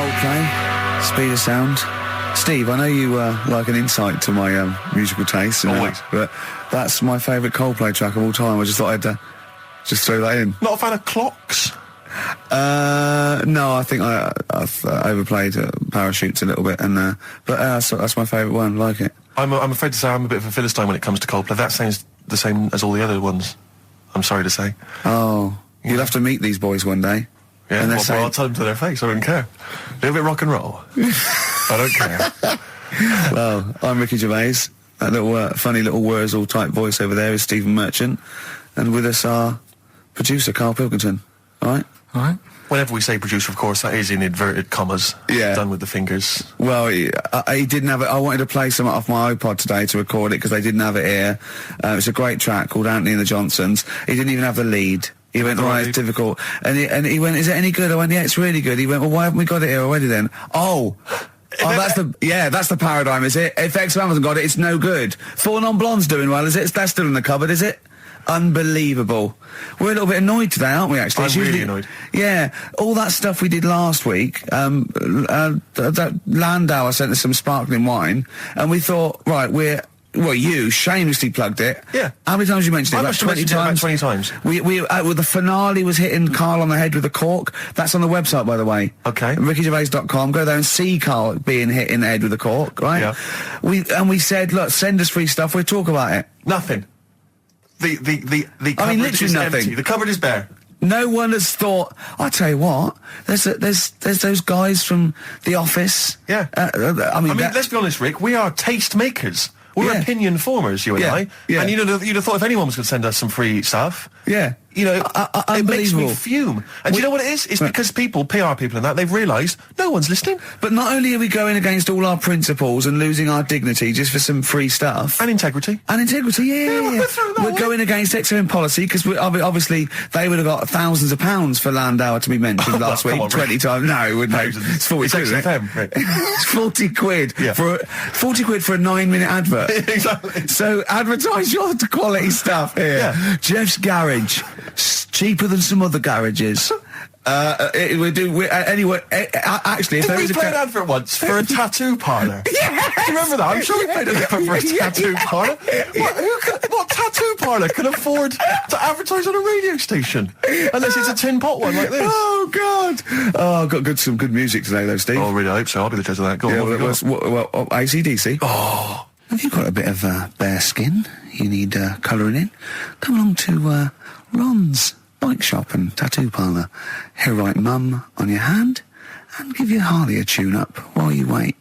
Coldplay, Speed of Sound. Steve, I know you like an insight to my musical taste, but that's my favourite Coldplay track of all time. I just thought I'd just throw that in. Not a fan of clocks? No, I think I've overplayed Parachutes a little bit, and but that's my favourite one. Like it. I'm afraid to say I'm a bit of a Philistine when it comes to Coldplay. That sounds the same as all the other ones. I'm sorry to say. Oh, you'll have to meet these boys one day. Yeah, and I'll tell them to their face. I don't care. A little bit rock and roll. I don't care. Well, I'm Ricky Gervais. That little funny little Wurzel type voice over there is Stephen Merchant, and with us our producer Karl Pilkington. All right. Whenever we say producer, of course, that is in inverted commas. Yeah. Done with the fingers. Well, he didn't have it. I wanted to play some off my iPod today to record it because they didn't have it here. It's a great track called Anthony and the Johnsons. He didn't even have the lead. He went, right, it's difficult. And he went, is it any good? I went, yeah, it's really good. He went, well, why haven't we got it here already then? That's the paradigm, is it? If XFM hasn't got it, it's no good. Four Non-Blondes doing well, is it? That's still in the cupboard, is it? Unbelievable. We're a little bit annoyed today, aren't we, actually? I'm really annoyed. Yeah. All that stuff we did last week, that Landauer sent us some sparkling wine, and we thought, right, you shamelessly plugged it. Yeah. How many times you mentioned it? About 20 times. About 20 times. The finale was hitting Karl on the head with a cork. That's on the website, by the way. Okay. RickyGervais.com. Go there and see Karl being hit in the head with a cork, right? Yeah. We said, look, send us free stuff. We'll talk about it. Nothing. The cupboard literally is nothing. empty. The cupboard is bare. No one has thought. I tell you what, there's those guys from The Office. Yeah. Let's be honest, Rick. We are taste makers. We're opinion formers, you and I. Yeah. And you'd have thought if anyone was going to send us some free stuff. Yeah. It makes me fume. And do you know what it is? It's because people, PR people and that, they've realised no one's listening. But not only are we going against all our principles and losing our dignity just for some free stuff. And integrity. Yeah. We're going against XM policy because obviously they would have got thousands of pounds for Landauer to be mentioned last week. 20 times. No, wouldn't they? It's 40 quid, isn't it? Right. It's 40 quid. Yeah. 40 quid for a 9-minute advert. Exactly. So advertise your quality stuff here. Yeah. Jeff's Garage. Cheaper than some other garages. Actually, if Did we play an advert once for a tattoo parlour? Yeah. Do you remember that? I'm sure we played an advert for a tattoo parlour. What tattoo parlour can afford to advertise on a radio station? Unless it's a tin pot one like this. Oh, God. Oh, got some good music today, though, Steve. Oh, really? I hope so. I'll be the judge of that. Go on. AC/DC. Oh. Have you got a bit of bare skin? You need colouring in? Come along to Ron's Bike Shop and Tattoo Parlour. He'll write Mum on your hand and give your Harley a tune-up while you wait.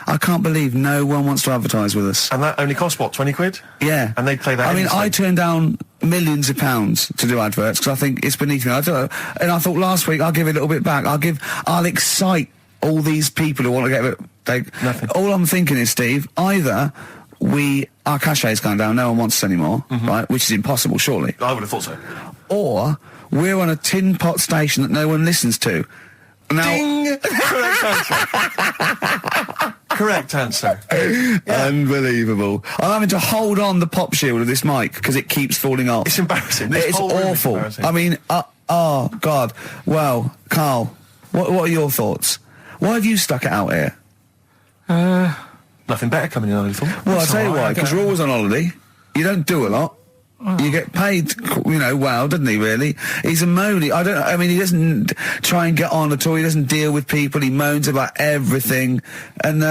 I can't believe no one wants to advertise with us. And that only costs, what, 20 quid? Yeah. And they play that I turn down millions of pounds to do adverts because I think it's beneath me. And I thought last week I'll give it a little bit back. I'll excite all these people who want to get nothing. All I'm thinking is, Steve, either our cachet's gone down, no one wants us anymore, right? Which is impossible, surely. I would have thought so. Or we're on a tin pot station that no one listens to. Now, ding! Correct answer. Correct answer. Yeah. Unbelievable. I'm having to hold on the pop shield of this mic because it keeps falling off. It's embarrassing. It's awful. I mean, oh, God. Well, Karl, what are your thoughts? Why have you stuck it out here? Nothing better coming in, I thought. Well, I'll tell you why, because you're always on holiday. You don't do a lot. You get paid, well, doesn't he, really? He's a moany. He doesn't try and get on at all. He doesn't deal with people. He moans about everything. And,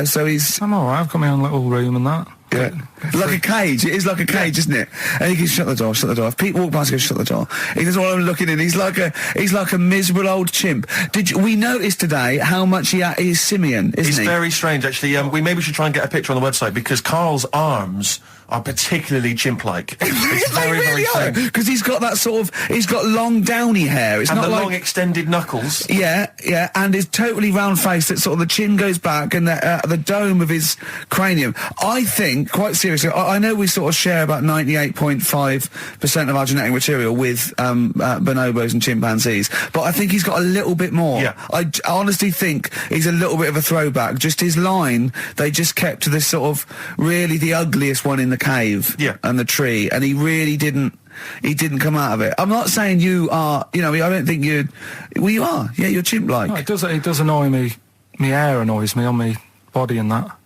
so he's... I'm alright. I've got my own little room and that. Yeah. Like a cage. It is like a cage, isn't it? And he can shut the door. If people walk past, he goes, shut the door. He doesn't want them looking in. He's like a miserable old chimp. We noticed today how much he's simian, isn't he? He's very strange, actually. We maybe should try and get a picture on the website because Karl's arms are particularly chimp-like. It's very, very strange. Because he's got that he's got long downy hair. It's and not the like long extended knuckles. Yeah, and his totally round face that sort of the chin goes back and the dome of his cranium. I think, quite seriously, I know we sort of share about 98.5% of our genetic material with bonobos and chimpanzees, but I think he's got a little bit more. Yeah. I honestly think he's a little bit of a throwback. Just his line, they just kept to this sort of really the ugliest one in the cave and the tree, and he really didn't He didn't come out of it. I'm not saying you are, I don't think you'd... Well, you are. Yeah, you're chimp-like. No, it does annoy me. My hair annoys me on my body and that.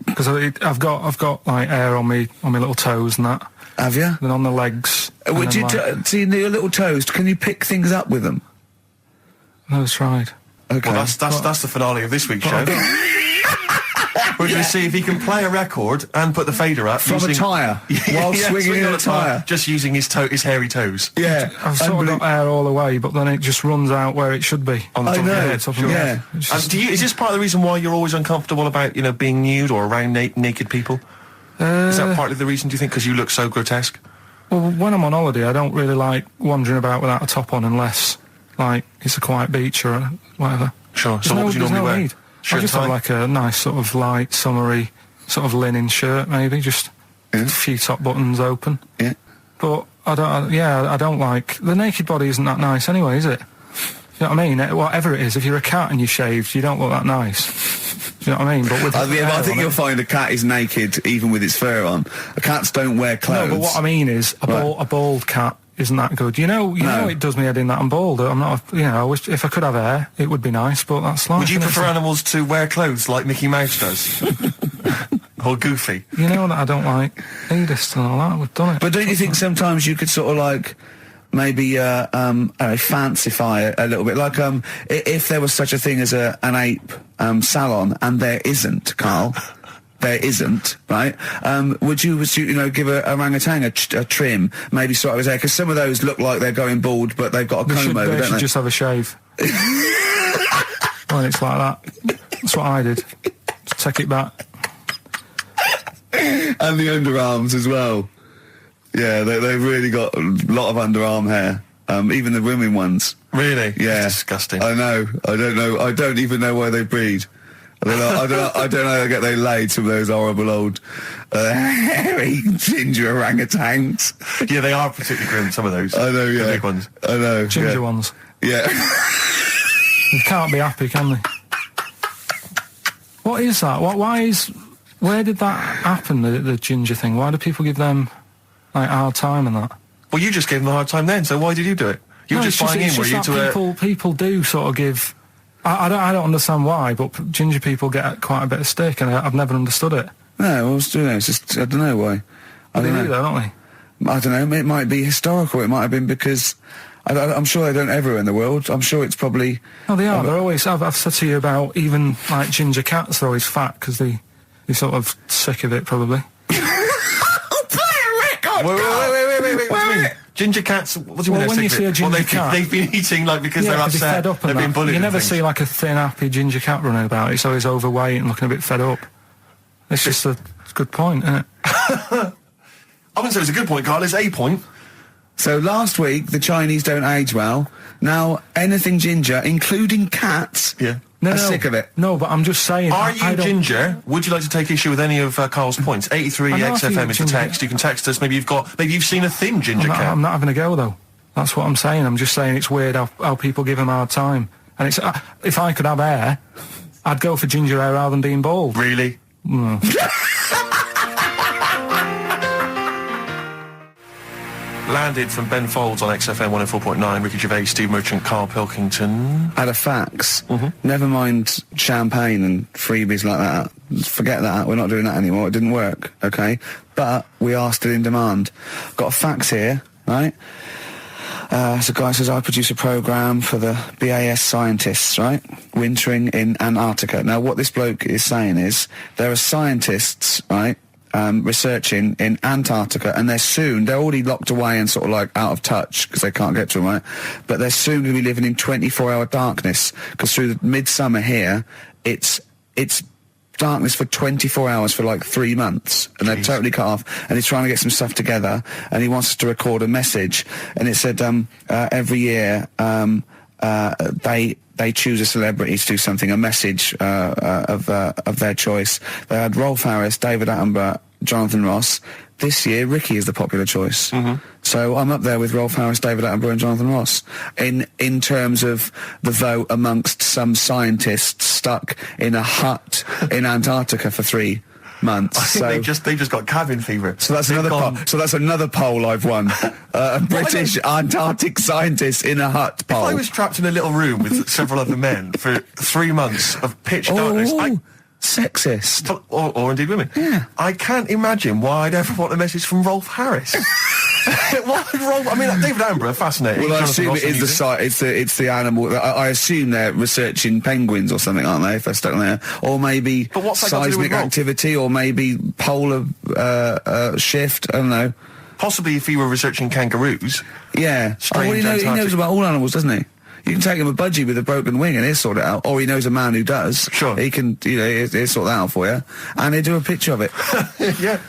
Because I've got like hair on me little toes and that. Have you? Then on the legs. Would you see your little toes? Can you pick things up with them? No, tried. Okay. Well, that's the finale of this week's show. We're going to see if he can play a record and put the fader up From a tyre, while swinging in a tyre. Just using his hairy toes. Yeah. I've sort of got hair all the way, but then it just runs out where it should be. On the top of your head. Yeah. And is this part of the reason why you're always uncomfortable about, being nude or around naked people? Is that partly the reason, do you think, because you look so grotesque? Well, when I'm on holiday, I don't really like wandering about without a top on unless, like, it's a quiet beach or whatever. Sure. So what would you normally wear? Need. I just have like a nice sort of light, summery, sort of linen shirt, maybe, just a few top buttons open. Yeah. But I don't like... The naked body isn't that nice anyway, is it? You know what I mean? Whatever it is, if you're a cat and you're shaved, you don't look that nice. Do you know what I mean? But with I think you'll find a cat is naked even with its fur on. Cats don't wear clothes. No, but what I mean is, a bald cat isn't that good. You know it does me head in that I'm bald. I'm not, I wish if I could have hair, it would be nice, but that's life. Would you prefer animals to wear clothes like Mickey Mouse does? Or Goofy? You know that I don't like nudist and all that. We've done it. But don't you think sometimes you could sort of like maybe fancify a little bit, like if there was such a thing as an ape salon, and there isn't, Carl. There isn't, right? Would you give a orangutan a trim, maybe sort of his hair? Because some of those look like they're going bald, but they've got a comb over, they don't should they? just have a shave. When it's like that. That's what I did. Just take it back. And the underarms as well. Yeah, they've really got a lot of underarm hair. Even the women ones. Really? Yeah. That's disgusting. I know. I don't know. I don't even know why they breed. I don't know how they get they laid some of those horrible old hairy ginger orangutans. Yeah, they are particularly grim, some of those. I know, yeah. The big ones. I know. Ginger ones. Yeah. They can't be happy, can they? What is that? Where did that happen, the ginger thing? Why do people give them, like, a hard time and that? Well, you just gave them a hard time then, so why did you do it? You were just buying in, were you, to people do sort of give... I don't understand why, but ginger people get quite a bit of stick, and I've never understood it. No, it's just, I don't know why. They do, though, don't they? I don't know, it might be historical, it might have been because... I'm sure they don't everywhere in the world. I'm sure it's probably... Oh, they are. They're always... I've said to you about even, like, ginger cats, they're always fat, because they're sort of sick of it, probably. Play a record! Wait. Ginger cats, what do you mean? When you see a ginger cat... They've been eating, like, because they're upset, they're fed up and they've been bullied. You never see, like, a thin, happy ginger cat running about. It's always overweight and looking a bit fed up. It's just a good point, isn't it? I wouldn't say it's a good point, Carl. It's a point. So last week, the Chinese don't age well. Now, anything ginger, including cats, are sick of it. No, but I'm just saying... Are you ginger? Would you like to take issue with any of Carl's points? 83XFM is the text. You can text us. Maybe you've seen a thin ginger cat. I'm not having a go, though. That's what I'm saying. I'm just saying it's weird how people give them a hard time. And it's if I could have hair, I'd go for ginger hair rather than being bald. Really? Mm. Landed from Ben Folds on XFM 104.9, Ricky Gervais, Steve Merchant, Karl Pilkington. Had a fax. Never mind champagne and freebies like that. Forget that. We're not doing that anymore. It didn't work, okay? But we are still in demand. Got a fax here, right? So a guy says, I produce a programme for the BAS scientists, right? Wintering in Antarctica. Now, what this bloke is saying is, there are scientists, right? Researching in Antarctica, and they're already locked away and sort of like out of touch because they can't get to them, right? But they're soon going to be living in 24-hour darkness, because through the midsummer here, it's darkness for 24 hours for like 3 months, and they're totally cut off, and he's trying to get some stuff together, and he wants us to record a message, and it said every year they choose a celebrity to do something, a message of their choice. They had Rolf Harris, David Attenborough, Jonathan Ross. This year, Ricky is the popular choice. So I'm up there with Rolf Harris, David Attenborough and Jonathan Ross in terms of the vote amongst some scientists stuck in a hut in Antarctica for 3 months. I think they just got cabin fever. So that's another poll. So that's another poll I've won. A British Antarctic scientist in a hut poll. If I was trapped in a little room with several other men for 3 months of pitch darkness, sexist. Or indeed women. Yeah. I can't imagine why I'd ever want a message from Rolf Harris. What would Rolf? I mean, David Attenborough, fascinating. Well, I assume it is it's the animal. I assume they're researching penguins or something, aren't they? If they're stuck there, or maybe seismic activity, or maybe polar shift. I don't know. Possibly if he were researching kangaroos. Yeah. He knows about all animals, doesn't he? You can take him a budgie with a broken wing and he'll sort it out. Or he knows a man who does. Sure. He can, he'll sort that out for you. And he'll do a picture of it. Yeah.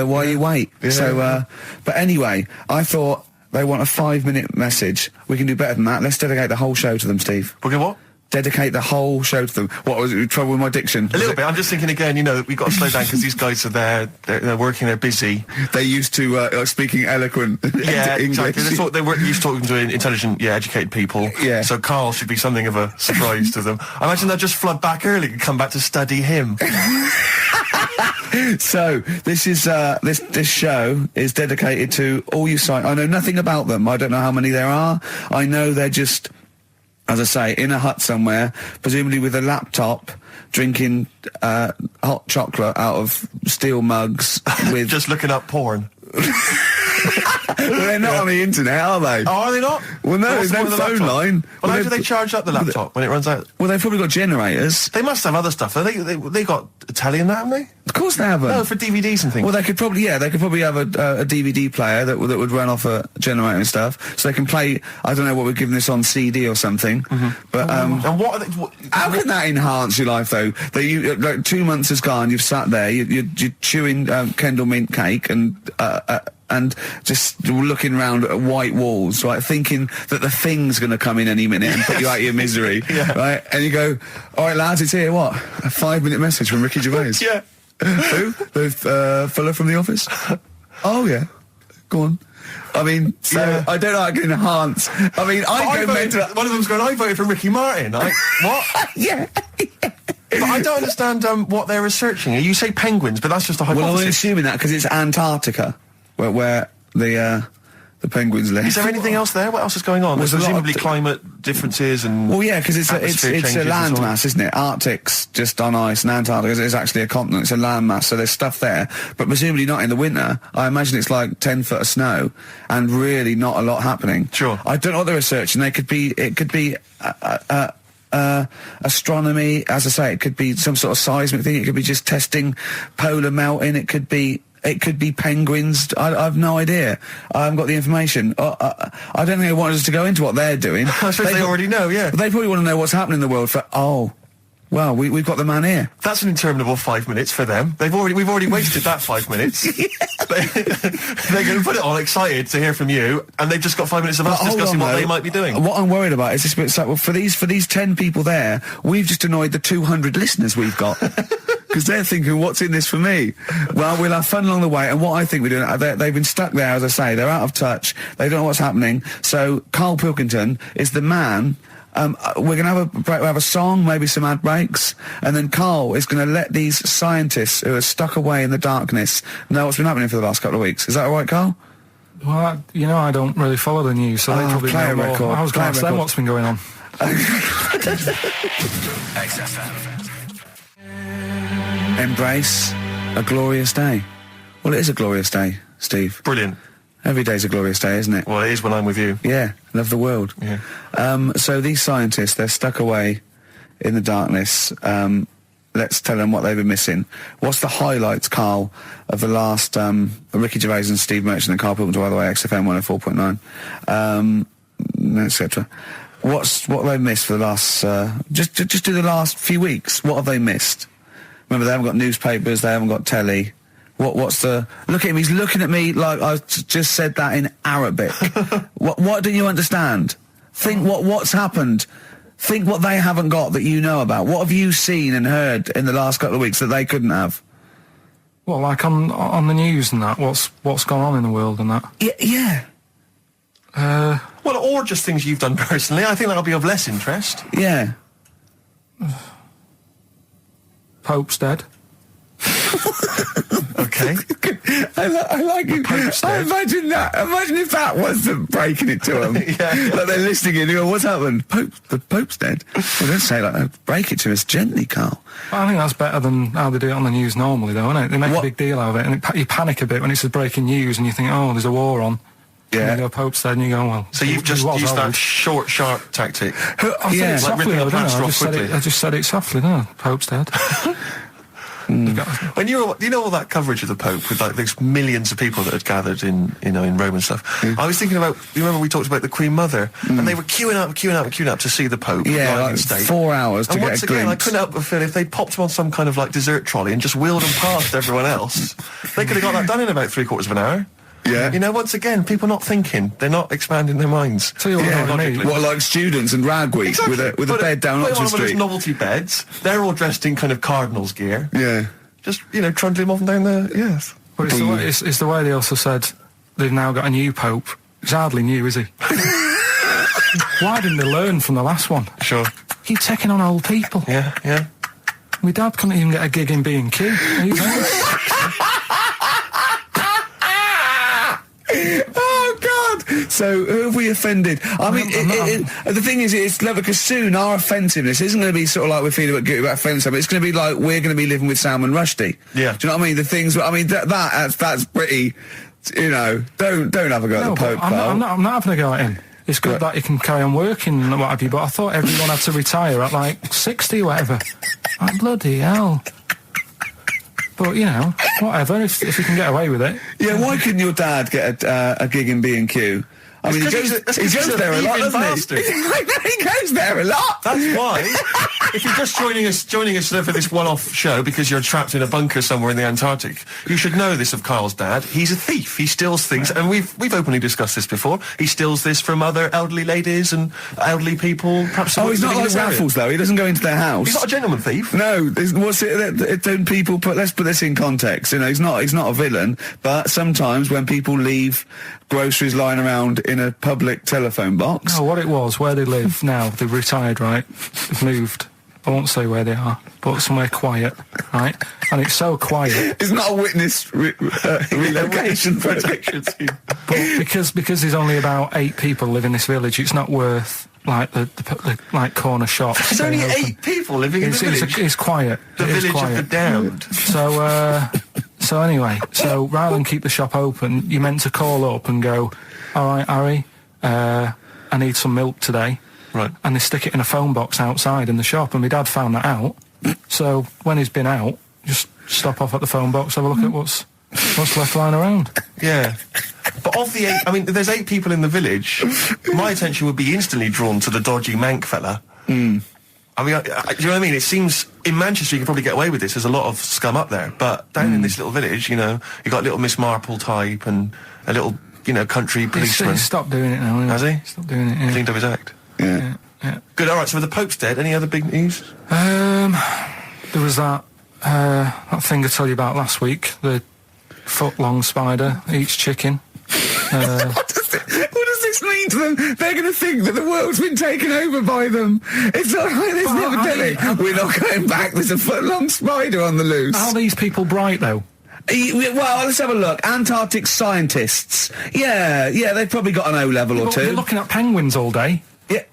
While you wait. Yeah. So, but anyway, I thought they want a 5-minute message. We can do better than that. Let's dedicate the whole show to them, Steve. Okay, what? Dedicate the whole show to them. What, was it trouble with my diction? A little bit. I'm just thinking again, we've got to slow down because these guys are there, they're working, they're busy. They're used to speaking eloquent yeah, English. Exactly. They weren't used to talking to intelligent, educated people. Yeah. So Karl should be something of a surprise to them. I imagine they'll just flood back early and come back to study him. So this is this show is dedicated to all you I know nothing about them. I don't know how many there are. I know they're just, as I say, in a hut somewhere, presumably with a laptop, drinking hot chocolate out of steel mugs with just looking up porn. Well, they're not on the internet, are they? Oh, are they not? Well, no, there's no phone line. Well, how do they charge up the laptop when it runs out? Well, they've probably got generators. They must have other stuff. They got a telly and that, haven't they? Of course they haven't. No, for DVDs and things. Well, they could probably have a DVD player that would run off a generator and stuff, so they can play. I don't know what we're giving this on CD or something, but and what are they? How can that enhance your life though? That you like 2 months has gone, you've sat there, you're chewing Kendall mint cake and just looking around at white walls, right, thinking that the Thing's going to come in any minute and put you out of your misery, right? And you go, all right, lads, it's here. What? A 5-minute message from Ricky Gervais. Yeah. Who? The fella from The Office? Oh, yeah. Go on. I mean, I don't know how I can enhance. I mean, I go mental. One of them's going, I voted for Ricky Martin. What? Yeah. But I don't understand what they're researching. You say penguins, but that's just a hypothesis. Well, I'm assuming that because it's Antarctica, where the penguins live. Is there anything else there? What else is going on? There's presumably climate differences and... Well, yeah, because it's a landmass, isn't it? Arctic's just on ice, and Antarctica is actually a continent. It's a landmass, so there's stuff there. But presumably not in the winter. I imagine it's like 10 foot of snow, and really not a lot happening. Sure. I don't know what they're researching. It could be astronomy, as I say. It could be some sort of seismic thing. It could be just testing polar melting. It could be penguins. I have no idea. I haven't got the information. I don't think they want us to go into what they're doing. I suppose they already know, yeah. They probably want to know what's happening in the world well, we've got the man here. That's an interminable 5 minutes for them. We've already wasted that 5 minutes. They're going to put it all excited to hear from you, and they've just got 5 minutes of us discussing what they might be doing. What I'm worried about is this bit. Well, for these 10 people there, we've just annoyed the 200 listeners we've got. Because they're thinking, what's in this for me? Well, we'll have fun along the way, and what I think we're doing, they've been stuck there, as I say, they're out of touch, they don't know what's happening, so Karl Pilkington is the man. We're going to have a song, maybe some ad breaks, and then Karl is going to let these scientists who are stuck away in the darkness know what's been happening for the last couple of weeks. Is that all right, Karl? Well, I don't really follow the news, so they probably play know a more. record. I was going to ask them what's been going on. Embrace a glorious day. Well, it is a glorious day, Steve. Brilliant. Every day's a glorious day, isn't it? Well, it is when I'm with you. Yeah, love the world. Yeah. So these scientists, they're stuck away in the darkness. Let's tell them what they've been missing. What's the highlights, Karl, of the last Ricky Gervais and Steve Merchant and Karl Pilkington, by the way, XFM 104.9, etc. What they've missed for the last... just do the last few weeks. What have they missed? Remember, they haven't got newspapers, they haven't got telly. What's the... Look at him, he's looking at me like I just said that in Arabic. What don't you understand? Think what's happened. Think what they haven't got that you know about. What have you seen and heard in the last couple of weeks that they couldn't have? Well, like on the news and that, what's gone on in the world and that? Yeah. Well, or just things you've done personally. I think that'll be of less interest. Yeah. Pope's dead. Okay. I like it. Pope's I dead. imagine that. Imagine if that was them breaking it to them. Yeah. Like they're listening in. They go, what's happened? The Pope's dead. Well, don't say it like that. Break it to us gently, Carl. Well, I think that's better than how they do it on the news normally, though, isn't it? They make What? a big deal out of it, and you panic a bit when it's breaking news, and you think, oh, there's a war on. Yeah. And you go, Pope's dead, and you go, well... So you've he just was used that old. short, sharp tactic. I said Yeah. it Like softly, ripping though, a didn't plaster I? off quickly. I just said it softly, didn't I? Pope's dead. When you know all that coverage of the Pope with like these millions of people that had gathered in Rome and stuff, I was thinking about, you remember we talked about the Queen Mother, and they were queuing up to see the Pope Yeah, lying like in state. 4 hours to And get once a again, I glimpse. couldn't help but feel if they'd popped him on some kind of like dessert trolley and just wheeled him past everyone else, they could have got that done in about 3/4 of an hour. Yeah. You know, once again, people not thinking, they're not expanding their minds. Tell you what, Yeah, annoyed me. logically. What, like students and rag week with a Put bed down put him Oxford on one of those Street? novelty beds. They're all dressed in kind of cardinals gear. Yeah. Just, trundling him off and down the... Yes. But it's the way they also said they've now got a new Pope. He's hardly new, is he? Why didn't they learn from the last one? Sure. Keep taking on old people. Yeah. My dad couldn't even get a gig in B&Q. Oh God! So who have we offended? I mean, the thing is, it's clever because soon our offensiveness isn't going to be sort of like we're feeling about offending someone. It's going to be like we're going to be living with Salman Rushdie. Yeah. Do you know what I mean? The things. I mean, that's pretty. Don't have a go at the Pope. I'm not having a go at him. It's good that he can carry on working and what have you, but I thought everyone had to retire at like 60 or whatever. Like, bloody hell. But, whatever, if you can get away with it. Yeah, why couldn't your dad get a gig in B&Q? I mean, he goes there a lot, doesn't he? He goes there a lot. That's why, if you're just joining us for this one-off show because you're trapped in a bunker somewhere in the Antarctic, you should know this of Carl's dad. He's a thief. He steals things, and we've openly discussed this before. He steals this from other elderly ladies and elderly people. Perhaps. Oh, he's not like Raffles, though. He doesn't go into their house. He's not a gentleman thief. No, what's it? Don't people put? Let's put this in context. He's not a villain, but sometimes when people leave groceries lying around in a public telephone box. No, what it was, where they live now, they've retired, right? They've moved. I won't say where they are, but somewhere quiet, right? And it's so quiet. It's not a witness relocation protection scheme. But because there's only about 8 people live in this village, it's not worth like the like corner shops. There's only staying open. 8 people living in the village. It's quiet. The It is village quiet. of the damned. So anyway, rather than keep the shop open, you're meant to call up and go, all right, Harry, I need some milk today. Right. And they stick it in a phone box outside in the shop, and my dad found that out. So when he's been out, just stop off at the phone box, have a look at what's left lying around. Yeah. But of the 8, I mean, there's 8 people in the village. My attention would be instantly drawn to the dodgy Manc fella. I mean, do you know what I mean? It seems, in Manchester you can probably get away with this, there's a lot of scum up there, but down in this little village, you got little Miss Marple type and a little, country policeman. He's stopped doing it now, Has he? Stopped doing it, yeah. Cleaned up his act. Yeah. Yeah. Good, alright, so the Pope's dead, any other big news? There was that thing I told you about last week, the foot-long spider eats chicken. What does this mean to them? They're going to think that the world's been taken over by them. It's not like this Well, never telling. We're not going back. There's a foot-long spider on the loose. Are these people bright, though? Well, let's have a look. Antarctic scientists. Yeah, they've probably got an O-level or But two. you're looking at penguins all day. Yeah.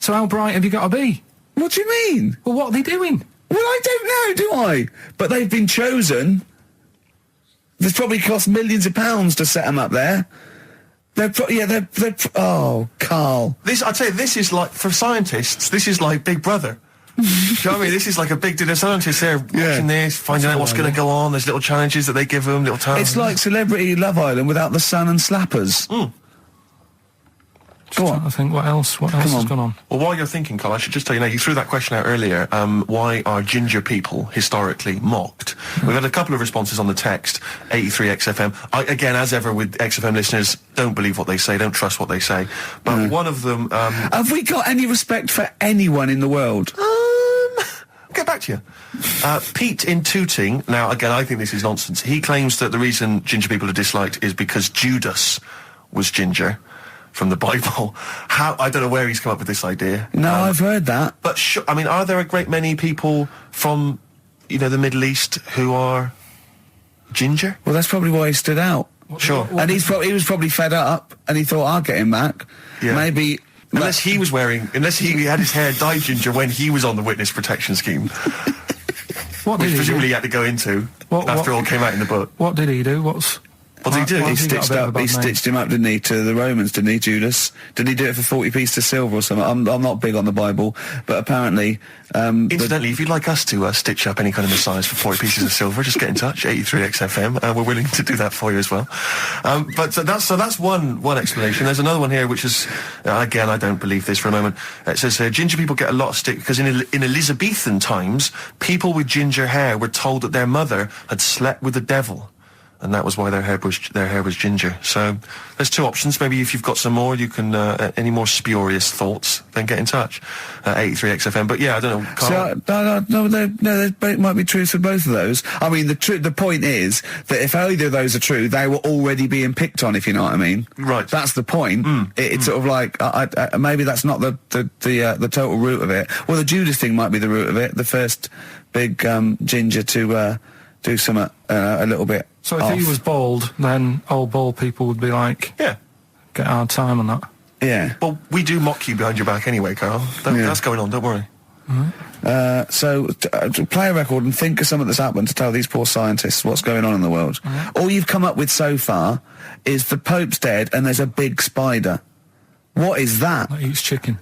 So how bright have you got to be? What do you mean? Well, what are they doing? Well, I don't know, do I? But they've been chosen. It's probably cost millions of pounds to set them up there. Oh, Carl. I'd say this is like, for scientists, this is like Big Brother. Do you know what I mean? This is like a big dinner. Scientists there watching this, finding out what's going to go on. There's little challenges that they give them, little tasks. It's like Celebrity Love Island without the sun and slappers. Go on. I think what else has gone on? Well, while you're thinking, Carl, I should just tell you now, you threw that question out earlier, why are ginger people historically mocked? We've had a couple of responses on the text, 83XFM. Again, as ever with XFM listeners, don't believe what they say, don't trust what they say. But one of them... Have we got any respect for anyone in the world? I'll get back to you. Pete in Tooting, now, again, I think this is nonsense. He claims that the reason ginger people are disliked is because Judas was ginger. From the Bible. I don't know where he's come up with this idea. No, I've heard that. But, are there a great many people from, you know, the Middle East who are ginger? Well, that's probably why he stood out. Sure. And he was probably fed up, and he thought, I'll get him back. Yeah. Maybe... Unless he had his hair dyed ginger when he was on the witness protection scheme. What did Which he presumably do? he had to go into What- after all came out in the book. What did he do? What did he do? why He has got a stitched bit of a up. bad He name? stitched him up, didn't he, to the Romans? Didn't he, Judas? Did he do it for 40 pieces of silver or something? I'm not big on the Bible, but apparently, Incidentally, if you'd like us to stitch up any kind of messiahs for 40 pieces of silver, just get in touch. 83XFM. We're willing to do that for you as well. But that's one explanation. There's another one here, which is again, I don't believe this for a moment. It says ginger people get a lot of stick because in Elizabethan times, people with ginger hair were told that their mother had slept with the devil. And that was why their hair was ginger. So there's two options. Maybe if you've got some more, you can any more spurious thoughts, then get in touch. 83XFM. But yeah, I don't know. Carl? no, there might be truth for both of those. I mean, the point is that if either of those are true, they were already being picked on, if you know what I mean. Right. That's the point. It's sort of like, maybe that's not the total root of it. Well, the Judas thing might be the root of it. The first big ginger to do something a little bit. So if he was bald, then old bald people would be like, Yeah. get a hard time on that. Yeah. Well, we do mock you behind your back anyway, Carl. That's going on, don't worry. So play a record and think of something that's happened to tell these poor scientists what's going on in the world. All you've come up with so far is the Pope's dead and there's a big spider. What is that? That eats chicken.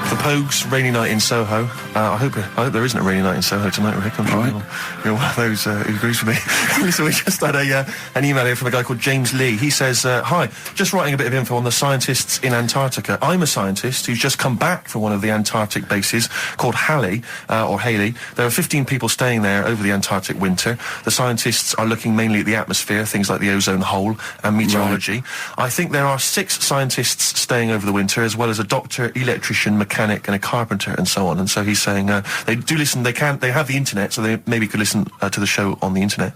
The Pogues, rainy night in Soho. I hope there isn't a rainy night in Soho tonight, Rick. I'm sure you're one of those who agrees with me. So we just had an email here from a guy called James Lee. He says, hi, just writing a bit of info on the scientists in Antarctica. I'm a scientist who's just come back from one of the Antarctic bases called Halley, or Haley. There are 15 people staying there over the Antarctic winter. The scientists are looking mainly at the atmosphere, things like the ozone hole and meteorology. I think there are 6 scientists staying over the winter, as well as a doctor, electrician, mechanic, and a carpenter, and so on. And so he's saying they do listen. They have the internet, so they maybe could listen to the show on the internet.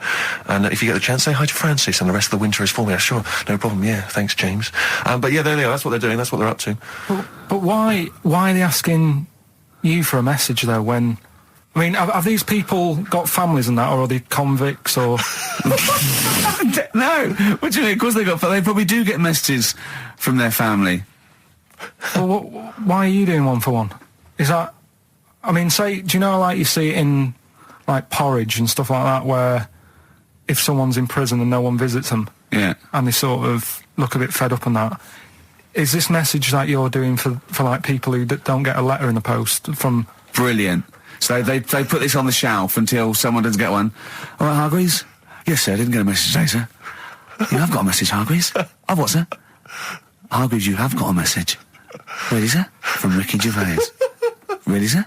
And if you get the chance, say hi to Francis, and the rest of the winter is for me. Sure, no problem. Yeah, thanks, James. But yeah, there they are. That's what they're doing. That's what they're up to. But why are they asking you for a message though? When I mean, have these people got families and that, or are they convicts, or? No, what do you mean? Of course they got. But they probably do get messages from their family. Well, why are you doing one for one? Is that? I mean, say, do you know, like you see it in like Porridge and stuff like that, where if someone's in prison and no one visits them, Yeah. and they sort of look a bit fed up and that. Is this message that you're doing for like people who don't get a letter in the post from? Brilliant. So they put this on the shelf until someone doesn't get one. All right, Hargreaves? Yes, sir, I didn't get a message today, sir. Yeah, I've got a message, Hargreaves. I've what, sir? Hargreaves, you have got a message. Really, sir? From Ricky Gervais. Really, sir?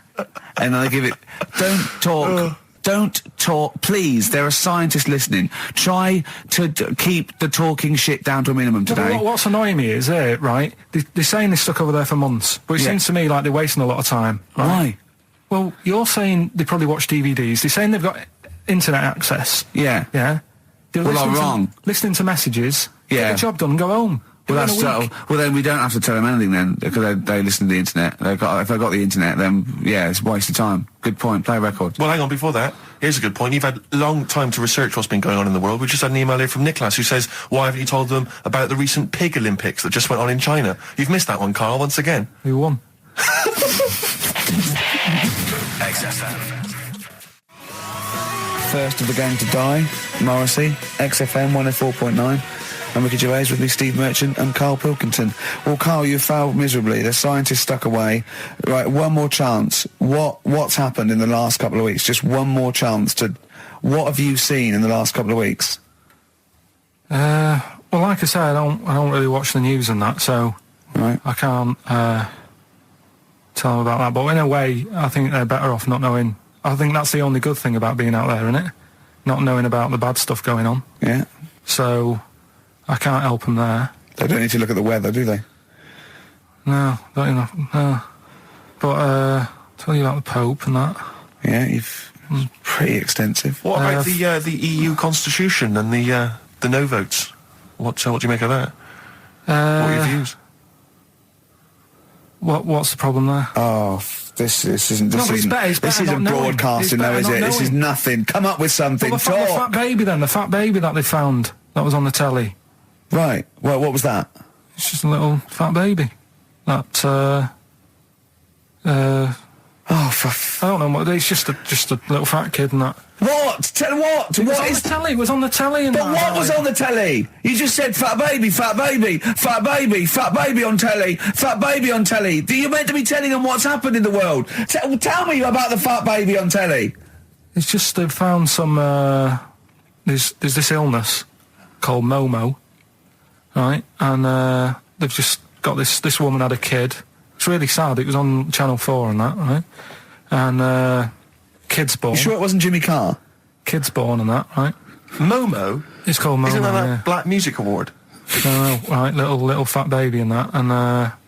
And then they give it... Don't talk, please. There are scientists listening. Try to keep the talking shit down to a minimum today. Well, what's annoying me is, right, they're saying they're stuck over there for months, but it seems to me like they're wasting a lot of time. Right? Why? Well, you're saying they probably watch DVDs. They're saying they've got internet access. Yeah. Yeah? They're Well, I'm listening wrong. Listening to messages. Yeah. Get the job done and go home. Do Well, it in a week. well, then we don't have to tell them anything then, because they listen to the internet. If they got the internet, then, yeah, it's a waste of time. Good point. Play a record. Well, hang on, before that, here's a good point. You've had a long time to research what's been going on in the world. We just had an email here from Nicholas who says, why haven't you told them about the recent pig Olympics that just went on in China? You've missed that one, Carl, once again. Who won? First of the gang to die, Morrissey, XFM 104.9. I'm Ricky Gervais with me, Steve Merchant and Karl Pilkington. Well, Karl, you failed miserably. The scientists stuck away. Right, one more chance. What's happened in the last couple of weeks? Just one more chance to... What have you seen in the last couple of weeks? Well, like I say, I don't really watch the news and that, so Right. I can't tell them about that. But in a way, I think they're better off not knowing. I think that's the only good thing about being out there, isn't it? Not knowing about the bad stuff going on. Yeah. So I can't help them there. They don't need to look at the weather, do they? No, don't you know? No. But tell you about the Pope and that. Yeah, pretty extensive. What about the EU constitution and the no votes? What do you make of that? What are your views? What's the problem there? Oh, This isn't. This No, but it's isn't, better- it's this better isn't not knowing. broadcasting, It's though, better is not it? This is knowing. nothing. Come up with something. Well, the Talk. fat baby then, the fat baby that they found, that was on the telly. Right. Well, what was that? It's just a little fat baby. That, Oh, for I don't know what, it's just a little fat kid and that. what? Tell what? It was What on is? the telly, it was on the telly and But that, what like- was on the telly? You just said fat baby, fat baby, fat baby, fat baby on telly, fat baby on telly. You're meant to be telling them what's happened in the world. Tell me about the fat baby on telly. It's just they've found some, there's this illness called Momo, right? And, they've just got this woman had a kid. It's really sad, it was on Channel 4 and that, right? And, kid's born. You sure it wasn't Jimmy Carr? Kid's born and that, right? Momo? It's called Momo, Isn't that yeah. that Black Music Award? No, right, little fat baby and that, and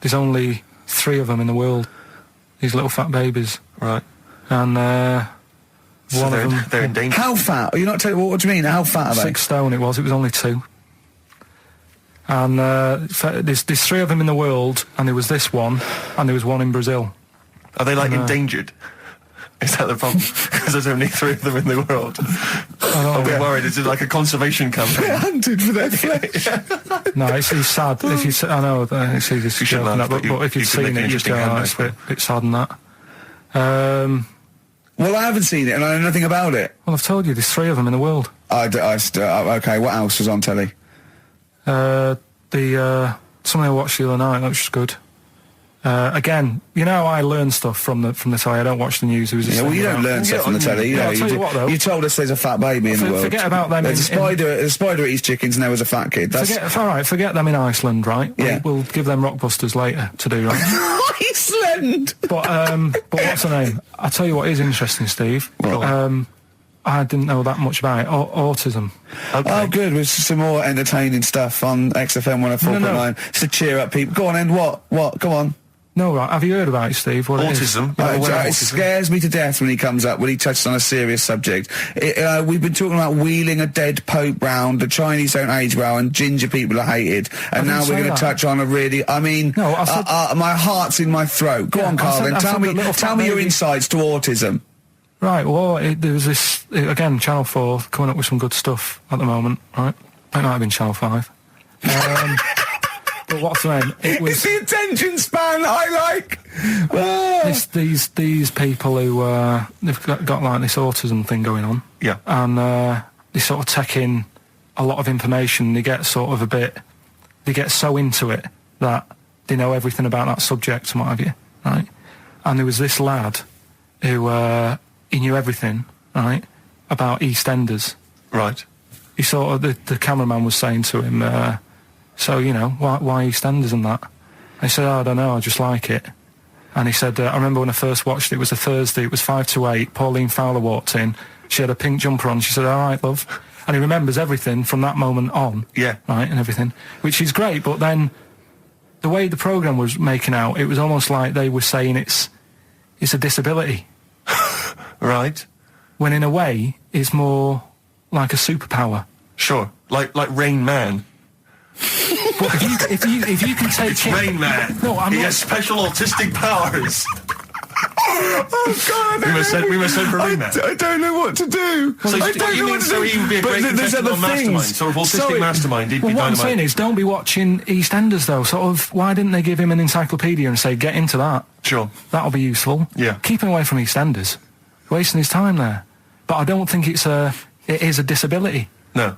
there's only 3 of them in the world. These little fat babies, Right. and So one of them, they're in danger. How fat? Are you not telling? What do you mean? How fat are they? 6 stone. It was only 2. And there's 3 of them in the world, and there was this one, and there was one in Brazil. Are they like No. endangered? Is that the problem? Because there's only 3 of them in the world. Are we worried? Is it like a conservation campaign? Hunted for their flesh. No, it's sad. If you, I know it's easy to You should joke and laugh, that, but but if you you've could make seen an it, you'd interesting go, oh, handbag it's a for bit sad and that. Well, I haven't seen it, and I know nothing about it. Well, I've told you, there's 3 of them in the world. Okay, what else was on telly? Something I watched the other night, that was just good. Again, you know, I learn stuff from the telly. I don't watch the news. It was just Yeah, well, you don't learn stuff from the telly. You Yeah, know, I'll tell you what, though. you told us there's a fat baby in the world. Forget about them There's a spider eats chickens, and there was a fat kid. That's Forget them in Iceland, right? Yeah. We'll give them Rockbusters later to do, right? Iceland. But what's the name? I'll tell you what is interesting, Steve. What? I didn't know that much about it. Autism. Okay. Oh, good. With some more entertaining stuff on XFM 104.9 No. just to cheer up people. Go on, and what? Come on. No, right. Have you heard about it, Steve? What it is? Autism? Yeah, well, It autism. scares me to death when he comes up, when he touches on a serious subject. We've been talking about wheeling a dead pope round, the Chinese don't age well, and ginger people are hated. And now didn't we're say going to that. touch on a really, I mean, No, I said- my heart's in my throat. Go Yeah, on, I Carl, said- then I tell said the little tell fat me your baby. insights to autism. Right, well, there was this, again, Channel 4 coming up with some good stuff at the moment, right? It might have been Channel 5. But what's the name? It It's was the attention span I like. Ah. these people who, they've got like this autism thing going on. Yeah. And they sort of take in a lot of information. They get sort of they get so into it that they know everything about that subject and what have you, right? And there was this lad who, he knew everything, right, about EastEnders. Right. He sort of, the cameraman was saying to him, so, you know, why EastEnders and that? And he said, oh, I don't know, I just like it. And he said, I remember when I first watched it was a Thursday, it was 5 to 8, Pauline Fowler walked in, she had a pink jumper on, she said, all right, love. And he remembers everything from that moment on. Yeah. Right, and everything, which is great, but then the way the programme was making out, it was almost like they were saying it's a disability. Right. When in a way, it's more like a superpower. Sure. Like Rain Man. But if you can take It's it, Rain Man. No, I'm he not- has special autistic powers. Oh, God, We must send for Rain Man. I don't know what to do. So I you don't know mean what to so do. he would be a But great there's contestant other on Mastermind, things. sort of autistic Sorry. Mastermind, he'd well, be what I'm saying dynamite. is, don't be watching EastEnders though. Sort of, why didn't they give him an encyclopedia and say, get into that? Sure. That'll be useful. Yeah. Keep him away from EastEnders. Wasting his time there. But I don't think it is a disability. No.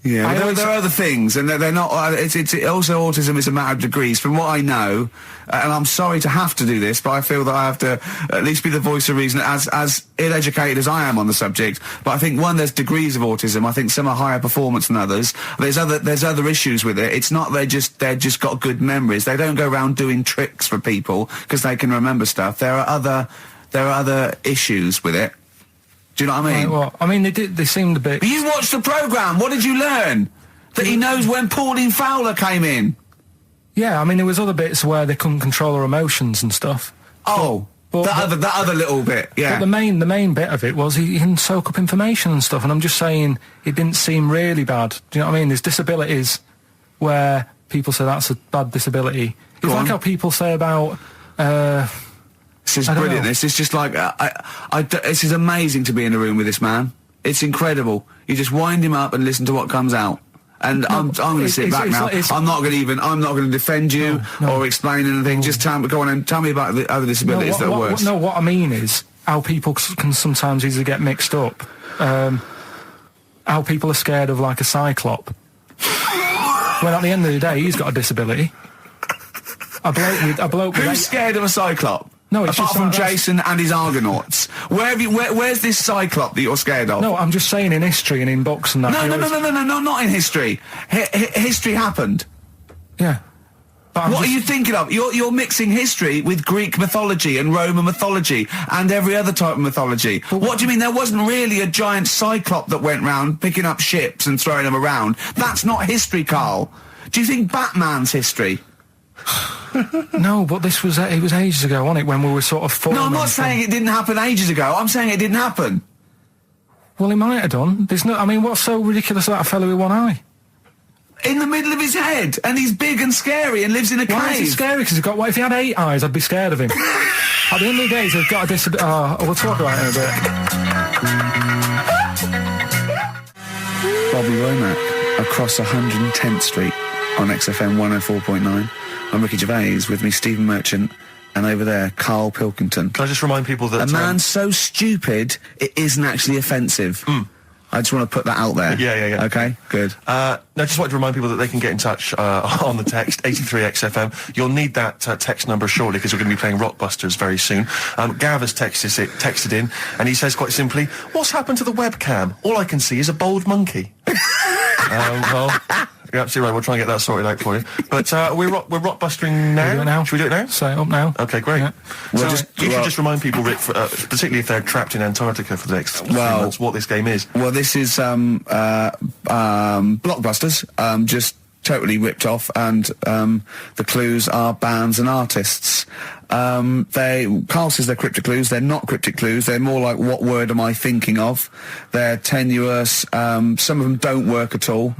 Yeah, I but always- there are other things, and they're not. It's also autism is a matter of degrees. From what I know, and I'm sorry to have to do this, but I feel that I have to at least be the voice of reason, as ill-educated as I am on the subject. But I think there's degrees of autism. I think some are higher performance than others. There's other issues with it. It's not they're just got good memories. They don't go around doing tricks for people because they can remember stuff. There are other issues with it. Do you know what I mean? Right, well, I mean, they seemed a bit... But you watched the programme. What did you learn? That he knows when Pauline Fowler came in. Yeah, I mean, there was other bits where they couldn't control their emotions and stuff. Oh, that other little bit, yeah. But the main bit of it was he can soak up information and stuff, and I'm just saying it didn't seem really bad. Do you know what I mean? There's disabilities where people say that's a bad disability. It's Go like on. how people say about... this is I don't brilliant. know. This is just like, this is amazing to be in a room with this man. It's incredible. You just wind him up and listen to what comes out. And I'm going to sit back now. I'm not going to defend you or explain anything. Just go on and tell me about the other disabilities that are worse. No, what I mean is how people can sometimes easily get mixed up. How people are scared of like a cyclop. When at the end of the day, he's got a disability. A bloke with Who's scared of a cyclop? No, it's apart just from like Jason and his Argonauts. Where's this cyclop that you're scared of? No, I'm just saying in history and in books and that. No, not in history. History happened. Yeah. What are you thinking of? You're mixing history with Greek mythology and Roman mythology and every other type of mythology. What do you mean there wasn't really a giant cyclop that went round picking up ships and throwing them around? That's not history, Carl. Do you think Batman's history? No, but this was it was ages ago, wasn't it? When we were sort of No, I'm not saying it didn't happen ages ago. I'm saying it didn't happen. Well, it might have done. There's no. I mean, what's so ridiculous about a fellow with one eye? In the middle of his head, and he's big and scary and lives in a cave. Why is he scary? Because he's got. What if he had 8 eyes? I'd be scared of him. At the end of the day, he's got a disability. We'll talk about it in a bit. Bobby Womack across 110th Street on XFM 104.9. I'm Ricky Gervais, with me Stephen Merchant, and over there Karl Pilkington. Can I just remind people that... A man so stupid, it isn't actually offensive. I just want to put that out there. Yeah. Okay, good. No, just like to remind people that they can get in touch on the text, 83XFM. You'll need that text number shortly, because we're going to be playing Rockbusters very soon. Gav has texted in, and he says quite simply, "What's happened to the webcam? All I can see is a bald monkey." Well... You're absolutely right. We'll try and get that sorted out for you. But we're rockbustering now. Should we do it now? Should we do it now? Set it up now. Okay, great. Yeah. So you should just remind people, Rick, particularly if they're trapped in Antarctica for the next 3 months, what this game is. Well, this is Blockbusters, just totally ripped off, and the clues are bands and artists. Carl says they're cryptic clues. They're not cryptic clues. They're more like, what word am I thinking of? They're tenuous. Some of them don't work at all.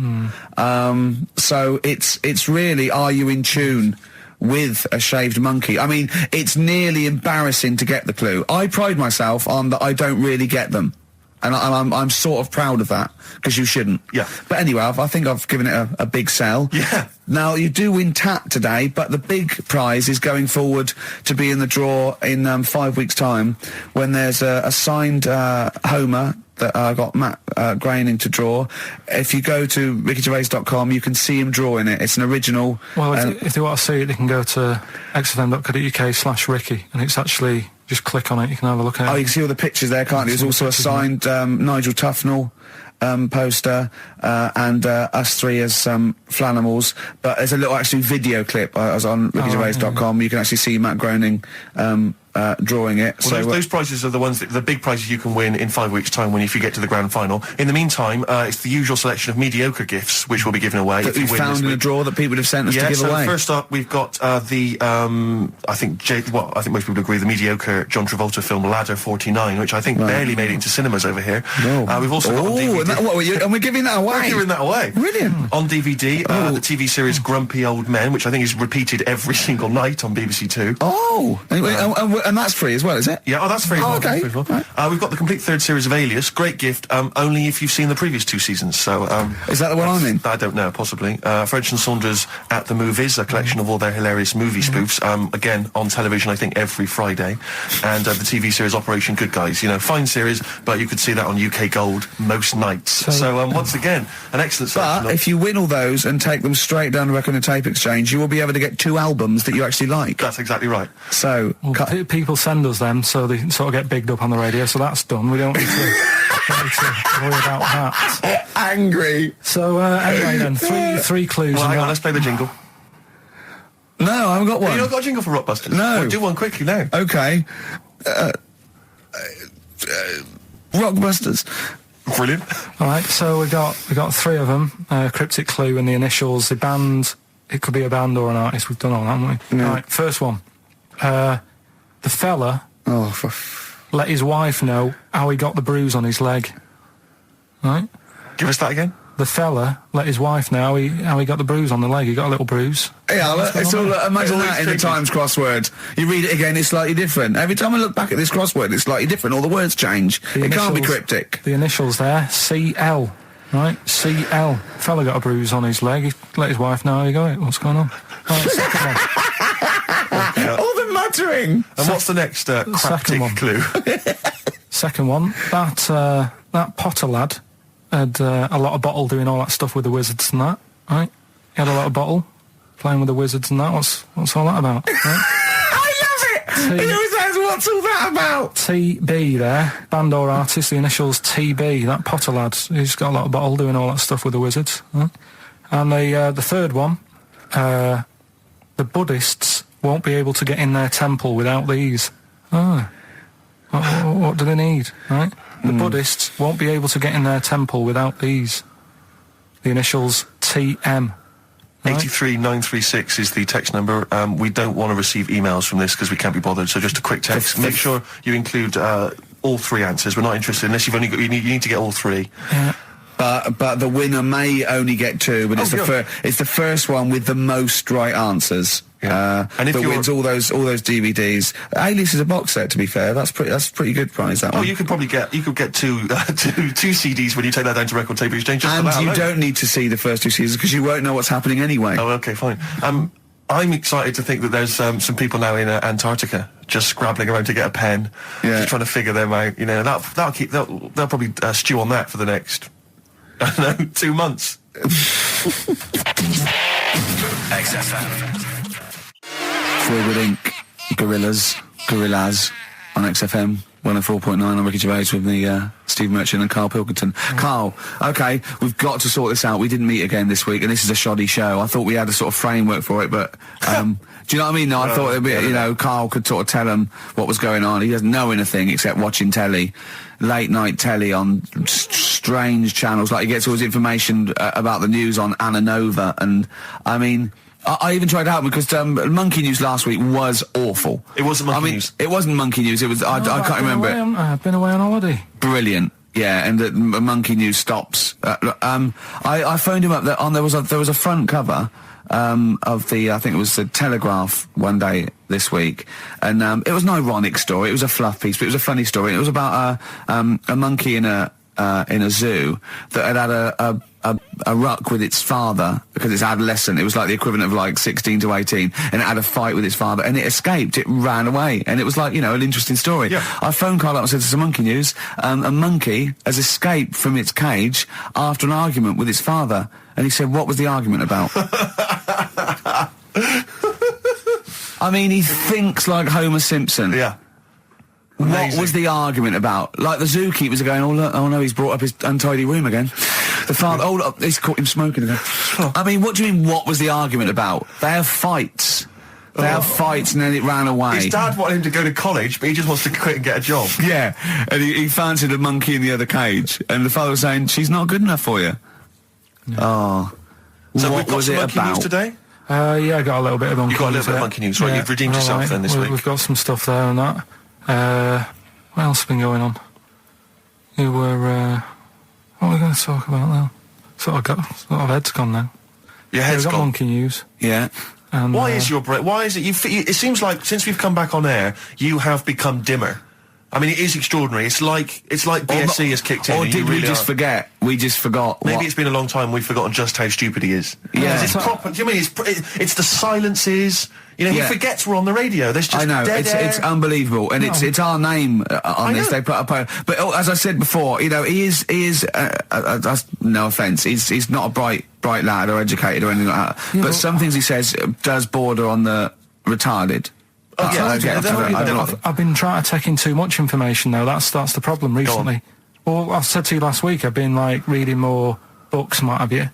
So it's really, are you in tune with a shaved monkey? I mean, it's nearly embarrassing to get the clue. I pride myself on that I don't really get them. And I'm sort of proud of that, because you shouldn't. Yeah. But anyway, I think I've given it a big sell. Yeah. Now, you do win Tat today, but the big prize is going forward to be in the draw in 5 weeks' time, when there's a signed Homer that I got Matt Groening to draw. If you go to rickygervais.com, you can see him drawing it. It's an original. Well, if they want to see it, they can go to xfm.co.uk/Ricky, and it's actually... Just click on it, you can have a look at it. Oh, you can see all the pictures there, can't you? There's also a signed Nigel Tufnell poster, and us three as Flanimals. But there's a little actually video clip. I was on rickygervais.com. You can actually see Matt Groening drawing it. Well, so those prizes are the ones, the big prizes you can win in 5 weeks' time if you get to the grand final. In the meantime, it's the usual selection of mediocre gifts which will be given away. That we found in a drawer that people have sent us to give away. First up, we've got I think most people agree, the mediocre John Travolta film Ladder 49, which I think barely made it into cinemas over here. No. We've also got on DVD. And we're giving that away. We're giving that away. Brilliant. On DVD, the TV series Grumpy Old Men, which I think is repeated every single night on BBC Two. Oh, and that's free as well, is it? Yeah, that's free. Oh, okay. Right. We've got the complete third series of Alias. Great gift, only if you've seen the previous 2 seasons. So, is that the one I'm in? I don't know, possibly. French and Saunders at the Movies, a collection of all their hilarious movie spoofs. Again, on television, I think every Friday. And the TV series Operation Good Guys. You know, fine series, but you could see that on UK Gold most nights. So once again, an excellent selection. But if you win all those and take them straight down to Record and Tape Exchange, you will be able to get 2 albums that you actually like. That's exactly right. So, people send us them, so they sort of get bigged up on the radio, so that's done. We don't need to, worry about that. Angry. So, anyway then, three clues. Well, hang on, let's play the jingle. No, I haven't got one. You not got a jingle for Rockbusters? No. Well, do one quickly now. Okay. Rockbusters. Brilliant. All right, so we got 3 of them. Cryptic clue and the initials. The band, it could be a band or an artist. We've done all that, haven't we? Yeah. All right, first one. The fella let his wife know how he got the bruise on his leg. Right? Give us that again. the fella let his wife know how he got the bruise on the leg. He got a little bruise. Yeah, it's all, imagine that in the Times crossword. You read it again, it's slightly different. Every time I look back at this crossword, it's slightly different. All the words change. It can't be cryptic. The initials there, CL, right? CL. Fella got a bruise on his leg. He let his wife know how he got it. What's going on? Right, second one. All the muttering. And what's the next cryptic clue? Second one, that Potter lad had a lot of bottle doing all that stuff with the wizards and that, right? He had a lot of bottle playing with the wizards and that. What's all that about? Right? I love it! He always says, what's all that about? TB there, band or artist, the initials TB, that Potter lad, he's got a lot of bottle doing all that stuff with the wizards. Right? And the third one, the Buddhists won't be able to get in their temple without these. What do they need, right? The Buddhists won't be able to get in their temple without these. The initials TM. Right? 83936 is the text number. We don't want to receive emails from this because we can't be bothered, so just a quick text. Make sure you include all three answers. We're not interested unless you've only got, you need to get all three. Yeah. But the winner may only get two, but it's the first one with the most right answers. Yeah. And if that wins all those DVDs. Alias is a box set, to be fair. That's pretty good prize, that one. Oh, you could probably get two CDs when you take that down to Record Tape Exchange. Just and for that you alone. don't need to see the first two seasons because you won't know what's happening anyway. Oh, okay, fine. I'm excited to think that there's some people now in Antarctica just scrabbling around to get a pen, just trying to figure them out. You know, they'll probably stew on that for the next, I don't know, 2 months. XFM. Forward Inc. Gorillas on XFM 104.9 on Ricky Gervais with the Steve Merchant and Karl Pilkington. Karl, okay, we've got to sort this out. We didn't meet again this week, and this is a shoddy show. I thought we had a sort of framework for it, but do you know what I mean? No, I thought it'd be, Karl could sort of tell him what was going on. He doesn't know anything except watching telly, late night telly on strange channels. Like he gets all his information about the news on Anna Nova, and I mean, I even tried to help because Monkey News last week was awful. It wasn't Monkey News. It wasn't Monkey News. It was I can't remember it. I've been away on holiday. Brilliant. Yeah, and the Monkey News stops. I phoned him up. There was a front cover of the, I think it was the Telegraph one day this week, and it was an ironic story. It was a fluff piece, but it was a funny story. It was about a monkey in a zoo that had a ruck with its father because it's adolescent. It was like the equivalent of like 16 to 18, and it had a fight with its father, and it escaped. It ran away, and it was like, an interesting story. Yeah. I phoned Karl up and said, "This is Monkey News. A monkey has escaped from its cage after an argument with its father." And he said, "What was the argument about?" I mean, he thinks like Homer Simpson. Yeah. Amazing. What was the argument about? Like the zookeepers are going, "Oh look, oh no, he's brought up his untidy room again." The father, "Oh look, he's caught him smoking again." I mean, what do you mean? What was the argument about? They have fights. They have fights, and then it ran away. His dad wanted him to go to college, but he just wants to quit and get a job. Yeah, and he fancied a monkey in the other cage, and the father was saying, "She's not good enough for you." No. Oh, so what was it Monkey about? News today? Yeah, I got a little bit of Monkey News. You got a little bit of Monkey News, right? You've redeemed yourself then this week. We've got some stuff there and that. What else has been going on? What are we going to talk about now? Sort of head's gone now. Your head's we've got gone. Monkey News. Yeah. And, Why is your brain? Why is it? It seems like since we've come back on air, you have become dimmer. I mean, it is extraordinary. It's like BSC has kicked in. Or and did you we really just forget? We just forgot. Maybe what? it's been a long time. We've forgotten just how stupid he is. Yeah. It's proper. Do you mean it's the silences? He forgets we're on the radio. There's just I know, dead air. it's unbelievable, and it's our name on this. They put up, but as I said before, he is that's no offence. He's not a bright lad or educated or anything like that. Yeah, but some things he says does border on the retarded. I've been trying to take in too much information now. That's the problem recently. Well, I said to you last week, I've been like reading more books and what have you,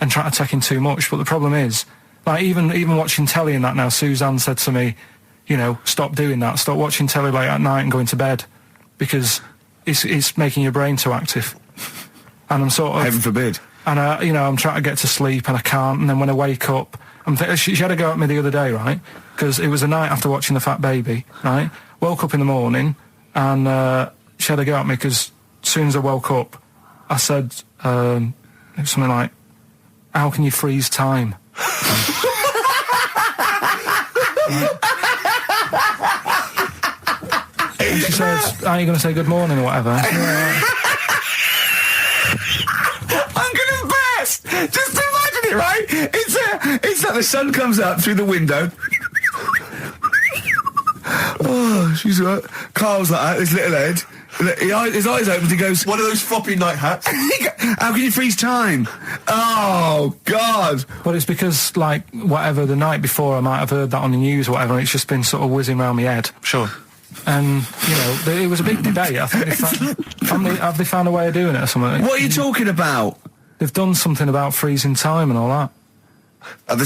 and trying to take in too much. But the problem is, like even watching telly and that now, Suzanne said to me, stop doing that. Stop watching telly late at night and going to bed, because it's making your brain too active. And I'm sort of, heaven forbid. And I'm trying to get to sleep and I can't. And then when I wake up, she had to go at me the other day, right? Because it was the night after watching The Fat Baby, right? Woke up in the morning and she had to go at me because as soon as I woke up, I said, It's something like, how can you freeze time? And she says, are you going to say good morning or whatever? I'm gonna burst! Just imagine it, right? It's like the sun comes up through the window. Oh, she's right. Carl's like that, his little head. His eyes open, he goes... One of those floppy night hats. How can you freeze time? Oh, God. But it's because, like, whatever, the night before I might have heard that on the news or whatever, and it's just been sort of whizzing around my head. Sure. And, you know, it was a big debate. I think have they found a way of doing it or something? What are you talking about? They've done something about freezing time and all that.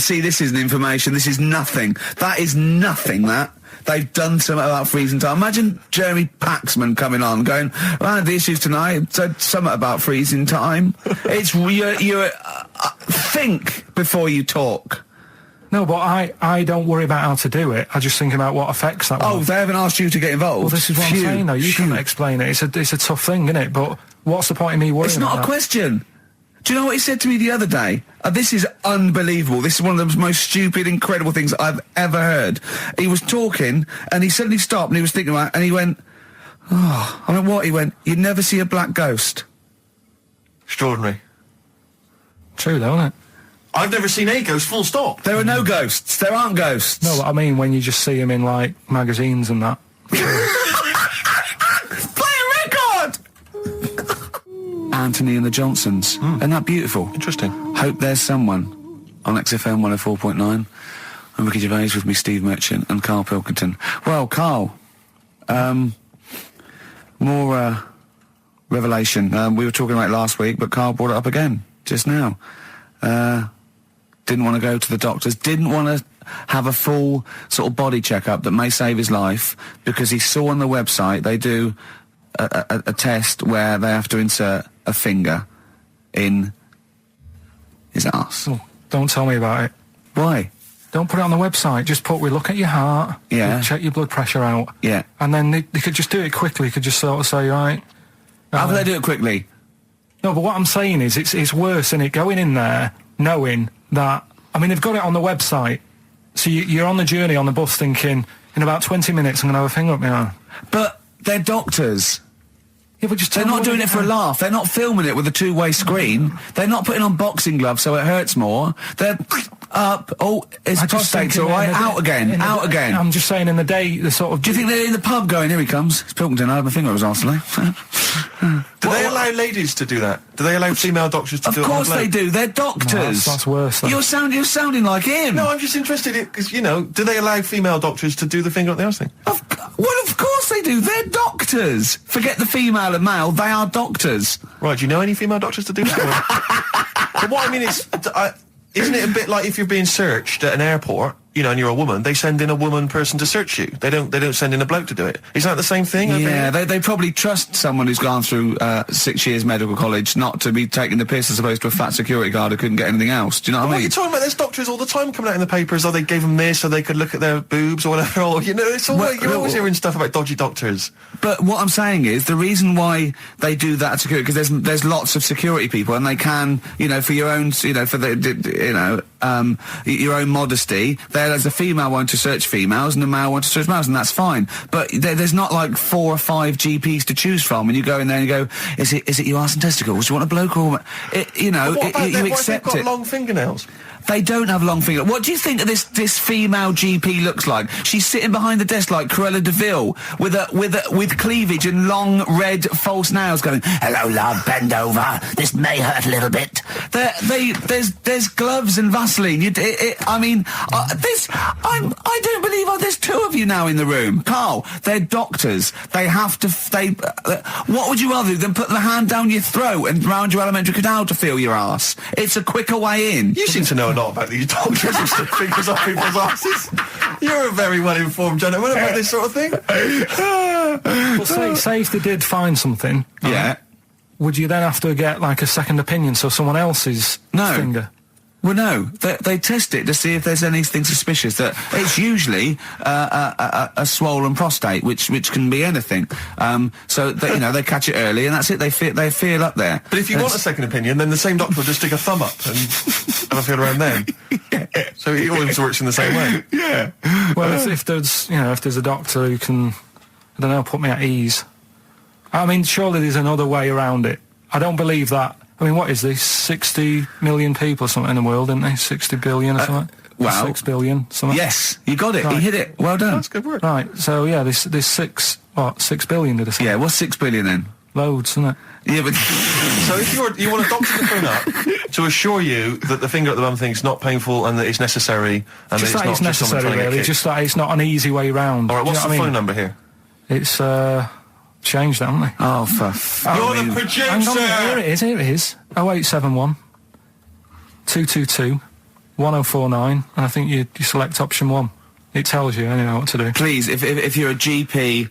See, this isn't information. This is nothing. That is nothing, that. They've done something about freezing time. Imagine Jeremy Paxman coming on, going, "I had the issues tonight. Said something about freezing time." It's think before you talk. No, but I don't worry about how to do it. I just think about what affects that. Oh, one. they haven't asked you to get involved. Well, this is what I'm saying, though. You can't explain it. It's a tough thing, isn't it? But what's the point of me worrying? It's not about a question. Do you know what he said to me the other day? This is unbelievable. This is one of the most stupid, incredible things I've ever heard. He was talking, and he suddenly stopped, and he was thinking about it, and he went, "Oh," I went, "What?" He went, "You'd never see a black ghost." Extraordinary. True, though, isn't it? I've never seen a ghost, full stop. There are no ghosts. There aren't ghosts. No, but I mean when you just see them in, like, magazines and that. Play a record! Anthony and the Johnsons. Isn't that beautiful? Interesting. Hope There's Someone on XFM 104.9. I'm Ricky Gervais with me, Steve Merchant and Karl Pilkington. Well, Karl, more revelation. We were talking about it last week, but Karl brought it up again just now. Didn't want to go to the doctors, didn't want to have a full sort of body checkup that may save his life, because he saw on the website they do a test where they have to insert a finger in his arse. Oh, don't tell me about it. Why? Don't put it on the website. Just we look at your heart. Yeah. We check your blood pressure out. Yeah. And then they could just do it quickly. Could just sort of say, right. How do they do it quickly? No, but what I'm saying is it's worse, isn't it? Going in there knowing that, I mean, they've got it on the website. So you're on the journey on the bus thinking, in about 20 minutes I'm going to have a finger up my arm. But they're doctors. Yeah, but just They're not doing it for a laugh. They're not filming it with a two-way screen. They're not putting on boxing gloves so it hurts more. They're up. Oh, it's prostate's all right. Out again. Out again. I'm just saying in the day, the sort of... Do you think they're in the pub going, "Here he comes"? It's Pilkington. I had my finger up his arse today. Do they allow ladies to do that? Do they allow female doctors to do it? Of course they do. They're doctors. No, that's worse. Though. You're sounding like him. No, I'm just interested in, because, you know, do they allow female doctors to do the finger up the arse thing? Well, of course they do. They're doctors. Forget the female and male. They are doctors. Right, do you know any female doctors to do that? But what I mean is, isn't it a bit like if you're being searched at an airport, you know, and you're a woman, they send in a woman person to search you. They don't send in a bloke to do it. Is that the same thing? Yeah, they probably trust someone who's gone through 6 years medical college not to be taking the piss as opposed to a fat security guard who couldn't get anything else. Do you know what I What are mean? you talking about? There's doctors all the time coming out in the papers, they gave them this so they could look at their boobs or whatever. Or, you know, it's all you're always hearing stuff about dodgy doctors. But what I'm saying is, the reason why they do that security, because there's lots of security people, and they can, you know, for your own, you know, for the, you know, your own modesty, there's a female one to search females and a male one to search males, and that's fine. But there's not like 4 or 5 GPs to choose from, and you go in there and you go, is it your arse and testicles? Do you want a bloke or you know? But what about you what accept if they've it. got long fingernails? They don't have long fingers. What do you think this female GP looks like? She's sitting behind the desk like Cruella de Vil with cleavage and long red false nails, going, "Hello, love, bend over. This may hurt a little bit." There's gloves and Vaseline. I don't believe there's 2 of you now in the room, Karl. They're doctors. They have to. What would you rather do than put the hand down your throat and round your alimentary canal to feel your arse? It's a quicker way in. You seem to know a lot about these doctors who stick fingers up people's asses. You're a very well-informed gentleman about this sort of thing. Well, say if they did find something, Yeah. would you then have to get like a second opinion, so someone else's finger? Well, no, they test it to see if there's anything suspicious. That it's usually a swollen prostate, which can be anything. So they, they catch it early, and that's it. They feel up there. But if you want a second opinion, then the same doctor will just stick a thumb up and have a feel around then. Yeah. So it always works in the same way. Yeah. Well, if there's a doctor who can, I don't know, put me at ease. I mean, surely there's another way around it. I don't believe that. I mean, what is this? 60 million people or something in the world, isn't they? 60 billion or something? Well, 6 billion, something? Yes, you got it. Right. You hit it. Well done. That's good work. Right, so yeah, there's 6 billion, did I say? Yeah, what's 6 billion then? Loads, isn't it? Yeah, but... So if you want a doctor to phone up to assure you that the finger at the bum thing's not painful and that it's necessary and Just that that it's it's not just someone necessary, trying to really. get Just that it's not an easy way round. All right, what's Do the you know what I phone mean? number here? It's, changed, haven't they? Oh, You're the producer! Hang on, here it is. 0871 222 1049, and I think you select option 1. It tells you anyway what to do. Please, if you're a GP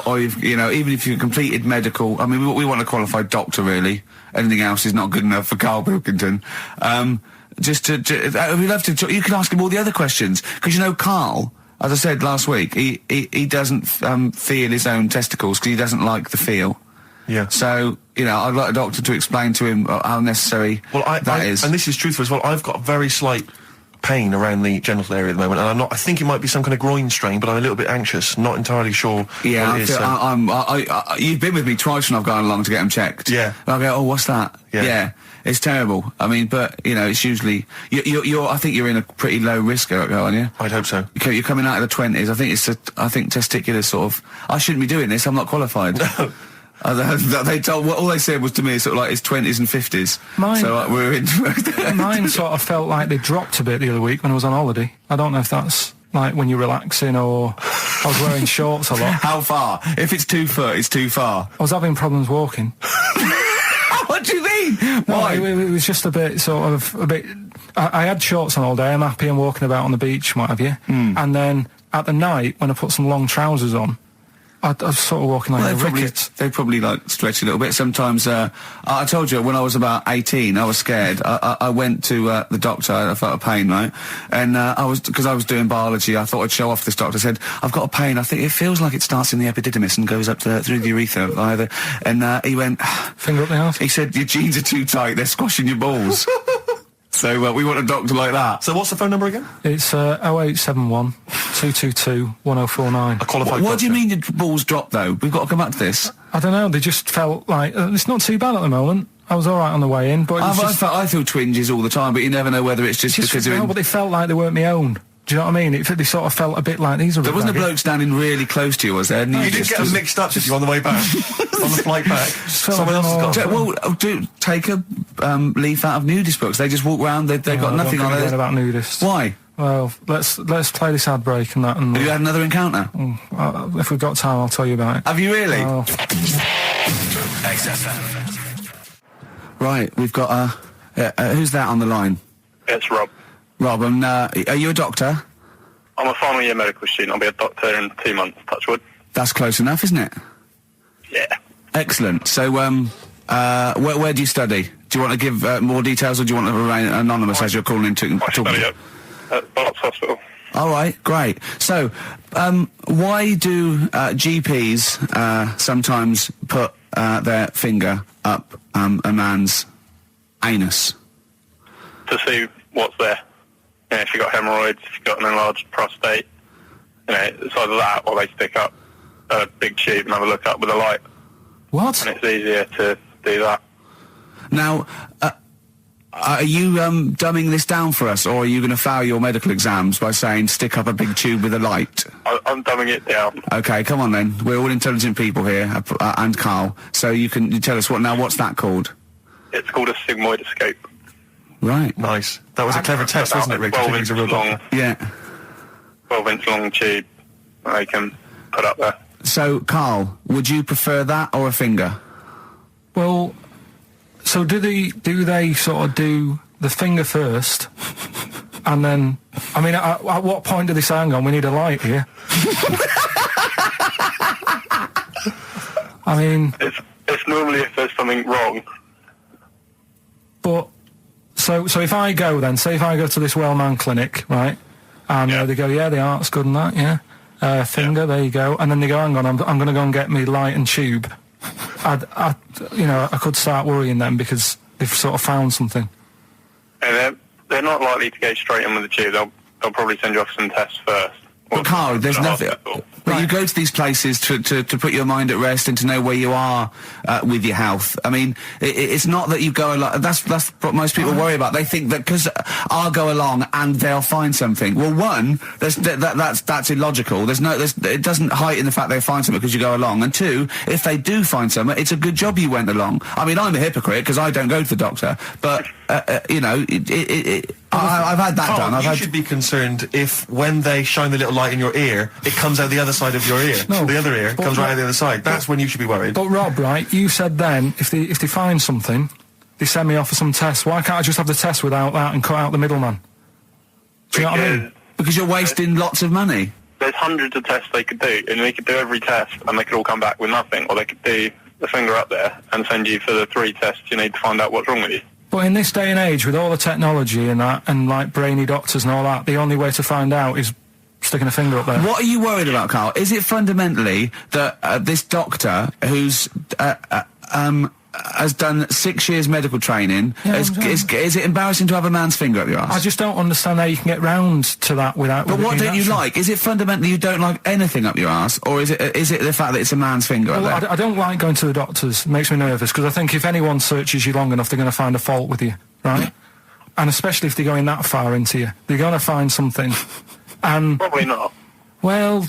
or you've, even if you've completed medical, I mean, we want a qualified doctor, really. Anything else is not good enough for Karl Pilkington. We'd love to. You can ask him all the other questions because Karl, as I said last week, he doesn't feel his own testicles because he doesn't like the feel. Yeah. So, I'd like a doctor to explain to him how necessary that is. And this is truthful as well. I've got very slight pain around the genital area at the moment, and I think it might be some kind of groin strain, but I'm a little bit anxious, not entirely sure Yeah, what it is. you've been with me twice when I've gone along to get them checked. Yeah. And I go, oh, what's that? Yeah. It's terrible. I mean, but, it's usually... I think you're in a pretty low risk, aren't you? I'd hope so. You're coming out of the 20s. I think testicular sort of... I shouldn't be doing this, I'm not qualified. All they said was to me sort of like it's 20s and 50s. Mine- So we're in... Mine sort of felt like they dropped a bit the other week when I was on holiday. I don't know if that's like when you're relaxing or I was wearing shorts a lot. How far? If it's 2 foot, it's too far. I was having problems walking. What do you mean? Why? No, it was just a bit. I had shorts on all day. I'm happy and walking about on the beach and what have you. And then at the night when I put some long trousers on, I was sort of walking like a rickets. They probably like stretch a little bit. Sometimes, I told you when I was about 18, I was scared. I went to the doctor. I felt a pain, right? And because I was doing biology, I thought I'd show off this doctor. I said, I've got a pain. I think it feels like it starts in the epididymis and goes up through the urethra either. And he went, Finger up the arse. he said, your jeans are too tight. They're squashing your balls. So we want a doctor like that. So what's the phone number again? It's 0871 222 1049. A qualified What do you doctor. mean your balls drop, though? We've got to come back to this. I don't know. They just felt like it's not too bad at the moment. I was all right on the way in, but it was I feel twinges all the time, but you never know whether it's just because they're no, in... but they felt like they weren't my own. Do you know what I mean? They sort of felt a bit like these are. There wasn't a baggy. bloke standing really close to you, was there? And You didn't get them mixed up, did you, on the way back? On the flight back? felt Someone else has got Well, take a leaf out of nudist books. They just walk round. They got I nothing don't on think it. about nudists. Why? Well, let's play this ad break and that. And Have you had another encounter? if we've got time, I'll tell you about it. Have you really? Oh. XFM. Right, we've got who's that on the line? It's Rob. Rob, and are you a doctor? I'm a final year medical student. I'll be a doctor in 2 months, touch wood. That's close enough, isn't it? Yeah. Excellent. So, where do you study? Do you want to give more details, or do you want to remain anonymous as you're calling in to I talk? study at Barts Hospital. All right, great. So, why do GPs sometimes put their finger up a man's anus? To see what's there. If you've got hemorrhoids, if you've got an enlarged prostate, it's either that or they stick up a big tube and have a look up with a light. What? And it's easier to do that. Now, are you dumbing this down for us, or are you going to fail your medical exams by saying stick up a big tube with a light? I'm dumbing it down. Okay, come on then. We're all intelligent people here, and Karl. So you tell us what's that called? It's called a sigmoidoscope. Right. Nice. That was a clever test, wasn't it, Rick? I think he's a real doctor. Yeah. 12-inch long tube that they can put up there. So, Karl, would you prefer that or a finger? Well, so do they sort of do the finger first, and then? I mean, at what point do they say, "Hang on, we need a light here"? I mean, It's normally if there's something wrong. but So if I go then, say if I go to this well-known clinic, right, and they go, yeah, the art's good and that, yeah, finger, there you go, and then they go, hang on, I'm going to go and get me light and tube. I could start worrying then because they've sort of found something. And they're not likely to go straight in with the tube. They'll probably send you off some tests first. But Carl, there's nothing. But you go to these places to put your mind at rest and to know where you are with your health. I mean, it's not that you go along. That's what most people worry about. They think that because I'll go along and they'll find something. Well, one, that's illogical. It doesn't heighten the fact they find something because you go along. And two, if they do find something, it's a good job you went along. I mean, I'm a hypocrite because I don't go to the doctor, but I've had that done. You should be concerned if when they shine the little light in your ear, it comes out the other side of your ear. No, the other ear comes right out the other side. That's when you should be worried. But Rob, right, you said then, if they find something, they send me off for some tests. Why can't I just have the test without that and cut out the middleman? Do you know what I mean? Because you're wasting lots of money. There's hundreds of tests they could do, and they could do every test, and they could all come back with nothing, or they could do the finger up there and send you for the 3 tests you need to find out what's wrong with you. But in this day and age, with all the technology and that, and like brainy doctors and all that, the only way to find out is sticking a finger up there. What are you worried about, Carl? Is it fundamentally that this doctor who's has done 6 years medical training, is it embarrassing to have a man's finger up your ass? I just don't understand how you can get round to that without... But what don't you like? Is it fundamentally you don't like anything up your ass, or is it the fact that it's a man's finger up there? I don't like going to the doctors. It makes me nervous, because I think if anyone searches you long enough, they're going to find a fault with you, right? And especially if they're going that far into you. They're going to find something. And probably not. Well,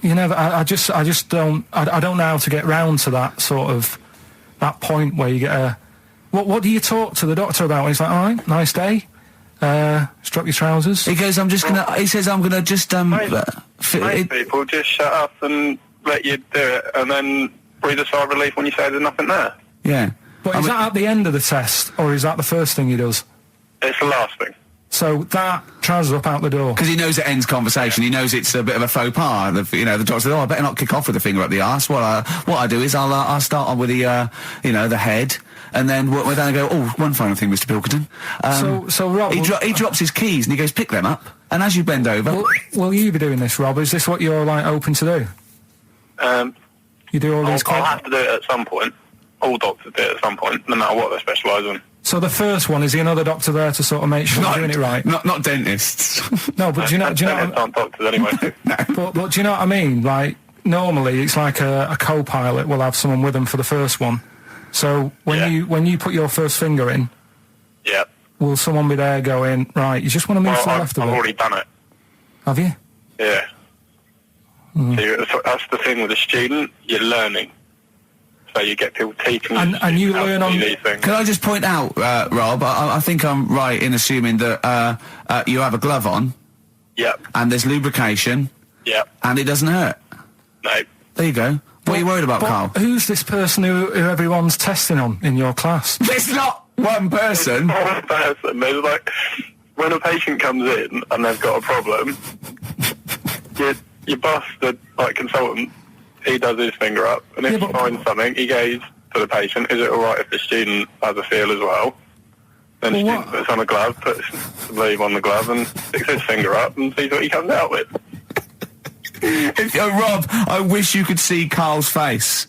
you know, I just don't... I don't know how to get round to that sort of... that point where you get a... What do you talk to the doctor about? He's like, all right, nice day. Strap your trousers. He goes, he says, I'm gonna just, Most people just shut up and let you do it, and then breathe a sigh of relief when you say there's nothing there. Yeah. But is that at the end of the test, or is that the first thing he does? It's the last thing. So that trousers up out the door. Because he knows it ends conversation. He knows it's a bit of a faux pas. The doctor says, "Oh, I better not kick off with the finger up the arse." What I do is I'll start on with the the head, and then we're down and go. Oh, one final thing, Mr. Pilkington. So Rob, he drops his keys and he goes, "Pick them up." And as you bend over, will you be doing this, Rob? Is this what you're like open to do? You do all these. I'll have to do it at some point. All doctors do it at some point, no matter what they specialise in. So the first one, is the another doctor there to sort of make sure you're doing it right? Not dentists. No, but do you know? Aren't doctors anyway. But do you know what I mean? Like normally, it's like a co-pilot will have someone with them for the first one. So when you put your first finger in, will someone be there going, right? You just want to move to the left of it? I've already done it. Have you? Yeah. So that's the thing with a student. You're learning. So you get people teaching and you learn on these things. Can I just point out, Rob, I think I'm right in assuming that you have a glove on. Yep. And there's lubrication. Yep. And it doesn't hurt. No. There you go. What are you worried about, Carl? Who's this person who everyone's testing on in your class? It's not one person. One person. There's like, when a patient comes in and they've got a problem, your boss, the consultant, he does his finger up, and if he finds something, he goes to the patient, is it alright if the student has a feel as well? Then the student puts on a glove, puts the leave on the glove, and sticks his finger up and sees what he comes out with. Rob, I wish you could see Carl's face.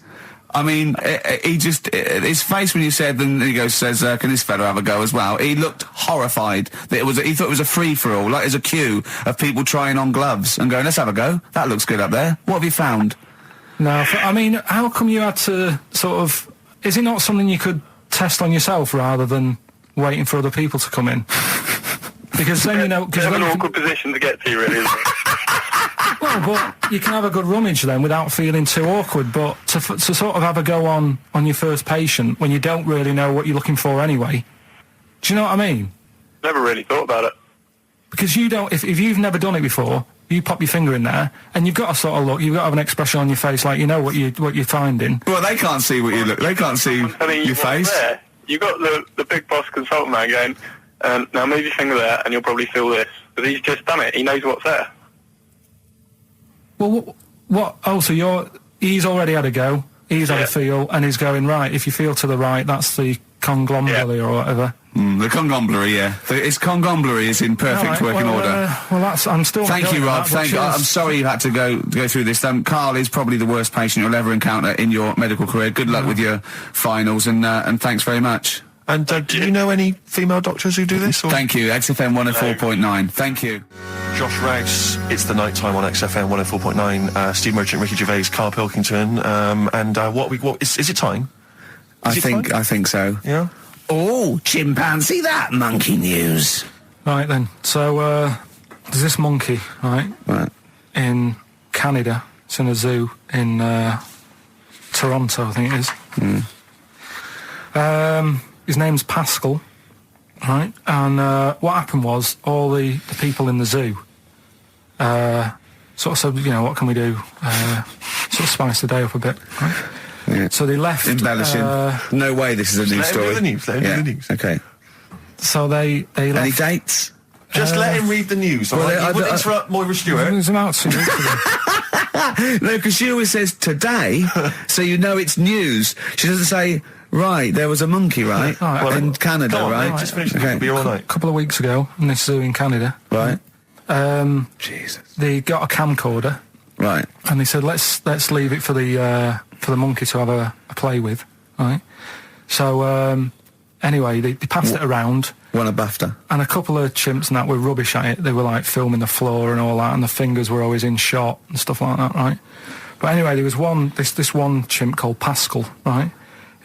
I mean, his face when you said, and he says, can this fella have a go as well? He looked horrified. That he thought it was a free-for-all, like there's a queue of people trying on gloves and going, let's have a go. That looks good up there. What have you found? No, I mean, how come you had to sort of... Is it not something you could test on yourself rather than waiting for other people to come in? Because then, you know... It's an awkward position to get to, really, isn't it? Well, but you can have a good rummage then without feeling too awkward, but to sort of have a go on your first patient when you don't really know what you're looking for anyway, do you know what I mean? Never really thought about it. Because you don't... If you've never done it before... You pop your finger in there, and you've got to sort of look. You've got to have an expression on your face, like you know what you're finding. Well, they can't see what you look. They can't see your face. There. You got the big boss consultant man going, now move your finger there, and you'll probably feel this. But he's just done it. He knows what's there. Well, what? Oh, so he's already had a go. He's had a feel, and he's going right. If you feel to the right, that's the conglomerate or whatever. The congomblery, yeah. It's congomblery is in perfect working order. Well, that's. I'm still. Thank you, Rob. That, I'm sorry you had to go through this. Carl is probably the worst patient you'll ever encounter in your medical career. Good luck with your finals, and thanks very much. And do you know any female doctors who do this? Or? Thank you. XFM 104.9. Thank you. Josh Rouse, it's the night time on XFM 104.9. Steve Merchant, Ricky Gervais, Karl Pilkington, and what is it time? I think so. Yeah. Oh, chimpanzee, that monkey news. Right then. So there's this monkey, right? In Canada. It's in a zoo in Toronto, I think it is. His name's Pascal, right? And what happened was all the people in the zoo sort of said, you know, what can we do? Sort of spice the day up a bit, right? Yeah. So they left. Embellishing. No way this is a news story. Let him do the news. Okay. So they left. Any dates? Just let him read the news. All right? You wouldn't interrupt Moira Stewart. There's about 2 weeks ago. No, because she always says today, so you know it's news. She doesn't say, right, there was a monkey, right? In Canada, come on, right? Mate, just finish the be all night. A couple of weeks ago, in this zoo in Canada. Right. Jesus. They got a camcorder. Right. And they said, let's leave it for the monkey to have a play with, right? So, anyway, they passed it around. Won a BAFTA. And a couple of chimps and that were rubbish at it. They were, like, filming the floor and all that, and the fingers were always in shot and stuff like that, right? But anyway, there was this one chimp called Pascal, right,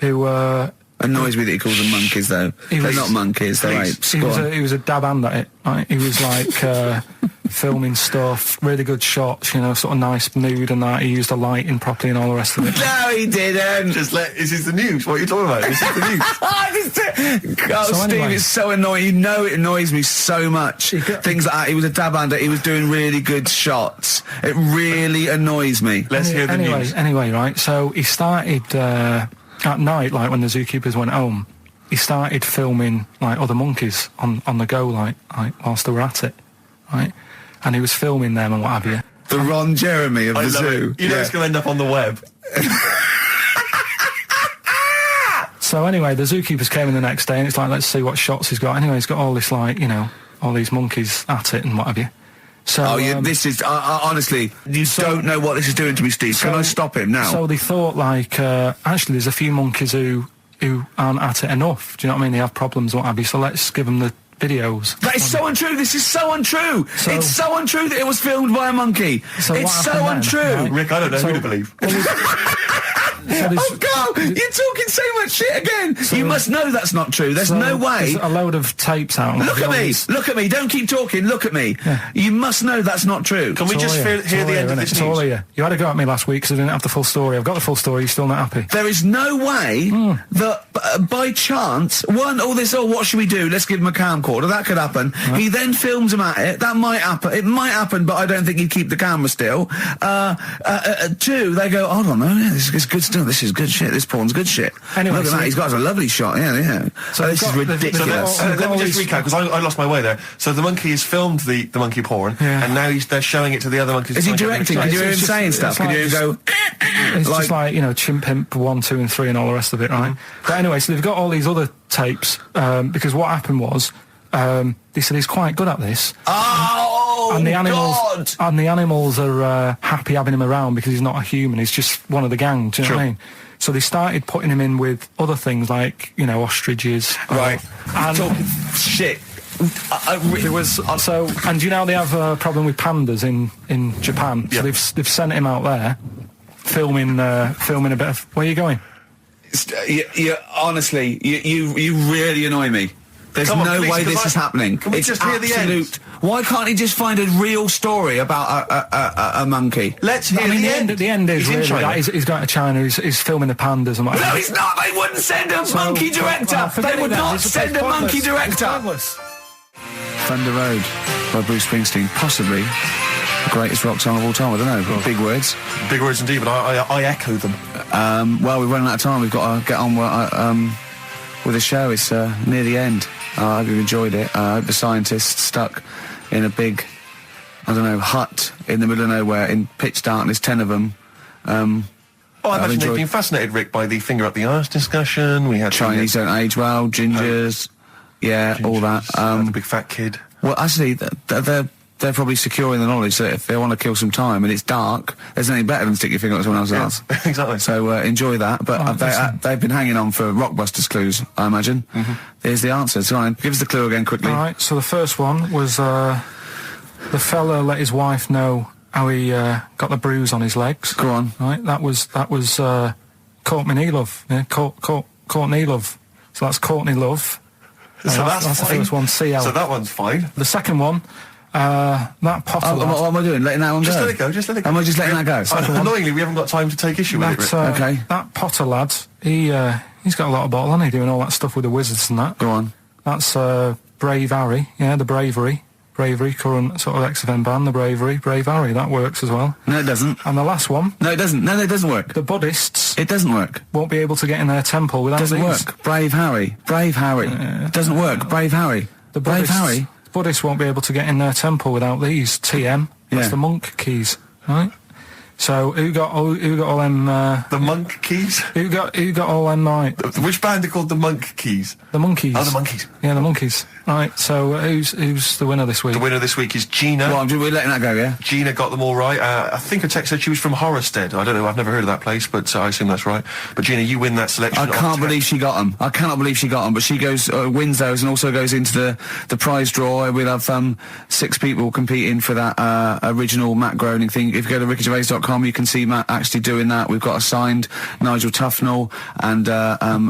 who... Annoys me that he calls them monkeys, though. They're not monkeys, they're apes. He was a dab hand at it, right? He was, like, filming stuff, really good shots, you know, sort of nice mood and that. He used the lighting properly and all the rest of it. No, he didn't! This is the news. What are you talking about? This is the news. Steve, anyway. it's so annoying. You know it annoys me so much. Things like that. He was a dab hand. He was doing really good shots. It really annoys me. Let's hear the news. Anyway, right, so he started, at night, like, when the zookeepers went home, he started filming, like, other monkeys on the go, like, whilst they were at it, right? And he was filming them and what have you. The Ron Jeremy of the zoo. You know it's going to end up on the web. So anyway, the zookeepers came in the next day and it's like, let's see what shots he's got. Anyway, he's got all this, like, you know, all these monkeys at it and what have you. So, this is, honestly, you don't know what this is doing to me, Steve. Can I stop him now? So they thought, like, actually there's a few monkeys who aren't at it enough. Do you know what I mean? They have problems and what have you. So let's give them the videos. That is so untrue. This is so untrue. It's so untrue that it was filmed by a monkey. So it's so untrue. Right? Rick, I don't know who to believe. Oh, God, you're talking so much shit again. You must know that's not true. There's no way. There's a load of tapes out. Look at me. Look at me. Don't keep talking. Look at me. Yeah. You must know that's not true. Can we just hear the end of this news? You had to go at me last week because I didn't have the full story. I've got the full story. You're still not happy. There is no way that by chance, what should we do? Let's give him a camcorder. That could happen. Right. He then films him at it. That might happen. It might happen, but I don't think he'd keep the camera still. Two, they go, hold on, this is good stuff. This is good shit. This porn's good shit. Anyway, look at that. He's got a lovely shot. Yeah. So this is ridiculous. Let me just recap because I lost my way there. So the monkey has filmed the monkey porn, and now they're showing it to the other monkeys. Is he directing? Can you hear him saying stuff? Can you hear him go? It's just like, you know, Chimp Pimp 1, 2, and 3, and all the rest of it, right? But anyway, so they've got all these other tapes because what happened was they said he's quite good at this. Oh, and the animals, God! And the animals are happy having him around because he's not a human. He's just one of the gang. Do you know what I mean? So they started putting him in with other things like, you know, ostriches. Right. And talking shit. There was and you know they have a problem with pandas in Japan. So they've sent him out there filming a bit of. Where are you going? Honestly, you really annoy me. There's no way this is happening. Can we just hear the end? Why can't he just find a real story about a monkey? Let's hear the end. The end is really that he's going to China. He's filming the pandas and whatever. No, he's not. They wouldn't send a monkey director. They would not send a monkey director. Thunder Road by Bruce Springsteen, possibly the greatest rock song of all time. I don't know. Big words. Big words indeed, but I echo them. Well, we're running out of time. We've got to get on with the show. It's near the end. I hope you've enjoyed it. I hope the scientists stuck in a big, hut in the middle of nowhere in pitch darkness, 10 of them. I imagine they've been fascinated, Rick, by the finger up the arse discussion. We had Chinese don't age well, gingers. Yeah, all that. The big fat kid. Well, actually, they're probably secure in the knowledge that if they want to kill some time and it's dark, there's nothing better than stick your finger up someone else's ass. Exactly. So enjoy that. But they've been hanging on for Rockbusters clues, I imagine. Here's the answer. So give us the clue again quickly. All right, so the first one was the fella let his wife know how he got the bruise on his legs. Go on. Right, that was Courtney Love. Yeah, Courtney Love. So that's Courtney Love. So that's the first one, CL. So that one's fine. The second one, that Potter lad. What am I doing? Letting that one Just go? let it go, just let it go. Am I just letting that go? Annoyingly, we haven't got time to take issue with it, Rick. Okay. That Potter lad, he's got a lot of bottle, hasn't he, doing all that stuff with the wizards and that. Go on. That's Brave Harry, yeah, the Bravery, current sort of XFM band, the Brave Harry, that works as well. No, it doesn't. And the last one. No, it doesn't. No, it doesn't work. The Buddhists. It doesn't work. Won't be able to get in their temple without Doesn't these. work. Brave Harry. It doesn't work. Brave Harry. The Brave Buddhists, Harry. Buddhists won't be able to get in their temple without these. TM. That's Yeah. the monk keys, right? So who got all them? The Monk Keys? Who got all them? Right? Which band are called the Monk Keys? The monkeys. Oh, the Monkeys. Yeah, the monkeys. Right. So who's the winner this week? The winner this week is Gina. Well, we're letting that go, yeah? Gina got them all right. I think a text said she was from Horrorstead. I don't know, I've never heard of that place, but I assume that's right. But Gina, you win that selection. I can't believe she got them. I cannot believe she got them. But she goes, wins those and also goes into the prize draw. We'll have 6 people competing for that original Matt Groening thing. If you go to rickygervais.com, you can see Matt actually doing that. We've got a signed Nigel Tufnell and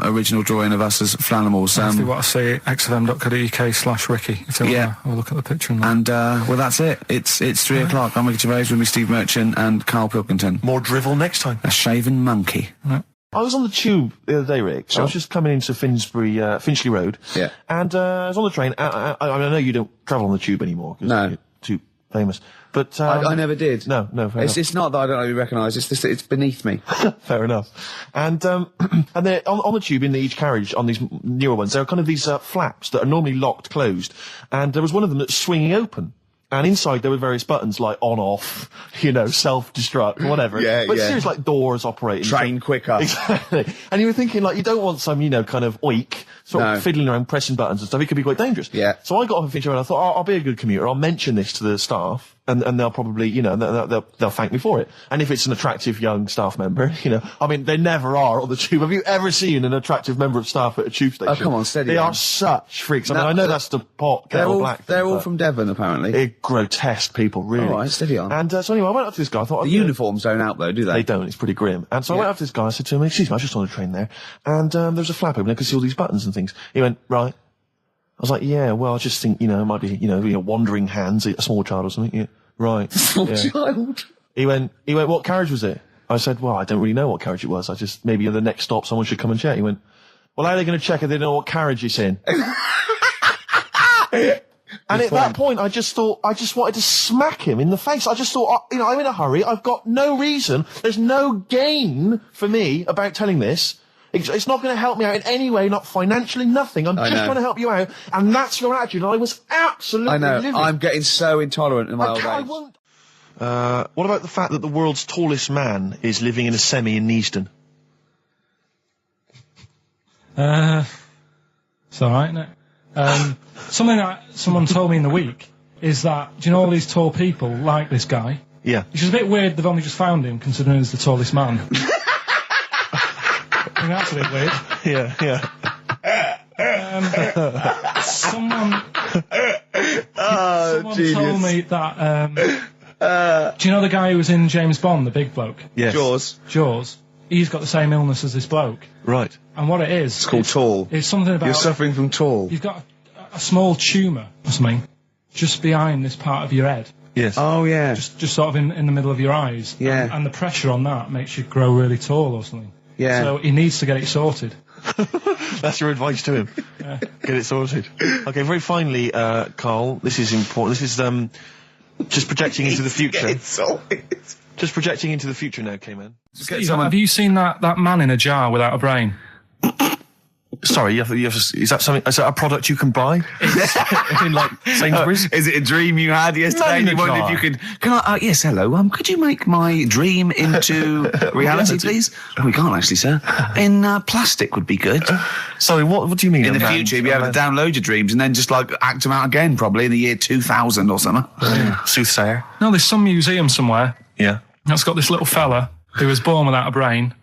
original drawing of us as Flanimals. If they want to see it, xfm.co.uk/Ricky. If they want to have a look at the picture. And well, that's it. It's 3 o'clock. I'm Ricky Gervais with me, Steve Merchant and Karl Pilkington. More drivel next time. A shaven monkey. Right. I was on the tube the other day, Rick. So I was just coming into Finchley Road. Yeah. And I was on the train. I know you don't travel on the tube anymore. 'Cause No. you're too famous. But I never did. No, fair enough. It's not that I don't really recognise. It's beneath me. Fair enough. And and then on the tube in each carriage, on these newer ones, there are kind of these flaps that are normally locked closed. And there was one of them that's swinging open. And inside there were various buttons like on, off, self-destruct, whatever. Yeah, but yeah. seriously, like doors operating. Train quicker. Exactly. And you were thinking, like, you don't want some, kind of oik, sort of fiddling around pressing buttons and stuff. It could be quite dangerous. Yeah. So I got off of Finchley Road and I thought, I'll be a good commuter. I'll mention this to the staff. And they'll probably, they'll thank me for it. And if it's an attractive young staff member, they never are on the tube. Have you ever seen an attractive member of staff at a tube station? Oh, come on, steady They on. are such freaks. I know that's the pot, kettle black. They're all from Devon, apparently. They're grotesque people, really. All right, steady on. And so anyway, I went up to this guy. I thought, The uniforms don't help, though, do they? They don't. It's pretty grim. And so I went up to this guy. I said to him, "Excuse me, I was just on a train there, and there was a flap open. I could see all these buttons and things." He went, "Right." I was like, "Yeah, well, I just think, it might be, wandering hands, a small child or something." Yeah, right. Small child. He went, "What carriage was it?" I said, "Well, I don't really know what carriage it was. I just, maybe at the next stop someone should come and check." He went, "Well, how are they going to check if they don't know what carriage it's in?" And at that point, I just wanted to smack him in the face. I just thought, I'm in a hurry. I've got no reason. There's no gain for me about telling this. It's not going to help me out in any way, not financially, nothing. I'm just trying to help you out. And that's your attitude. And I was absolutely livid. I'm getting so intolerant in my old age. What about the fact that the world's tallest man is living in a semi in Neasden? It's alright, isn't it? Something that someone told me in the week is that, do you know all these tall people like this guy? Yeah. Which is a bit weird they've only just found him, considering he's the tallest man. I think that's a bit weird. Yeah. Someone told me that, do you know the guy who was in James Bond, the big bloke? Yes. Jaws. He's got the same illness as this bloke. Right. And what it is... It's called tall. It's something about... You're suffering from tall. You've got a small tumour or something just behind this part of your head. Yes. Oh, yeah. Just sort of in the middle of your eyes. Yeah. And the pressure on that makes you grow really tall or something. Yeah. So he needs to get it sorted. That's your advice to him. Yeah. Get it sorted. Okay, very finally, Karl, this is important. This is just projecting into the future. Get it sorted. Just projecting into the future now, K-Man. Steve, have you seen that man in a jar without a brain? Sorry, is that something? Is that a product you can buy in like Sainsbury's? Is it a dream you had yesterday? in a You wondered jar. if you could. Can I? Yes, hello. Could you make my dream into reality, please? Oh, we can't actually, sir. In plastic would be good. Sorry, what do you mean? In the future, you'll be able to download your dreams and then just like act them out again, probably in the year 2000 or something. Soothsayer. No, there's some museum somewhere Yeah. that's got this little fella who was born without a brain,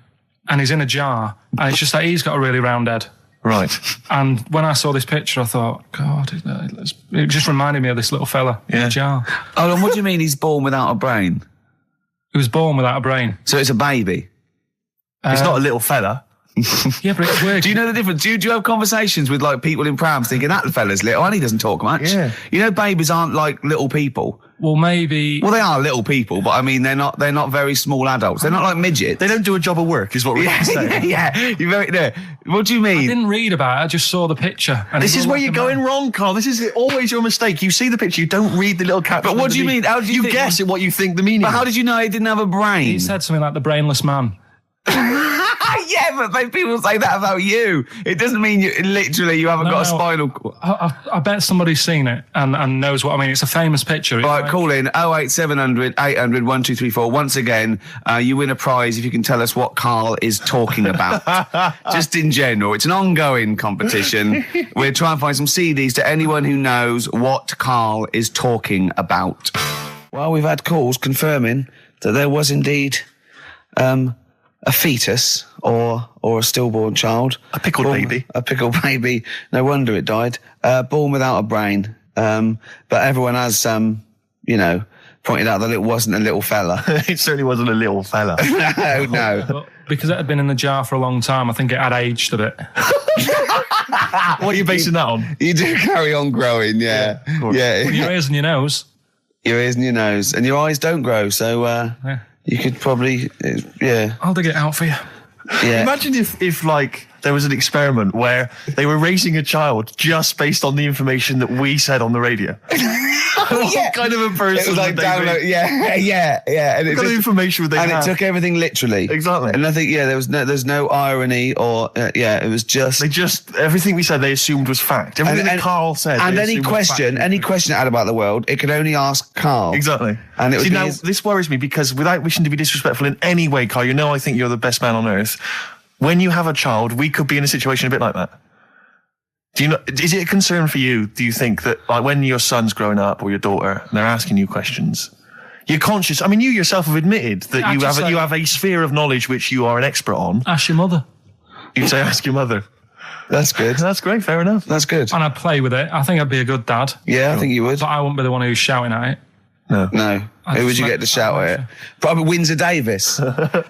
and he's in a jar, and it's just that he's got a really round head. Right. And when I saw this picture, I thought, God, it just reminded me of this little fella in a jar. Oh, and what do you mean he's born without a brain? He was born without a brain. So it's a baby. It's not a little fella. Yeah, but it's weird. Do you know the difference? Do you have conversations with like people in prams thinking that fella's little and he doesn't talk much? Yeah. You know, babies aren't like little people. Well, maybe... Well, they are little people, but I mean, they're not very small adults. They're not like midgets. They don't do a job of work, is what we're saying. yeah. You're very, no. What do you mean? I didn't read about it, I just saw the picture. And This it is looked where like you're a going man. wrong, Carl. This is always your mistake. You see the picture, you don't read the little caption. But what do you underneath. mean? How do you think- guess at what you think the meaning But how is. did you know he didn't have a brain? He said something like the brainless man. Yeah, but people say that about you. It doesn't mean you haven't got a spinal cord. I bet somebody's seen it and knows what I mean. It's a famous picture. Right, call in 08700 800 1234. Once again, you win a prize if you can tell us what Karl is talking about. Just in general. It's an ongoing competition. We're trying to find some CDs to anyone who knows what Karl is talking about. Well, we've had calls confirming that there was indeed a fetus or a stillborn child. A pickled baby. A pickled baby. No wonder it died. Born without a brain. But everyone has, pointed out that it wasn't a little fella. It certainly wasn't a little fella. No. But because it had been in the jar for a long time, I think it had aged a bit. What are you basing that on? You do carry on growing, yeah. Yeah. Well, your ears and your nose. Your ears and your nose. And your eyes don't grow, so you could probably, I'll dig it out for you. Yeah. Imagine if like there was an experiment where they were raising a child just based on the information that we said on the radio. What kind of a person It was like would they download, be? yeah. And What kind of information would they and have? it took everything literally. Exactly. And I think, there's no irony or, it was just... They just, everything we said they assumed was fact. Everything that Karl said. And they any assumed was fact. question it had about the world, it could only ask Karl. Exactly. And it would See, be now, his- this worries me because without wishing to be disrespectful in any way, Karl, you know I think you're the best man on earth. When you have a child, we could be in a situation a bit like that. Do you know? Is it a concern for you? Do you think that, like, when your son's growing up or your daughter, and they're asking you questions, you're conscious? I mean, you yourself have admitted that you have a sphere of knowledge which you are an expert on. Ask your mother. You'd say, ask your mother. That's good. That's great. Fair enough. That's good. And I'd play with it. I think I'd be a good dad. Yeah, I think you would. But I wouldn't be the one who's shouting at it. No. Who would you get to shout at it? Probably Windsor Davis.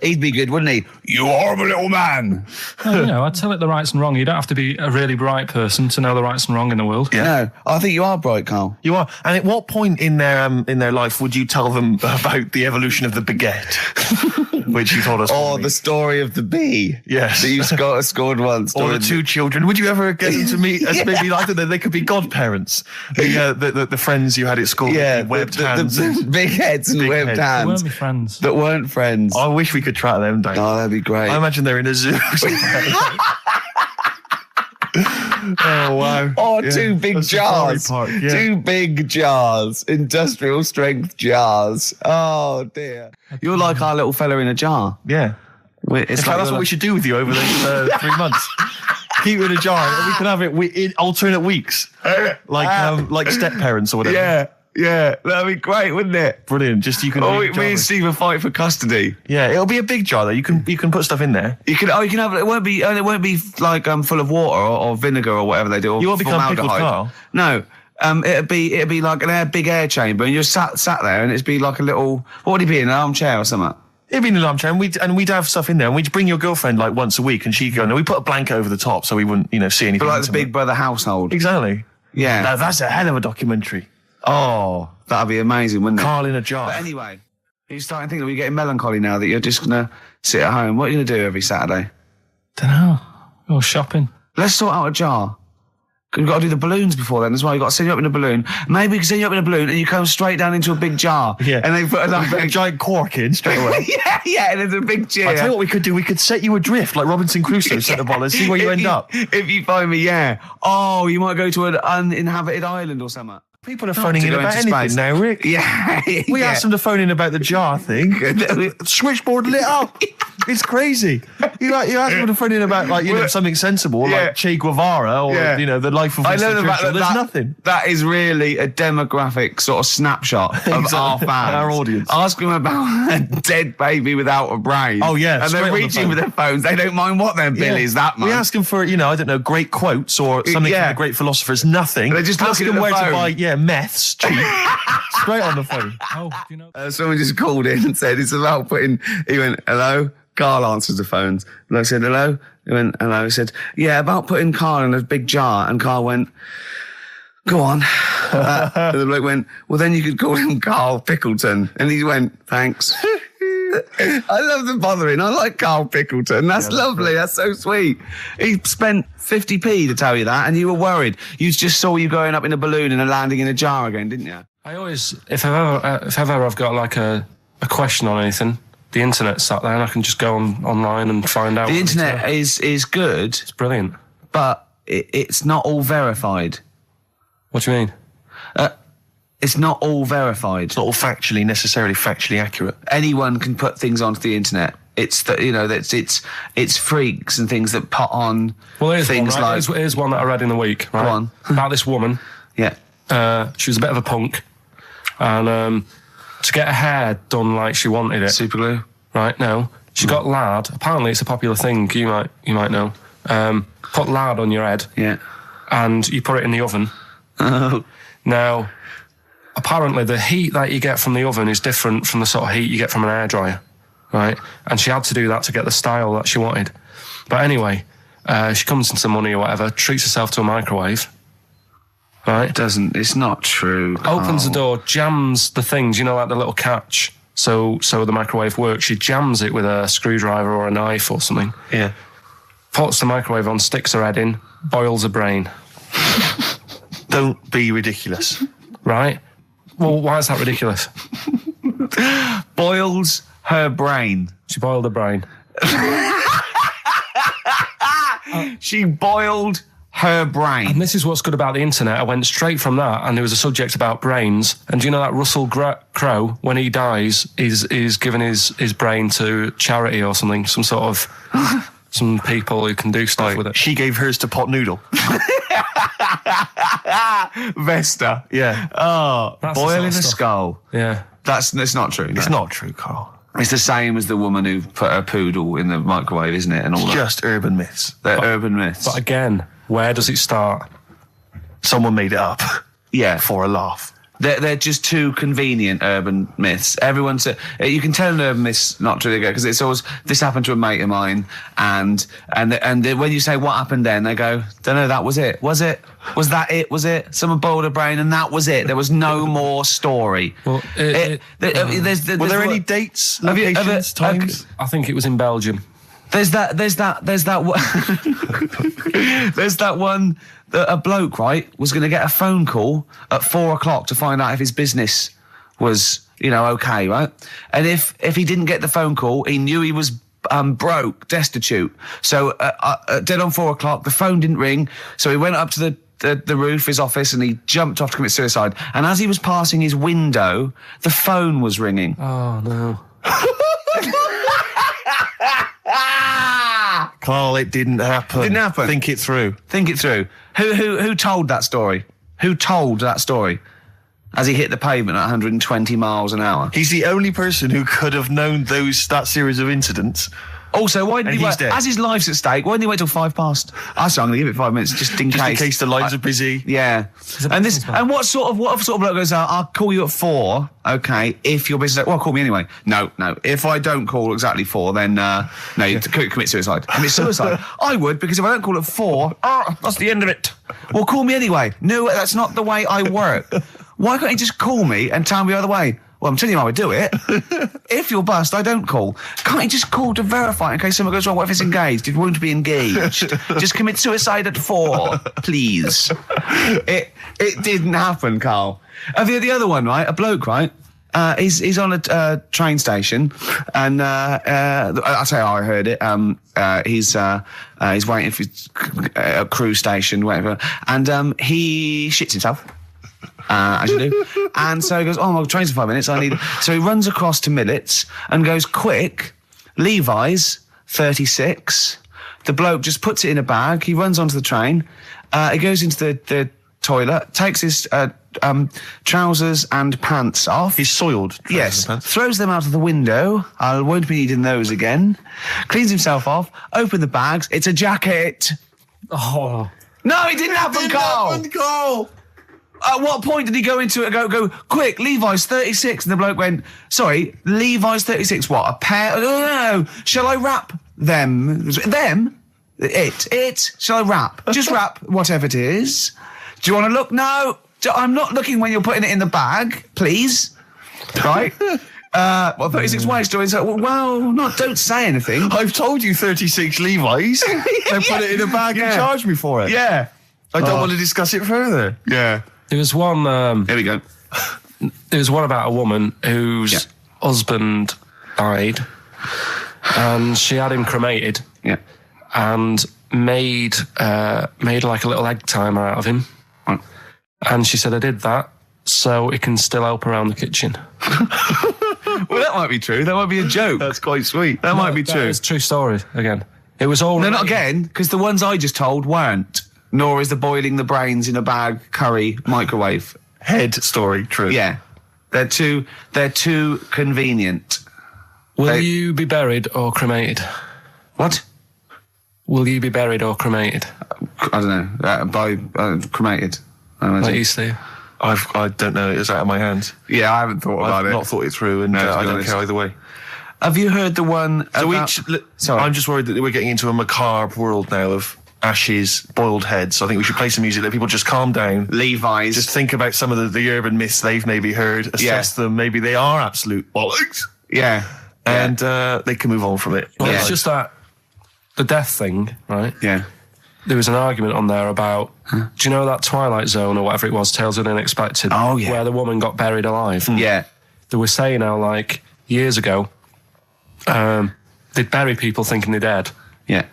He'd be good, wouldn't he? You horrible little man. Well, I'd tell it the rights and wrong. You don't have to be a really bright person to know the rights and wrong in the world. Yeah. No, I think you are bright, Karl. You are. And at what point in their life would you tell them about the evolution of the baguette, which you told us? Or the story of the bee. Yes. That you scored once. Or the two children. Would you ever get them to meet as maybe like that? They could be godparents. The friends you had at school. Yeah, with webbed hands. the big heads and Big webbed heads. They hands. weren't my friends. That weren't friends. I wish we could track them down. Oh, that'd be great. I imagine they're in a zoo. Oh, wow. Oh, Yeah. two big A safari jars. park, yeah. Two big jars. Industrial strength jars. Oh, dear. You're like our little fella in a jar. Yeah. It's In fact, that's what we should do with you over the 3 months. Keep it in a jar. And we can have it in alternate weeks. Like step parents or whatever. Yeah. That'd be great, wouldn't it? Brilliant. Just you can. Oh, leave me and jars. Steve will fight for custody. Yeah, it'll be a big jar though. You can put stuff in there. You can have it. Won't be like full of water or vinegar or whatever they do. Or You won't become pickled formaldehyde. Karl. No. It'd be like big air chamber, and you're sat there, and it'd be like a little. What would it be, an armchair or something? It'd be an alarm chair, and we'd have stuff in there, and we'd bring your girlfriend like once a week, and she'd go. No, we put a blanket over the top so we wouldn't, see anything. But like the intimate. Big Brother household. Exactly. Yeah. Now, that's a hell of a documentary. Oh, that'd be amazing, wouldn't it? Karl in a jar. But anyway, you're starting to think that we're getting melancholy now that you're just gonna sit at home. What are you gonna do every Saturday? Don't know. Go shopping. Let's sort out a jar. You've got to do the balloons before then as well. You've got to send you up in a balloon. Maybe you can send you up in a balloon and you come straight down into a big jar. Yeah. And they put a giant cork in straight away. yeah, and there's a big cheer. I'll tell you what we could do. We could set you adrift like Robinson Crusoe set the ball and see where you end up. If you find me, yeah. Oh, you might go to an uninhabited island or something. People are phoning in about anything space. now, Rick. Yeah. We asked them to phone in about the jar thing. Switchboard lit up. It's crazy. You asked them to phone in about something sensible, like Che Guevara or the life of Winston Churchill. There's nothing. That is really a demographic sort of snapshot of our fans, our audience. Ask them about a dead baby without a brain. Oh yeah, and they're reaching for their phones. They don't mind what their bill is that much. We ask them for I don't know, great quotes or something from the great philosophers. Nothing. They're just ask looking them at the where phone. to buy meths cheap. Straight on the phone. Oh, you know. Someone just called in and said it's about putting. He went, hello. Carl answers the phones. And I said, hello. He went, hello. He said, yeah, about putting Carl in a big jar. And Carl went, go on. And the bloke went, well, then you could call him Karl Pilkington. And he went, thanks. I love the bothering. I like Karl Pilkington. That's lovely. That's so sweet. He spent 50p to tell you that, and you were worried. You just saw you going up in a balloon and landing in a jar again, didn't you? I always, if ever I've got like a question on anything, the internet's sat there and I can just go online and find out. The internet is good. It's brilliant. But it's not all verified. What do you mean? It's not all verified. It's not all necessarily factually accurate. Anyone can put things onto the internet. It's it's freaks and things that put on things one, right? Here's one that I read in the week. Right? Go on. About this woman. Yeah. She was a bit of a punk, and to get her hair done like she wanted it. Super glue. Right? No. She got lard. Apparently, it's a popular thing. You might know. Put lard on your head. Yeah. And you put it in the oven. Oh. Now, apparently, the heat that you get from the oven is different from the sort of heat you get from an hairdryer, right? And she had to do that to get the style that she wanted. But anyway, she comes into money or whatever, treats herself to a microwave, right? It's not true. Opens the door, jams the things, like the little catch, so the microwave works. She jams it with a screwdriver or a knife or something. Yeah. Puts the microwave on, sticks her head in, boils her brain. Don't be ridiculous. Right? Well, why is that ridiculous? Boils her brain. She boiled her brain. She boiled her brain. And this is what's good about the internet. I went straight from that, and there was a subject about brains. And do you know that Russell Crowe, when he dies, is giving his brain to charity or something, some sort of some people who can do stuff with it. She gave hers to Pot Noodle. Vesta. Yeah. Oh, That's the boiling sort of a stuff. skull. Yeah. It's not true. No. It's not true, Carl. It's the same as the woman who put her poodle in the microwave, isn't it? And all that. Just urban myths. They're urban myths. But again, where does it start? Someone made it up. Yeah. For a laugh. They're just too convenient urban myths. Everyone says you can tell an urban myth's not true because it's always this happened to a mate of mine, and when you say what happened then, they go, don't know, that was it. Was it? Was that it? Was it? Someone boiled a brain and that was it. There was no more story. Well, were there any dates, locations, times? I think it was in Belgium. There's that one that a bloke, right, was going to get a phone call at 4:00 to find out if his business was, okay, right? And if he didn't get the phone call, he knew he was broke, destitute. So dead on 4:00, the phone didn't ring. So he went up to the roof, his office, and he jumped off to commit suicide. And as he was passing his window, the phone was ringing. Oh no. Carl, it didn't happen. Didn't happen. Think it through. Think it through. Who told that story? Who told that story? As he hit the pavement at 120 miles an hour. He's the only person who could have known that series of incidents. Also, why didn't And he he's wait? dead. As his life's at stake, why didn't he wait till 5:00? I said I'm going to give it 5 minutes just in Just case. in case the lines are busy. Yeah. And what sort of bloke goes out? I'll call you at 4. Okay, if your business. Well, call me anyway. No. If I don't call exactly 4, then you commit suicide. Commit suicide. I would, because if I don't call at 4, that's the end of it. Well, call me anyway. No, that's not the way I work. Why can't he just call me and tell me the other way? Well, I'm telling you how I do it. If you're bust, I don't call. Can't you just call to verify in case something goes wrong? What if it's engaged? It won't be engaged. Just commit suicide at 4, please. It didn't happen, Carl. The other one, right? A bloke, right? He's on a train station, and I'll tell you how I heard it. He's waiting for a cruise station, whatever, and he shits himself. As you do. And so he goes, oh, my train's in 5 minutes, So he runs across to Millets and goes, quick, Levi's, 36. The bloke just puts it in a bag, he runs onto the train, he goes into the toilet, takes his trousers and pants off. He's soiled. Yes. Throws them out of the window. I won't be needing those again. Cleans himself off, open the bags, it's a jacket. Oh. No, it didn't happen, Carl. At what point did he go into it and go, quick, Levi's 36? And the bloke went, sorry, Levi's 36, what, a pair? No. Shall I wrap them? Them? It? Shall I wrap? Just wrap whatever it is. Do you want to look? No. I'm not looking when you're putting it in the bag, please. Right? 36 waist joints. Don't say anything. I've told you 36 Levi's. They put it in a bag and charge me for it. Yeah. I don't want to discuss it further. Yeah. There was one... Here we go. There was one about a woman whose husband died, and she had him cremated. Yeah. And made like a little egg timer out of him. Right. And she said, I did that so it can still help around the kitchen. Well, that might be true. That might be a joke. That's quite sweet. That might be true. It's a true story, again. It was all... No, not again, because the ones I just told weren't. Nor is the boiling the brains in a bag curry microwave. Head story true. Yeah. They're too convenient. Will you be buried or cremated? What? Will you be buried or cremated? I don't know. By cremated. I imagine. Like you, Steve? I don't know. It's out of my hands. Yeah, I haven't thought about I've it. not thought it through, and I don't care either way. Have you heard the one about... Sorry. I'm just worried that we're getting into a macabre world now of ashes, boiled heads. I think we should play some music that people just calm down. Levi's. Just think about some of the urban myths they've maybe heard, assess them. Maybe they are absolute bollocks. Yeah. And they can move on from it. Well, it's just that the death thing, right? Yeah. There was an argument on there about, do you know that Twilight Zone or whatever it was, Tales of the Unexpected? Oh, yeah. Where the woman got buried alive. Yeah. They were saying how, like, years ago, they'd bury people thinking they're dead. Yeah.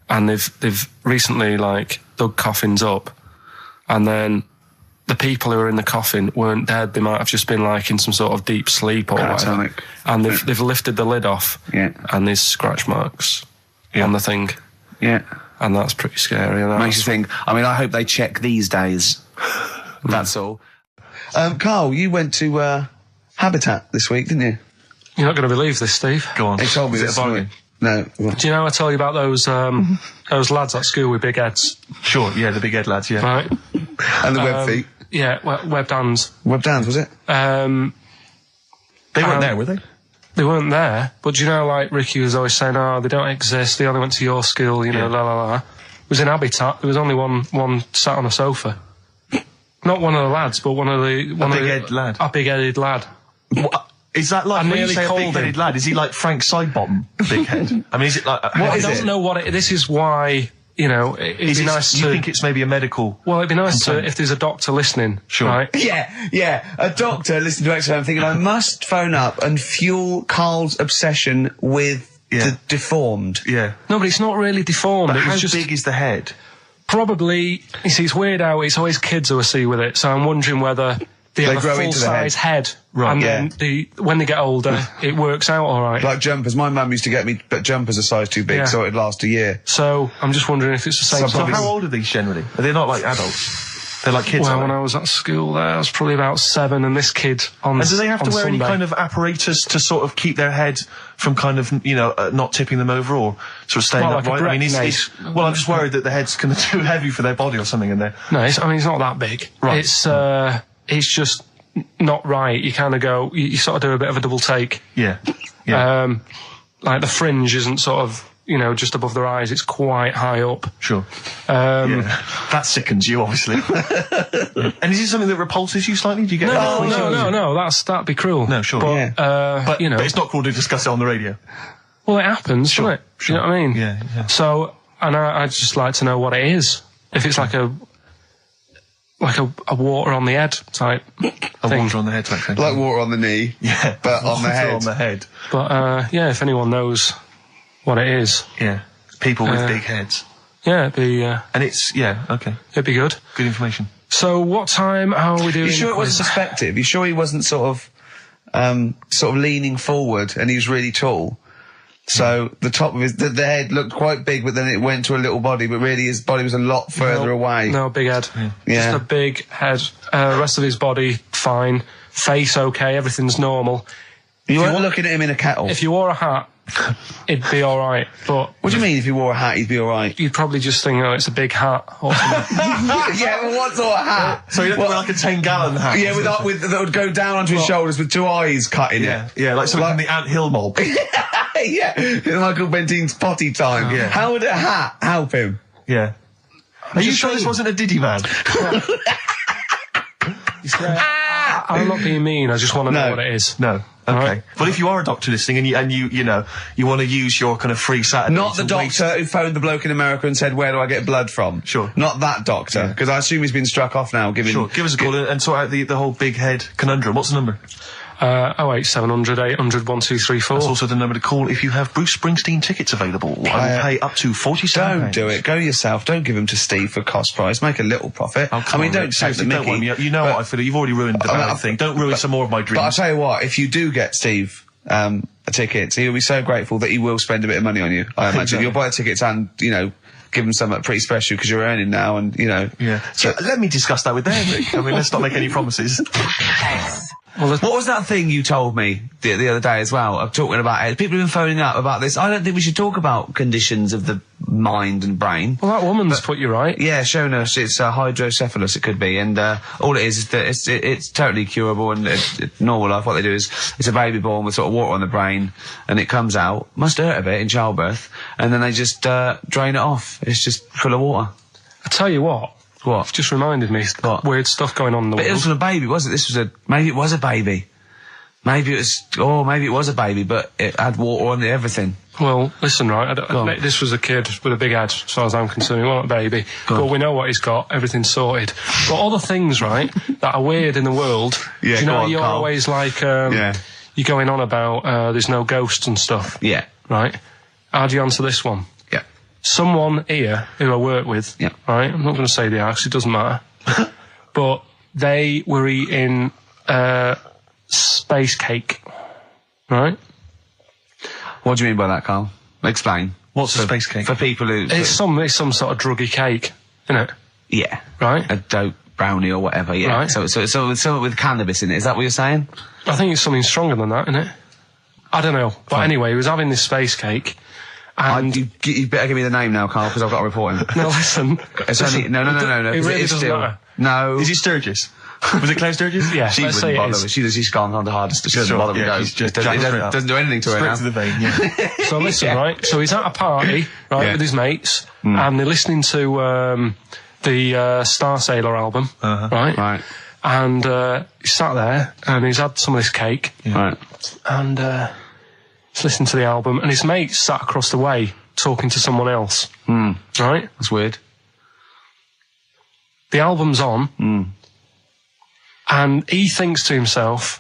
And they've recently, like, dug coffins up, and then the people who were in the coffin weren't dead. They might have just been, like, in some sort of deep sleep or whatever. And they've lifted the lid off. Yeah. And there's scratch marks on the thing. Yeah. And that's pretty scary. And makes you think, I mean, I hope they check these days. That's all. Carl, you went to Habitat this week, didn't you? You're not going to believe this, Steve. Go on. He told me Is it this a bargain? morning. No. Do you know I tell you about those lads at school with big heads? Sure, yeah, the big head lads, yeah. Right. And the web feet. Yeah, webbed hands. Webbed hands, was it? They weren't there, were they? They weren't there, but do you know, like, Ricky was always saying, oh, they don't exist, they only went to your school, you know, la la la. It was in Habitat, there was only one sat on a sofa. Not one of the lads, but one of the... big-headed lad. A big-headed lad. What? Is that like, when you say a big-headed lad, is he like Frank Sidebottom, big head? I mean, is it like... I don't know what it... This is why, you know, it'd be nice to... You think it's maybe a medical... Well, it'd be nice to, if there's a doctor listening, sure. Right? Yeah. A doctor listening to X-Ray, I'm thinking, I must phone up and fuel Carl's obsession with the deformed. Yeah. No, but it's not really deformed. But it how was just big is the head? Probably, you see, it's weird how it's always kids who I see with it, so I'm wondering whether they have a grow into the full-size head, and then when they get older, it works out all right. Like jumpers. My mum used to get me jumpers a size too big, so it'd last a year. So I'm just wondering if it's the same. So how old are these generally? Are they not like adults? They're like kids. Well, when I was at school there, I was probably about 7, and this kid on And do they have to wear Sunday, any kind of apparatus to sort of keep their head from kind of, you know, not tipping them over or sort of staying like upright? I mean, I'm just worried that the head's kind of too heavy for their body or something in there. No, it's not that big. Right. It's just not right. You kind of go, you sort of do a bit of a double take. Yeah. Like the fringe isn't sort of you know, just above their eyes. It's quite high up. Sure. That sickens you, obviously. And is it something that repulses you slightly? Do you get No, that'd be cruel. No, sure. But, But, you know. but it's not cool to discuss it on the radio. Well, it happens, doesn't it? Sure. You know what I mean? Yeah. So, and I'd just like to know what it is. If it's like a water on the head type thing. Water on the head type thing. Like water on the knee. Yeah. But on the Water head. on the head. But, if anyone knows what it is. Yeah. People with big heads. Yeah, it'd be, And it's, okay. it'd be good. Good information. So what time are we doing? You sure it wasn't perspective? You sure he wasn't sort of leaning forward and he was really tall? So the top of the head looked quite big, but then it went to a little body, but really his body was a lot further away. No, big head. Yeah. Just a big head. Rest of his body, fine. Face, okay, everything's normal. You weren't looking at him in a kettle. If you wore a hat, it'd be alright, but... What do you mean if you wore a hat, he'd be alright? You'd probably just think, oh, it's a big hat or something. Yeah, well, what sort of hat? So you don't wear like a 10-gallon hat? Yeah, that would go down onto his shoulders with two eyes cut in it. Yeah, like something from the Ant Hill mob. Yeah, Michael Bentine's potty time. Yeah. How would a hat help him? Yeah. Are you sure this wasn't a Diddy man? I'm not being mean, I just want to know what it is. No. Okay. Right. Well, if you are a doctor listening and you want to use your kind of free Saturday... Not the doctor who phoned the bloke in America and said, where do I get blood from? Sure. Not that doctor, because I assume he's been struck off now. Sure, give us a call and sort out the whole big head conundrum. What's the number? 08700 800 1234. That's also the number to call if you have Bruce Springsteen tickets available. I will pay up to £47. Don't do it. Go yourself. Don't give them to Steve for cost price. Make a little profit. Oh, come on, don't Rick, take the seriously, don't mickey. worry me. You know what I feel. You've already ruined the bad thing. Don't ruin some more of my dreams. But I'll tell you what, if you do get Steve a ticket, he'll be so grateful that he will spend a bit of money on you, I imagine. so. You'll buy tickets and, give them something pretty special because you're earning now and, Yeah. So let me discuss that with them, Rick. I mean, let's not make any promises. Well, what was that thing you told me the other day as well? I'm talking about it. People have been phoning up about this. I don't think we should talk about conditions of the mind and brain. Well, that woman's put you right. Yeah, shown us it's hydrocephalus. It could be, and all it is that it's totally curable and normal life. What they do is it's a baby born with sort of water on the brain, and it comes out. Must hurt a bit in childbirth, and then they just drain it off. It's just full of water. I tell you what. What? It's just reminded me of weird stuff going on in the But world. it wasn't a baby, was it? Maybe it was a baby. Maybe it was a baby, but it had water on it, everything. Well, listen, right, this was a kid with a big head, as far as I'm concerned. He wasn't a baby. But we know what he's got, everything's sorted. But all the things, right, that are weird in the world, Yeah, do you know, go on, you're Carl. always like, you're going on about, there's no ghosts and stuff. Yeah. Right? How do you answer this one? Yeah. Someone here who I work with, Yeah. right, I'm not going to say the house, it doesn't matter, but they were eating space cake, right? What do you mean by that, Carl? Explain. What's a space cake? For people who... It's some sort of druggy cake, isn't it? Yeah. Right? A dope brownie or whatever, yeah. Right. So something with cannabis in it, is that what you're saying? I think it's something stronger than that, isn't it? I don't know. But anyway, he was having this space cake, and... You better give me the name now, Carl, because I've got to report him. No, listen. It's only... No. It really doesn't matter. No. Is he Sturgis? Was it Claire Sturgis? Yeah, She let's say wouldn't it bother. is. She's gone on the hardest. She doesn't Sure, bother with yeah, those. she's just Doesn't do anything to her Straight now. to the vein, yeah. So listen, right? So he's at a party, right, Yeah. with his mates, and they're listening to the Star Sailor album, right? Right. And he's sat there, and he's had some of this cake, Right. and he's listening to the album, and his mate sat across the way talking to someone else, right? That's weird. The album's on, and he thinks to himself,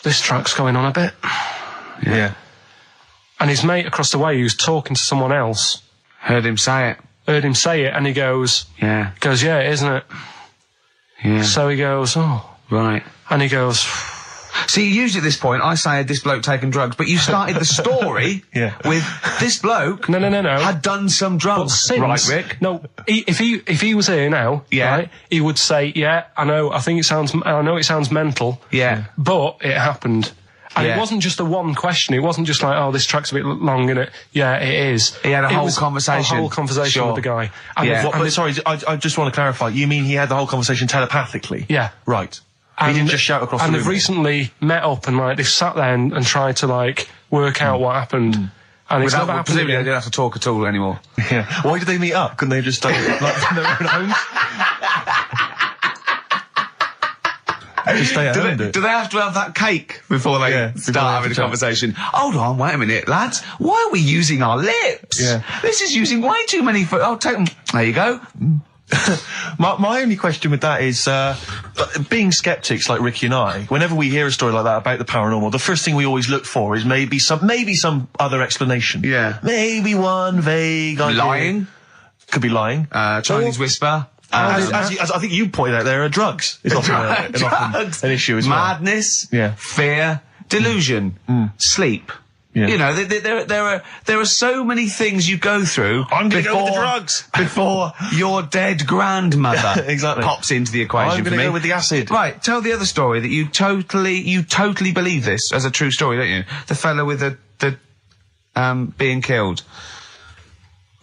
this track's going on a bit. Yeah. And his mate across the way, who's talking to someone else, Heard him say it, and he goes, Yeah. yeah, isn't it? Yeah. So he goes, oh. Right. And he goes, See, usually at this point, I say this bloke taken drugs, but you started the story Yeah. with this bloke no. had done some But drugs. since, Right, Rick? No, if he was here now, Yeah. right, he would say, yeah, I know it sounds mental, Yeah. but it happened. And Yeah. it wasn't just a one question. It wasn't just like, oh, this track's a bit long, innit? Yeah, it is. He had a It whole was conversation. A whole conversation Sure. with the guy. And Yeah. Sorry, I just want to clarify. You mean he had the whole conversation telepathically? Yeah. Right. He didn't just shout across the And room. they've recently met up and, like, they've sat there and tried to, like, work out what happened. And it's never Without, happened presumably they again. don't have to talk at all anymore. Yeah. Why did they meet up? Couldn't they have just stay like in their own homes? Just stay at home. Do they have to have that cake before they Yeah, before they start have having to a chat. conversation? Hold on, wait a minute, lads. Why are we using our lips? Yeah. This is using way too many. Oh, take them. There you go. My only question with that is, being skeptics like Ricky and I, whenever we hear a story like that about the paranormal, the first thing we always look for is maybe some other explanation. Yeah. Maybe one vague idea. Lying. Could be lying. Chinese whisper. As I think you pointed out, there are drugs. It's often Drugs. an issue as well. Madness. Yeah. Fear. Delusion. Sleep. Yeah. You know, there are so many things you go through. I'm going to go with the drugs before your dead grandmother Exactly. pops into the equation. I'm for going to me. go with the acid. Right, tell the other story that you totally believe this as a true story, don't you? The fella with the being killed.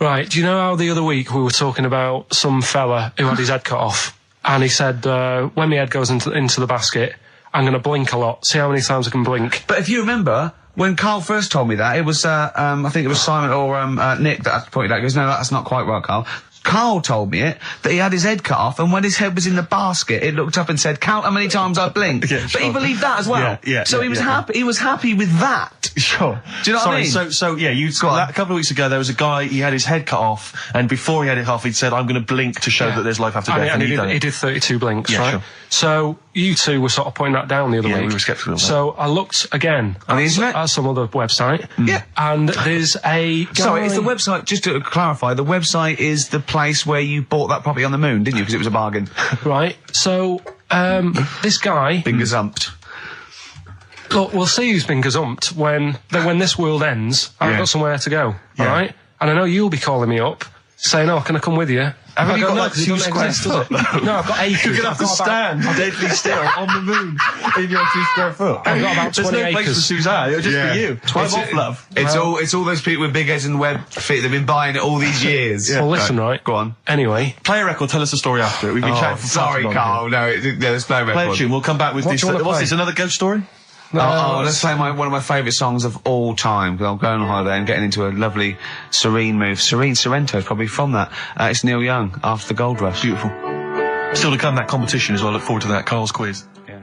Right, do you know how the other week we were talking about some fella who had his head cut off? And he said, when my head goes into the basket, I'm going to blink a lot, see how many times I can blink. But if you remember, when Carl first told me that, it was, I think it was Simon or Nick that pointed out. He goes, no, that's not quite right, Carl. Carl told me that he had his head cut off, and when his head was in the basket, it looked up and said, count how many times I blinked. Yeah, But sure. he believed that as well. Yeah, so he was happy. He was happy with that. Sure. Do you know what I mean? So yeah, Go on. a couple of weeks ago there was a guy, he had his head cut off, and before he had it off, he'd said, I'm going to blink to show that there's life after death. And he'd done he it. did 32 blinks, Yeah, right? sure. So you two were sort of pointing that down the other Yeah, week. we were sceptical of that. So I looked again On the internet? at some other website. Yeah. And there's a guy... Sorry, it's the website, just to clarify, the website is the place where you bought that property on the moon, didn't you? Because it was a bargain. Right. So, this guy... Fingers humped. Look, we'll see who's been gazumped when this world ends. I've got somewhere to go, Yeah. alright? And I know you'll be calling me up, saying, oh, can I come with you? Haven't you got no, like 'cause it 2 doesn't square exist, does foot? it? No, I've got acres. You're going to have to I've got about- stand deadly still on the moon in your 2 square foot. I've got about There's 20 no place for acres. Suzanne, it'll just Yeah. be you. I'm off, love. It's all those people with big heads and web feet that've been buying it all these years. Well, listen, right? Go on. Anyway, Play a record, tell us the story after it. We've been chatting for far Sorry, too long Carl. No, there's no here. Play a record. tune, we'll come back with What this. do you wanna What's play? this, another ghost story? Let's play one of my favourite songs of all time, because I'm going on holiday and getting into a lovely serene move. Sorrento is probably from that. It's Neil Young, After the Gold Rush. Beautiful. Still to come, that competition as well. Look forward to that, Carl's quiz. Yeah.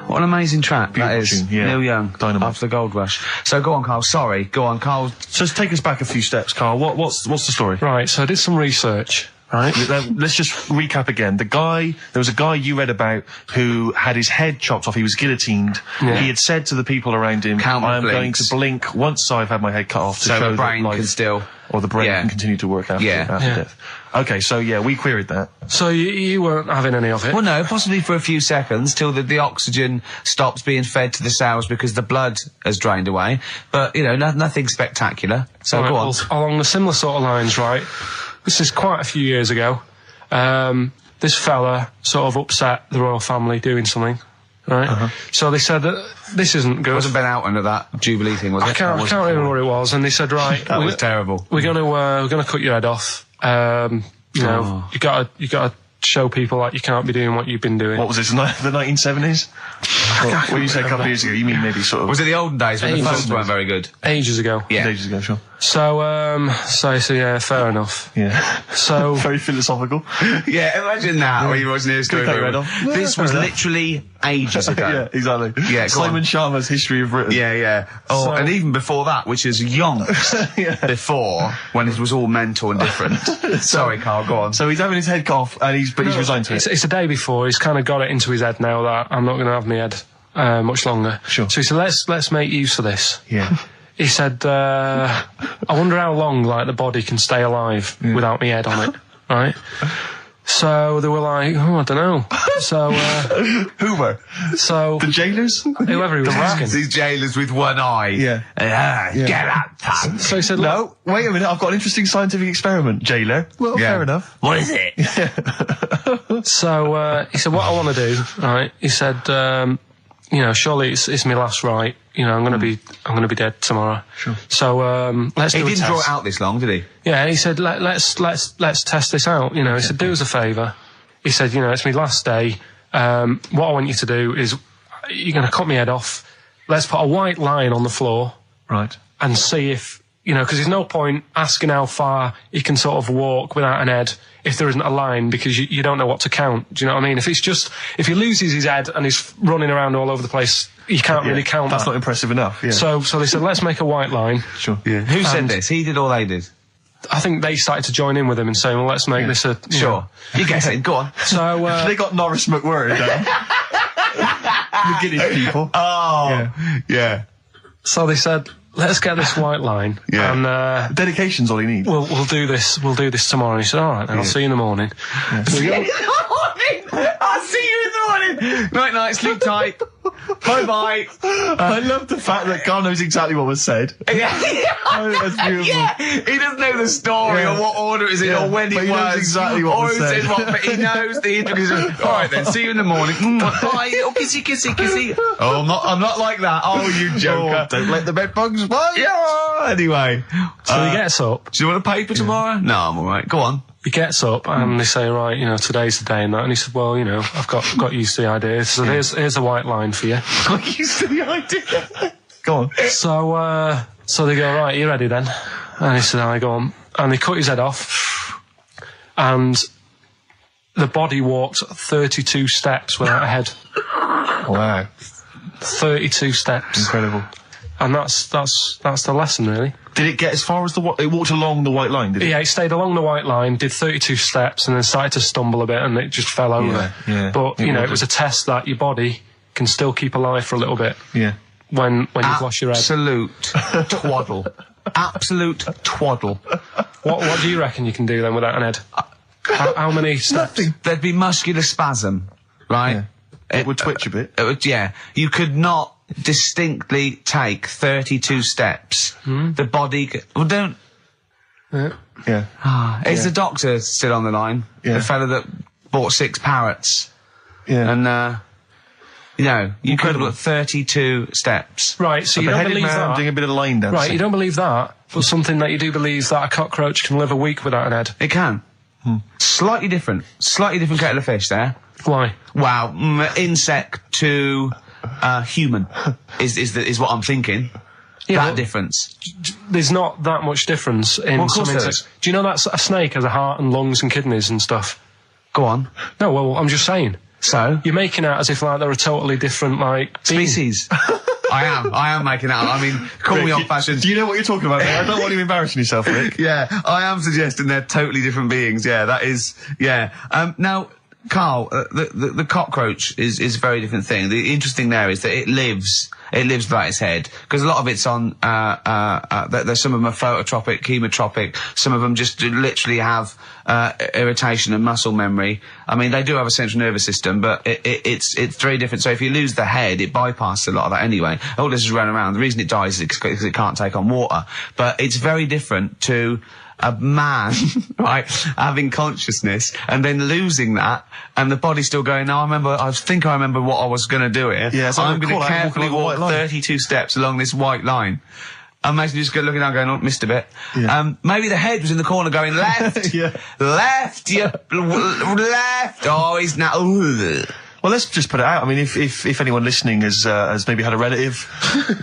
What an amazing track that Beautiful is. tune, yeah. Neil Young, Dynamite. After the Gold Rush. So go on, Carl. Sorry. Go on, Carl. So take us back a few steps, Carl. What's the story? right, so I did some research, right? Let's just recap again. There was a guy you read about who had his head chopped off. He was guillotined. Yeah. He had said to the people around him, Count my I am going blinks. to blink once I've had my head cut off to So show the brain that life, can still... or the brain Yeah. can continue to work after Yeah. death. Okay, so yeah, we queried that. So you weren't having any of it? Well, no, possibly for a few seconds till the oxygen stops being fed to the cells because the blood has drained away. But, you know, nothing spectacular. So Right, go on. well, along the similar sort of lines, right? This is quite a few years ago. This fella sort of upset the royal family doing something, right? So they said that this isn't good. Wasn't Ben Outman at that Jubilee thing, was it? I can't remember what it was, and they said, right, That was terrible. we're gonna cut your head off. You know, you gotta show people that you can't be doing what you've been doing. What was this, the 1970s? What you said a couple of years ago, you mean maybe sort of... Was it the olden days when the Ages phones ago. weren't very good? Ages ago. Yeah. Ages ago, sure. So yeah, fair enough. Yeah. So Very philosophical. Yeah, imagine that when you watching the history. Cut your head off. This Yeah, was fair enough. literally ages ago. Yeah, exactly. Yeah, go Simon on. Sharma's History of Britain. Yeah, yeah. Oh, So- and even before that, which is yonks before, when it was all mental and different. Sorry, Carl, go on. So he's having his head cut off, and he's resigned to it. it's a day before. He's kind of got it into his head now that I'm not going to have my head much longer. Sure. So he said, let's make use of this. Yeah. He said, I wonder how long like the body can stay alive without my head on it, right? So they were like, I don't know. So Who were? so The jailers? whoever he was asking. These jailers with one eye. Yeah. Get up, punk. So he said, No, wait a minute, I've got an interesting scientific experiment, jailer. Well, Yeah. fair enough. What is it? So he said, what I want to do, right? He said, you know, surely it's my last right. You know, I'm gonna be dead tomorrow. Sure. So let's He do a didn't test. draw it out this long, did he? Yeah, he said, let's test this out. You know, he said, do us a favour. He said, you know, it's my last day. What I want you to do is, you're going to cut my head off. Let's put a white line on the floor Right. and see if you know, because there's no point asking how far he can sort of walk without an head if there isn't a line, because you don't know what to count. Do you know what I mean? If he loses his head and he's running around all over the place, you can't really count That's that. not impressive enough, yeah. So they said, let's make a white line. Sure. Yeah. Who said this? He did or they did? I think they started to join in with him and saying, well, let's make this a... Sure. You get it. Go on. So, They got Norris McWhirter down. The Guinness people. Oh. Yeah. So they said, let's get this white line. Yeah. And, Dedication's all he needs. we'll do this tomorrow. And he said, all right, then I'll see you in the morning. So we go- I'll see you in the morning. Night, sleep tight. Bye. I love the fact that Carl knows exactly what was said. Yeah. Oh, that's beautiful. Yeah. He doesn't know the story or what order it is in or when But it he was. knows exactly what or was who said. said what, but he knows the intricacies. All right then, see you in the morning. Bye. Oh, kissy. Oh, I'm not like that. Oh, you joker. Don't let the bed bugs fly. Yeah. Anyway. So he gets up. Do you want a paper tomorrow? No, I'm all right. Go on. He gets up and they say, right, you know, today's the day and that. And he said, well, you know, I've got used to the idea. So here's a white line for you. Got used to the idea. Go on. So they go, right, you ready then? And he said, I go on. And they cut his head off. And the body walked 32 steps without a head. Wow. 32 steps. Incredible. And that's the lesson, really. Did it get as far as it walked along the white line, did it? Yeah, it stayed along the white line, did 32 steps, and then started to stumble a bit, and it just fell over. Yeah, But, you know, it was a test that your body can still keep alive for a little bit Yeah. when you've lost your head. Absolute twaddle. Absolute twaddle. What do you reckon you can do then without an head? How many steps? There'd be muscular spasm, right? It would twitch a bit. It would, yeah. You could not distinctly take 32 steps. The body... Well, don't... Yeah. Is the doctor still on the line? Yeah. The fella that bought 6 parrots. Yeah. And, you know, you could Incredible. have got 32 steps. Right, so you don't Beheaded believe man that. doing a bit of line dancing. Right, you don't believe that, but something that you do believe that a cockroach can live a week without an head. It can. Slightly different kettle of fish there. Why? Wow, insect to human is what I'm thinking. Yeah, that but difference. There's not that much difference in Well, of some course there insects. is. Do you know that a snake has a heart and lungs and kidneys and stuff? Go on. No, well, I'm just saying. So? You're making out as if like they're a totally different like being. Species. I am making that up. I mean, call me old-fashioned. Do you know what you're talking about, mate? I don't want you embarrassing yourself, Rick. Yeah, I am suggesting they're totally different beings. Yeah, that is, yeah. Now, Carl, the cockroach is a very different thing. The interesting there is that it lives without its head, because a lot of it's on, there's some of them are phototropic, chemotropic, some of them just literally have, irritation and muscle memory. I mean, they do have a central nervous system, but it's very different. So if you lose the head, it bypasses a lot of that anyway. All this is running around. The reason it dies is because it can't take on water. But it's very different to a man, right, having consciousness and then losing that, and the body still going, no, I think I remember what I was going to do here. Yeah, so I'm going call to that carefully walking along the walk white line. 32 steps along this white line. Imagine you just looking down going, oh, missed a bit. Yeah. Maybe the head was in the corner going, left, Yeah. left, left. Oh, he's now, Well, let's just put it out. I mean, if anyone listening has maybe had a relative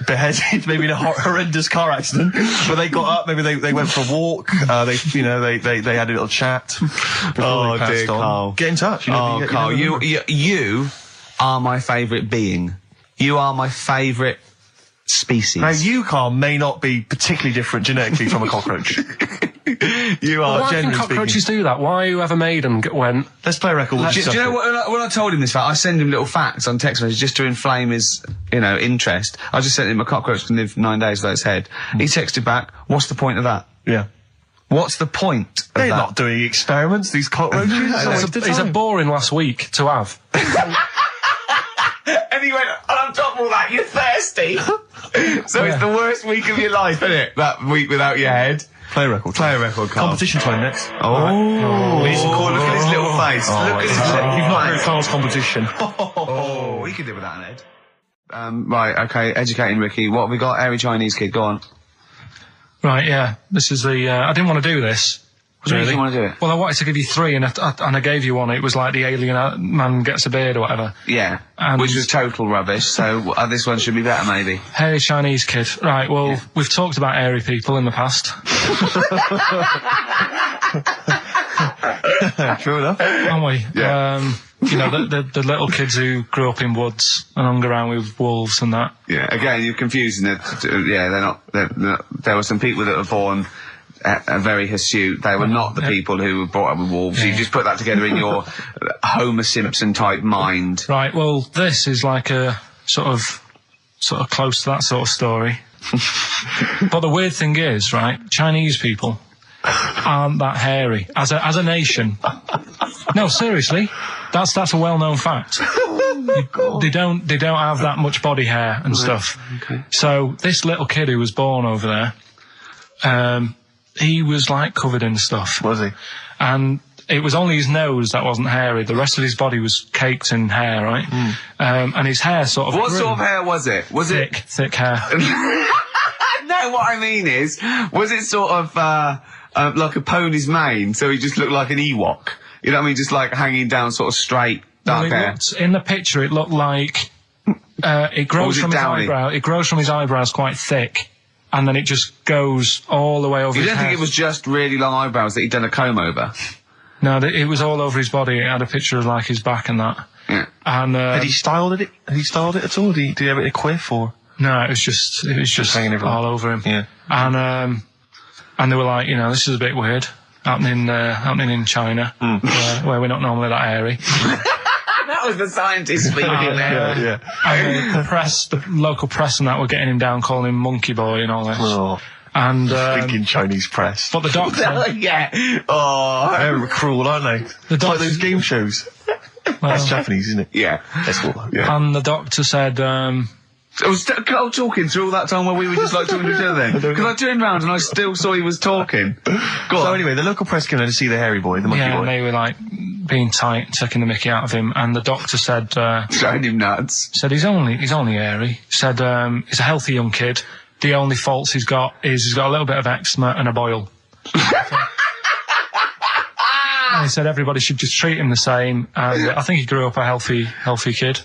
beheaded, maybe in a horrendous car accident, but they got up, maybe they went for a walk, they had a little chat before they passed dear on. Carl. Get in touch. You know, Oh, Carl, you are my favourite being. You are my favourite species. Now, you, Carl, may not be particularly different genetically from a cockroach. You are, Why can generally cockroaches speaking. do that? Why whoever made them went... Let's play a record. Do you know what, when I told him this fact, I send him little facts on text messages just to inflame his, interest. I just sent him a cockroach can live 9 days without its head. He texted back, what's the point of that? Yeah. What's the point of They're that? not doing experiments, these cockroaches. It's a boring last week to have. And he went, and on top of all that, you're thirsty. So it's the worst week of your life, isn't it? That week without your head. Play a record. Play a record, Carl. Competition time next. Oh, look at his little face. Look at his little You've not heard face. Carl's competition. Oh, we could do without an head. Right, okay, educating Ricky. What have we got? Airy Chinese kid, go on. Right, yeah. This is the... I didn't want to do this. do you want to do it? Well, I wanted to give you 3, and I gave you one. It was like the alien man gets a beard or whatever. Yeah, And which was total rubbish, so this one should be better, maybe. Hairy Chinese kid. Right, well, we've talked about hairy people in the past. True enough. Haven't we? Yeah. You know, the little kids who grew up in woods and hung around with wolves and that. Yeah, again, you're confusing it. Yeah, they're not, there were some people that were born very hirsute. They were not the people who were brought up with wolves. Yeah. You just put that together in your Homer Simpson type mind. Right, well, this is like a sort of close to that sort of story. But the weird thing is, right, Chinese people aren't that hairy as a nation. No, seriously, that's a well-known fact. They don't have that much body hair and stuff. Okay. So this little kid who was born over there, he was like covered in stuff. Was he? And it was only his nose that wasn't hairy. The rest of his body was caked in hair, right? And his hair sort of What grew. sort of hair was it? Was Thick hair. No, what I mean is, was it sort of like a pony's mane, so he just looked like an Ewok? You know what I mean? Just like hanging down sort of straight, dark hair. In the picture, it looked like it grows from his eyebrow. It grows from his eyebrows quite thick, and then it just goes all the way over his You don't head. think it was just really long eyebrows that he'd done a comb over? No, it was all over his body. It had a picture of like his back and that. Yeah. And Had he styled it? Had he styled it at all? Did he have it a quiff or? no, it was just hanging everywhere. all over him. Yeah. And they were like, you know, this is a bit weird happening in China, where we're not normally that hairy. That was the scientist speaking there. Yeah. And the local press and that were getting him down, calling him monkey boy and all this. Oh, And thinking Chinese press. but the doctor, Yeah. Oh. They're cruel, aren't they? The It's like doctor- those game shows. That's Japanese, isn't it? Yeah. That's cool. Yeah. and the doctor said, I was talking through all that time while we were just like talking to each other then. Because I turned round and I still saw he was talking. Go So on. anyway, the local press came in to see the hairy boy, the monkey yeah, boy. and they were like being tight, taking the mickey out of him. And the doctor said, Showing him nuts. he's only hairy. Said, he's a healthy young kid. The only faults he's got is he's got a little bit of eczema and a boil. And he said everybody should just treat him the same. And I think he grew up a healthy kid.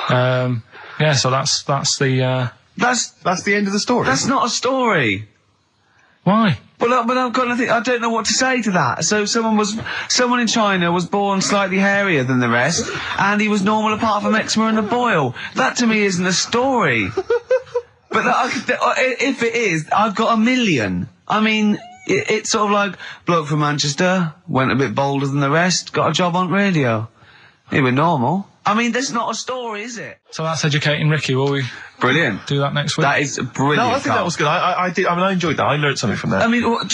Yeah, so that's the. That's the end of the story. That's not a story. Why? But I've got nothing. I don't know what to say to that. So someone in China was born slightly hairier than the rest, and he was normal apart from eczema and a boil. That to me isn't a story. But if it is, I've got a million. I mean, it's sort of like bloke from Manchester went a bit bolder than the rest, got a job on radio. He was normal. I mean, that's not a story, is it? So that's educating Ricky. Will we Brilliant. do that next week? That is brilliant. No, I think that was good. I did. I mean, I enjoyed that. I learned something from that. I mean, I want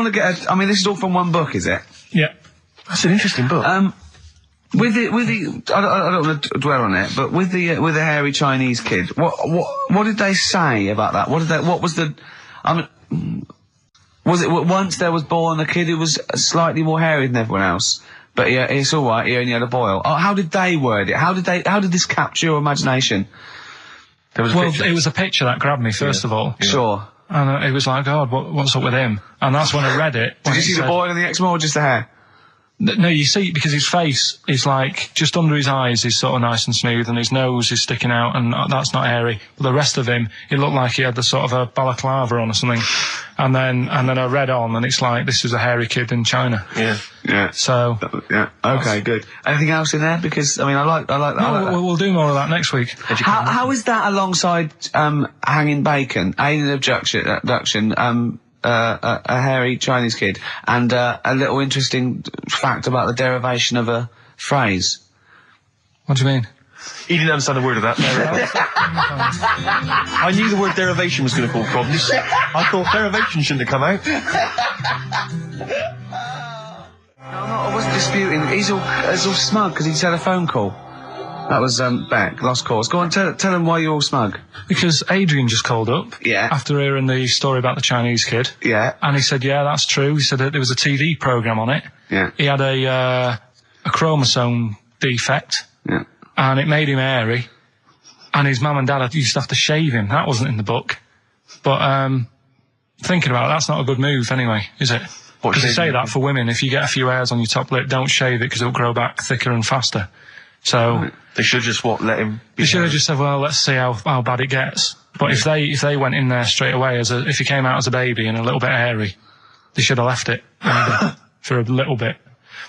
to get. I mean, this is all from one book, is it? Yeah. That's an interesting book. With the, I don't want to dwell on it, but with the hairy Chinese kid, what did they say about that? What was the, I mean, was it once there was born a kid who was slightly more hairy than everyone else? But yeah, it's all right. He only had a boil. Oh, how did they word it? How did this capture your imagination? There was a picture. It was a picture that grabbed me first of all, Sure. and it was like, God, what's up with him? And that's when I read it. Did you see the boil and the eczema or just the hair? No, you see, because his face is like, just under his eyes is sort of nice and smooth, and his nose is sticking out, and that's not hairy. But the rest of him, it looked like he had the sort of a balaclava on or something. And then I read on, and it's like, this is a hairy kid in China. Yeah. Yeah. So. Yeah. Okay, good. Anything else in there? Because, I mean, I like that. No, we'll do more of that next week. How is that alongside, hanging bacon, alien abduction, a hairy Chinese kid, and a little interesting fact about the derivation of a phrase? What do you mean? He didn't understand a word of that. I knew the word derivation was going to cause problems. I thought derivation shouldn't have come out. I wasn't disputing. He's all smug because he's had a phone call. That was Beck, lost cause. Go on, tell him why you're all smug. Because Adrian just called up. Yeah. After hearing the story about the Chinese kid. Yeah. And he said, yeah, that's true. He said that there was a TV programme on it. Yeah. He had a chromosome defect. Yeah. And it made him hairy. And his mum and dad used to have to shave him. That wasn't in the book. But thinking about it, that's not a good move anyway, is it? Because they say that for women, if you get a few hairs on your top lip, don't shave it because it'll grow back thicker and faster. So they should just let him. They should have just said, well, let's see how bad it gets. But if they went in there straight away if he came out as a baby and a little bit hairy, they should have left it for a little bit.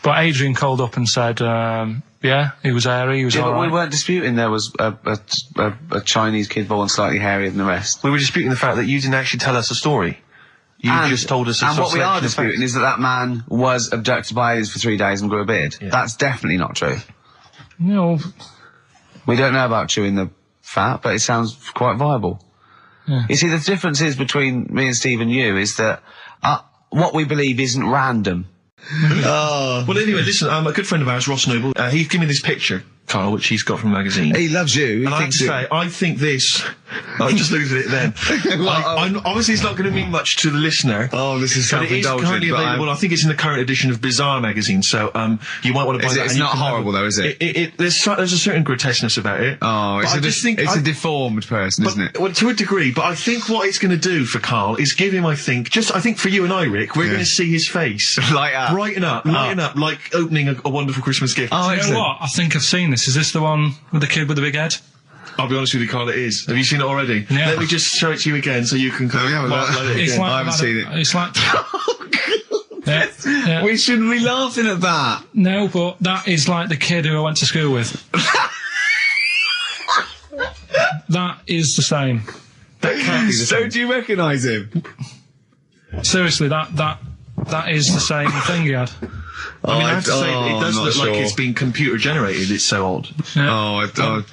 But Adrian called up and said, yeah, he was hairy, he was all but right. we weren't disputing there was a Chinese kid born slightly hairier than the rest. We were disputing the fact that you didn't actually tell us a story. You just told us a And what we are selection of disputing facts. is that man was abducted by aliens for 3 days and grew a beard. Yeah. That's definitely not true. No. We don't know about chewing the fat, but it sounds quite viable. Yeah. You see, the difference is between me and Steve and you is that what we believe isn't random. Well, anyway, listen, a good friend of ours, Ross Noble, he gave me this picture, Carl, which he's got from a magazine. He loves you. He And I have thinks to say, I think this... I just looked at it then. Obviously, it's not going to mean much to the listener. Oh, this is but it is currently available. I think it's in the current edition of Bizarre magazine, so you might want to buy that. It's not horrible, though, is it? There's a certain grotesqueness about it. Oh, But it's a deformed person, isn't it? Well, to a degree, but I think what it's going to do for Carl is give him, I think for you and I, Rick, we're going to see his face. Light up. Brighten up, like opening a wonderful Christmas gift. Oh, you know what? I think I've seen this. Is this the one with the kid with the big head? I'll be honest with you, Carl, it is. Have you seen it already? Yeah. Let me just show it to you again so you can It's like I haven't seen it. It's like... yeah. We shouldn't be laughing at that. No, but that is like the kid who I went to school with. That is the same. That can't be the So same. do you recognise him? Seriously, that is the same thing he had. I mean, I have to say, it does I'm look not like sure. it's been computer generated. It's so odd. Yeah.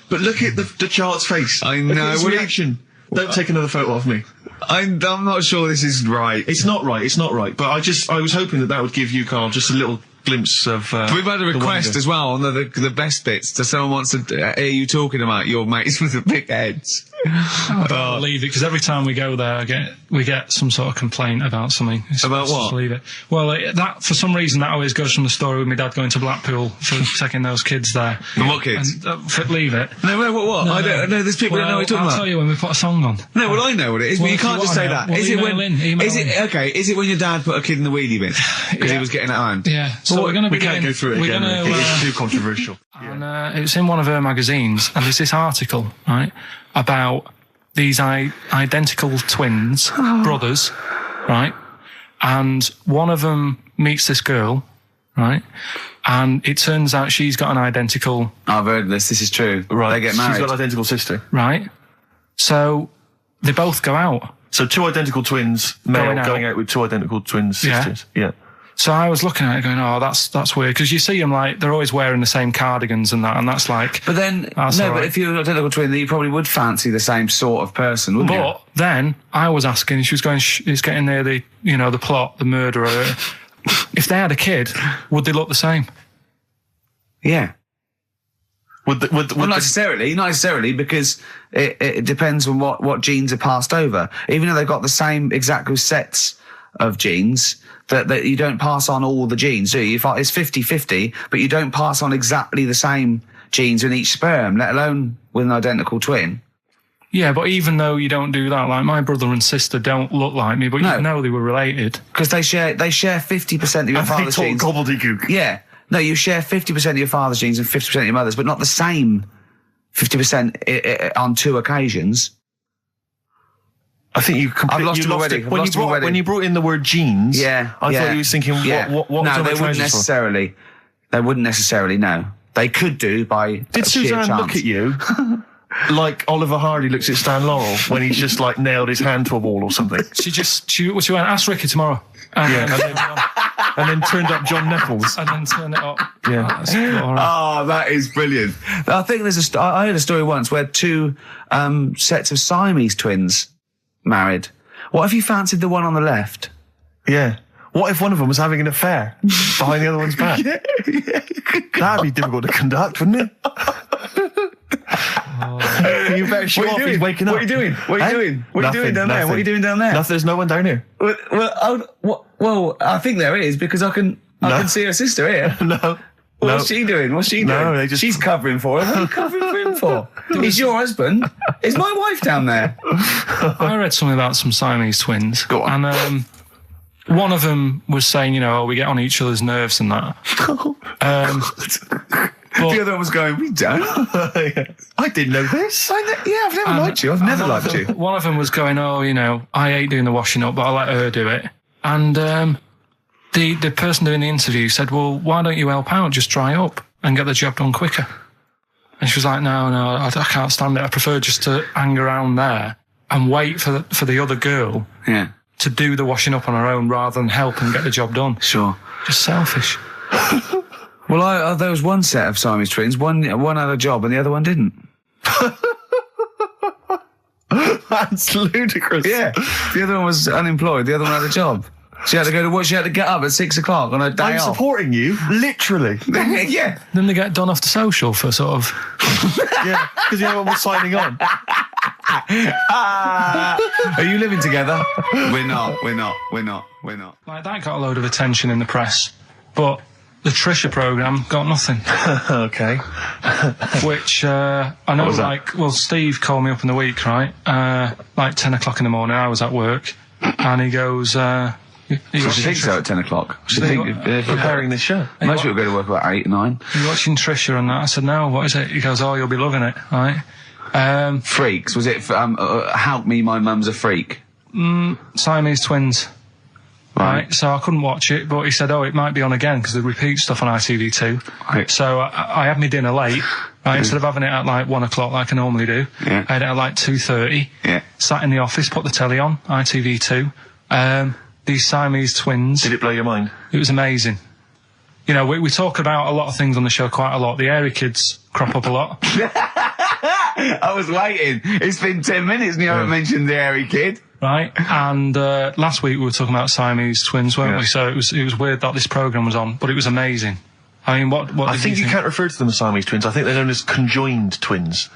But look at the child's face. I Look know. at his Well, reaction. Don't take another photo of me. I'm not sure this is right. It's not right. It's not right. But I was hoping that would give you, Carl, just a little glimpse of. We've had a the request wonder. as well on the best bits. So someone wants to hear you talking about your mates with the big heads. I don't believe it, because every time we go there, we get some sort of complaint about something. About Just what? Believe it. Well, that for some reason that always goes from the story with my dad going to Blackpool for taking those kids there. And what kids? And, leave it. No, what? No, I don't know. There's people who don't know what you're talking I'll about. tell you when we put a song on. No, well, I know what it is, Well, but you if you can't just wanna say know, that. well, Is it email in. Is it when your dad put a kid in the wheelie bin because he Yeah. was getting out of hand? Yeah. So we're going to be We can't go through it again. Rick. It's too controversial. And it's in one of her magazines, and there's this article, right, about these identical twins, brothers, right, and one of them meets this girl, right, and it turns out she's got an identical, I've heard this. This is true. Right. They get married. She's got an identical sister. right, so they both go out. So two identical twins, male, going out with two identical twin sisters. Yeah. So I was looking at it going, oh, that's weird, because you see them, like, they're always wearing the same cardigans and that, and that's like... But then, That's all but right. if you're an identical twin, then you probably would fancy the same sort of person, wouldn't you? But then I was asking, she was going, it's getting near the, the plot, the murderer. If they had a kid, would they look the same? Yeah. Would Not necessarily, because it depends on what genes are passed over. Even though they've got the same exact sets of genes, that you don't pass on all the genes, do you? It's 50-50, but you don't pass on exactly the same genes in each sperm, let alone with an identical twin. Yeah, but even though you don't do that, like my brother and sister don't look like me, but No. you know they were related. Because they share 50% of your father's They genes. talk gobbledygook. Yeah. No, you share 50% of your father's genes and 50% of your mother's, but not the same 50% on two occasions. I think you completely I've lost him already. it. I've lost him already. When you brought in the word genes, Yeah. I thought you was thinking, what no, was they the wouldn't trousers for? necessarily. They wouldn't necessarily, no. They could do by Did sheer Suzanne chance. look at you like Oliver Hardy looks at Stan Laurel when he's just like nailed his hand to a wall or something? She went, ask Ricky tomorrow. And then turned up John Nettles. And then turn it up. Yeah. That's all right. Oh, that is brilliant. I think there's I heard a story once where two sets of Siamese twins married. What if you fancied the one on the left? Yeah. What if one of them was having an affair behind the other one's back? That'd be difficult to conduct, wouldn't it? You better show off. He's waking up. What are you doing? What are you doing? What are you doing down there? What are you doing down there? Nothing. There's no one down here. Well, I think there is, because I can see her sister here. No. What's she doing? No, She's covering for him. What are you covering for him for? He's your husband. Is my wife down there? I read something about some Siamese twins. Go on. And one of them was saying, you know, we get on each other's nerves and that. The other one was going, we don't. I didn't know this. I've never liked you. I've never liked you. One of them was going, oh, you know, I hate doing the washing up, but I'll let her do it. And the person doing the interview said, well, why don't you help out? Just dry up and get the job done quicker. And she was like, no, I can't stand it. I prefer just to hang around there and wait for the other girl to do the washing up on her own rather than help and get the job done. Sure. Just selfish. Well, there was one set of Siamese twins. One had a job and the other one didn't. That's ludicrous. Yeah. The other one was unemployed. The other one had a job. She had to go to work. She had to get up at 6 o'clock on her day I'm off. supporting you, literally. Yeah. Then they get done off the social for sort of... Yeah, because the other one was signing on. Are you living together? We're not. Like, that got a load of attention in the press, but the Trisha programme got nothing. Okay. Which, I know, like, well, Steve called me up in the week, right? Like 10 o'clock in the morning, I was at work, and he goes, She thinks so at 10 o'clock. She Preparing this show. Most people go to work about 8, 9. You're watching Trisha and that. I said, no, what is it? He goes, oh, you'll be loving it, right? Freaks. Was it, Help Me, My Mum's a Freak? Siamese twins. Right. So I couldn't watch it, but he said, oh, it might be on again, because they repeat stuff on ITV2. Right. So I had my dinner late, right? Instead of having it at like 1 o'clock like I normally do, Yeah. I had it at like 2:30. Yeah. Sat in the office, put the telly on, ITV2. These Siamese twins. Did it blow your mind? It was amazing. You know, we talk about a lot of things on the show quite a lot. The Airy Kids crop up a lot. I was waiting. It's been 10 minutes and you haven't mentioned the Airy Kid. Right, and last week we were talking about Siamese twins, weren't we? So it was weird that this programme was on, but it was amazing. I mean, what I think you can't refer to them as Siamese twins. I think they're known as conjoined twins.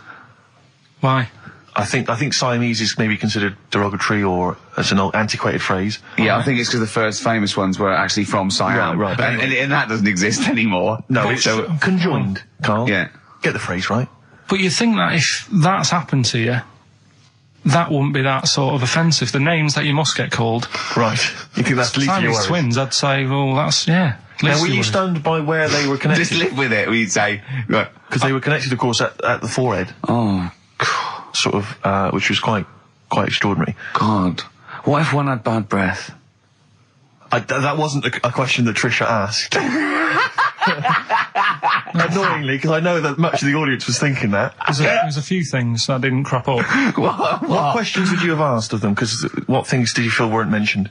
Why? I think Siamese is maybe considered derogatory or as an old antiquated phrase. Yeah, I think it's because the first famous ones were actually from Siam. Right. And that doesn't exist anymore. No, it's conjoined, Carl. Yeah. Get the phrase right. But you think that if that's happened to you, that wouldn't be that sort of offensive. The names that you must get called. Right. You think that's the least of your Siamese worries? twins, I'd say, well, that's, yeah. Now, were you stunned by where they were connected? Just live with it, we'd say. Because they were connected, of course, at the forehead. Oh, Sort of, which was quite extraordinary. God. What if one had bad breath? That wasn't a question that Trisha asked. Annoyingly, because I know that much of the audience was thinking that. There's a few things that didn't crop up. What questions would you have asked of them? Because what things did you feel weren't mentioned?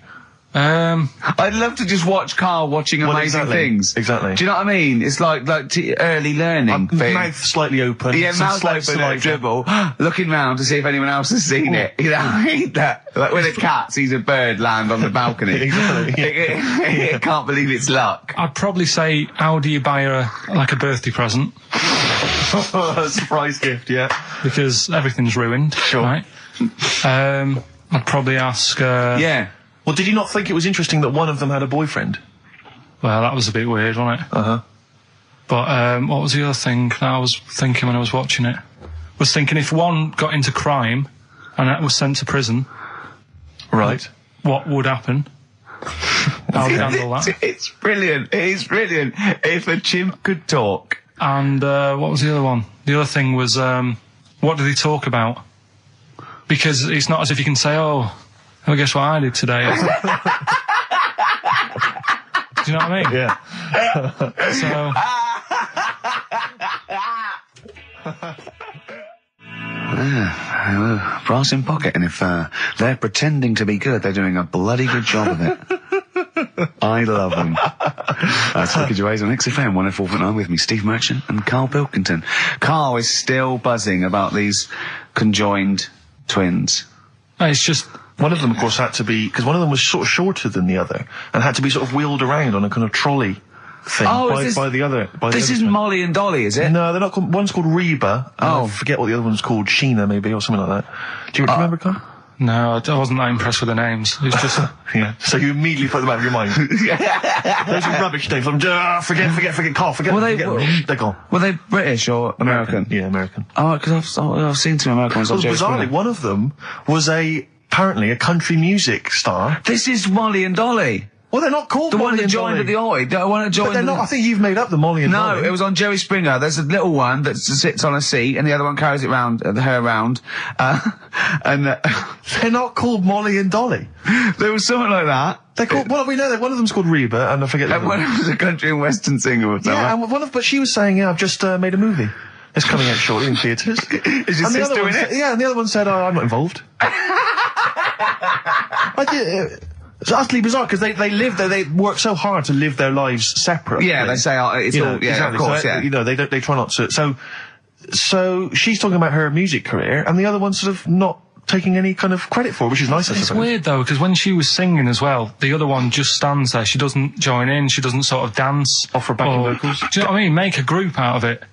I'd love to just watch Carl watching amazing things. Exactly. Do you know what I mean? It's like early learning thing. Mouth slightly open. Yeah, some mouth slight open, saliva. dribble, looking round to see if anyone else has seen it. You know, that, like when a cat sees a bird land on the balcony. Exactly. It can't believe it's luck. I'd probably say, how do you buy her like a birthday present? A surprise gift, yeah. Because everything's ruined. Sure. Right? I'd probably ask... Yeah. Well, did you not think it was interesting that one of them had a boyfriend? Well, that was a bit weird, wasn't it? Uh-huh. But what was the other thing that I was thinking when I was watching it? Was thinking if one got into crime and that was sent to prison... Right. What would happen? How would you handle that? It's brilliant. It is brilliant. If a chimp could talk. And what was the other one? The other thing was, what did he talk about? Because it's not as if you can say, oh, guess what I did today? Do you know what I mean? Yeah. Brass in pocket, and if they're pretending to be good, they're doing a bloody good job of it. I love them. That's Ricky Gervais on XFM 104.9 with me, Steve Merchant and Karl Pilkington. Karl is still buzzing about these conjoined twins. It's just... One of them, of course, had to be... Because one of them was sort of shorter than the other and had to be sort of wheeled around on a kind of trolley thing by the other. This isn't Molly and Dolly, is it? No, they're not called... One's called Reba. Oh. I forget what the other one's called. Sheena, maybe, or something like that. Do you remember, Carl? No, I wasn't that impressed with the names. It was just... Yeah. So you immediately put them out of your mind. Those are rubbish names. Forget, Carl, forget them. They're gone. Were they British or American? Yeah, American. Oh, because I've seen some American ones. Well, bizarrely, one of them was a apparently a country music star. This is Molly and Dolly. Well, they're not called The Molly one that and joined Dolly. at the Oi. The one that joined. But they're not. I think you've made up the Molly and Dolly. No, it was on Jerry Springer. There's a little one that sits on a seat, and the other one carries it round, her around. They're not called Molly and Dolly. There was something like that. They're called. Well, we know that one of them's called Reba, and I forget. And one was a country and western singer or something. Yeah, and but she was saying, "Yeah, I've just made a movie. It's coming out shortly in theatres." Is your sister in it? Yeah, and the other one said, "Oh, I'm not involved." I did. It's utterly bizarre because they live there. They work so hard to live their lives separately. Yeah, they say it's all. Yeah, exactly. of course. So, Yeah. You know, they try not to. So she's talking about her music career, and the other one's sort of not taking any kind of credit for it, which is nice. I It's suppose. weird though, because when she was singing as well, the other one just stands there. She doesn't join in. She doesn't sort of dance. Offer backing vocals. Do you know what I mean? Make a group out of it.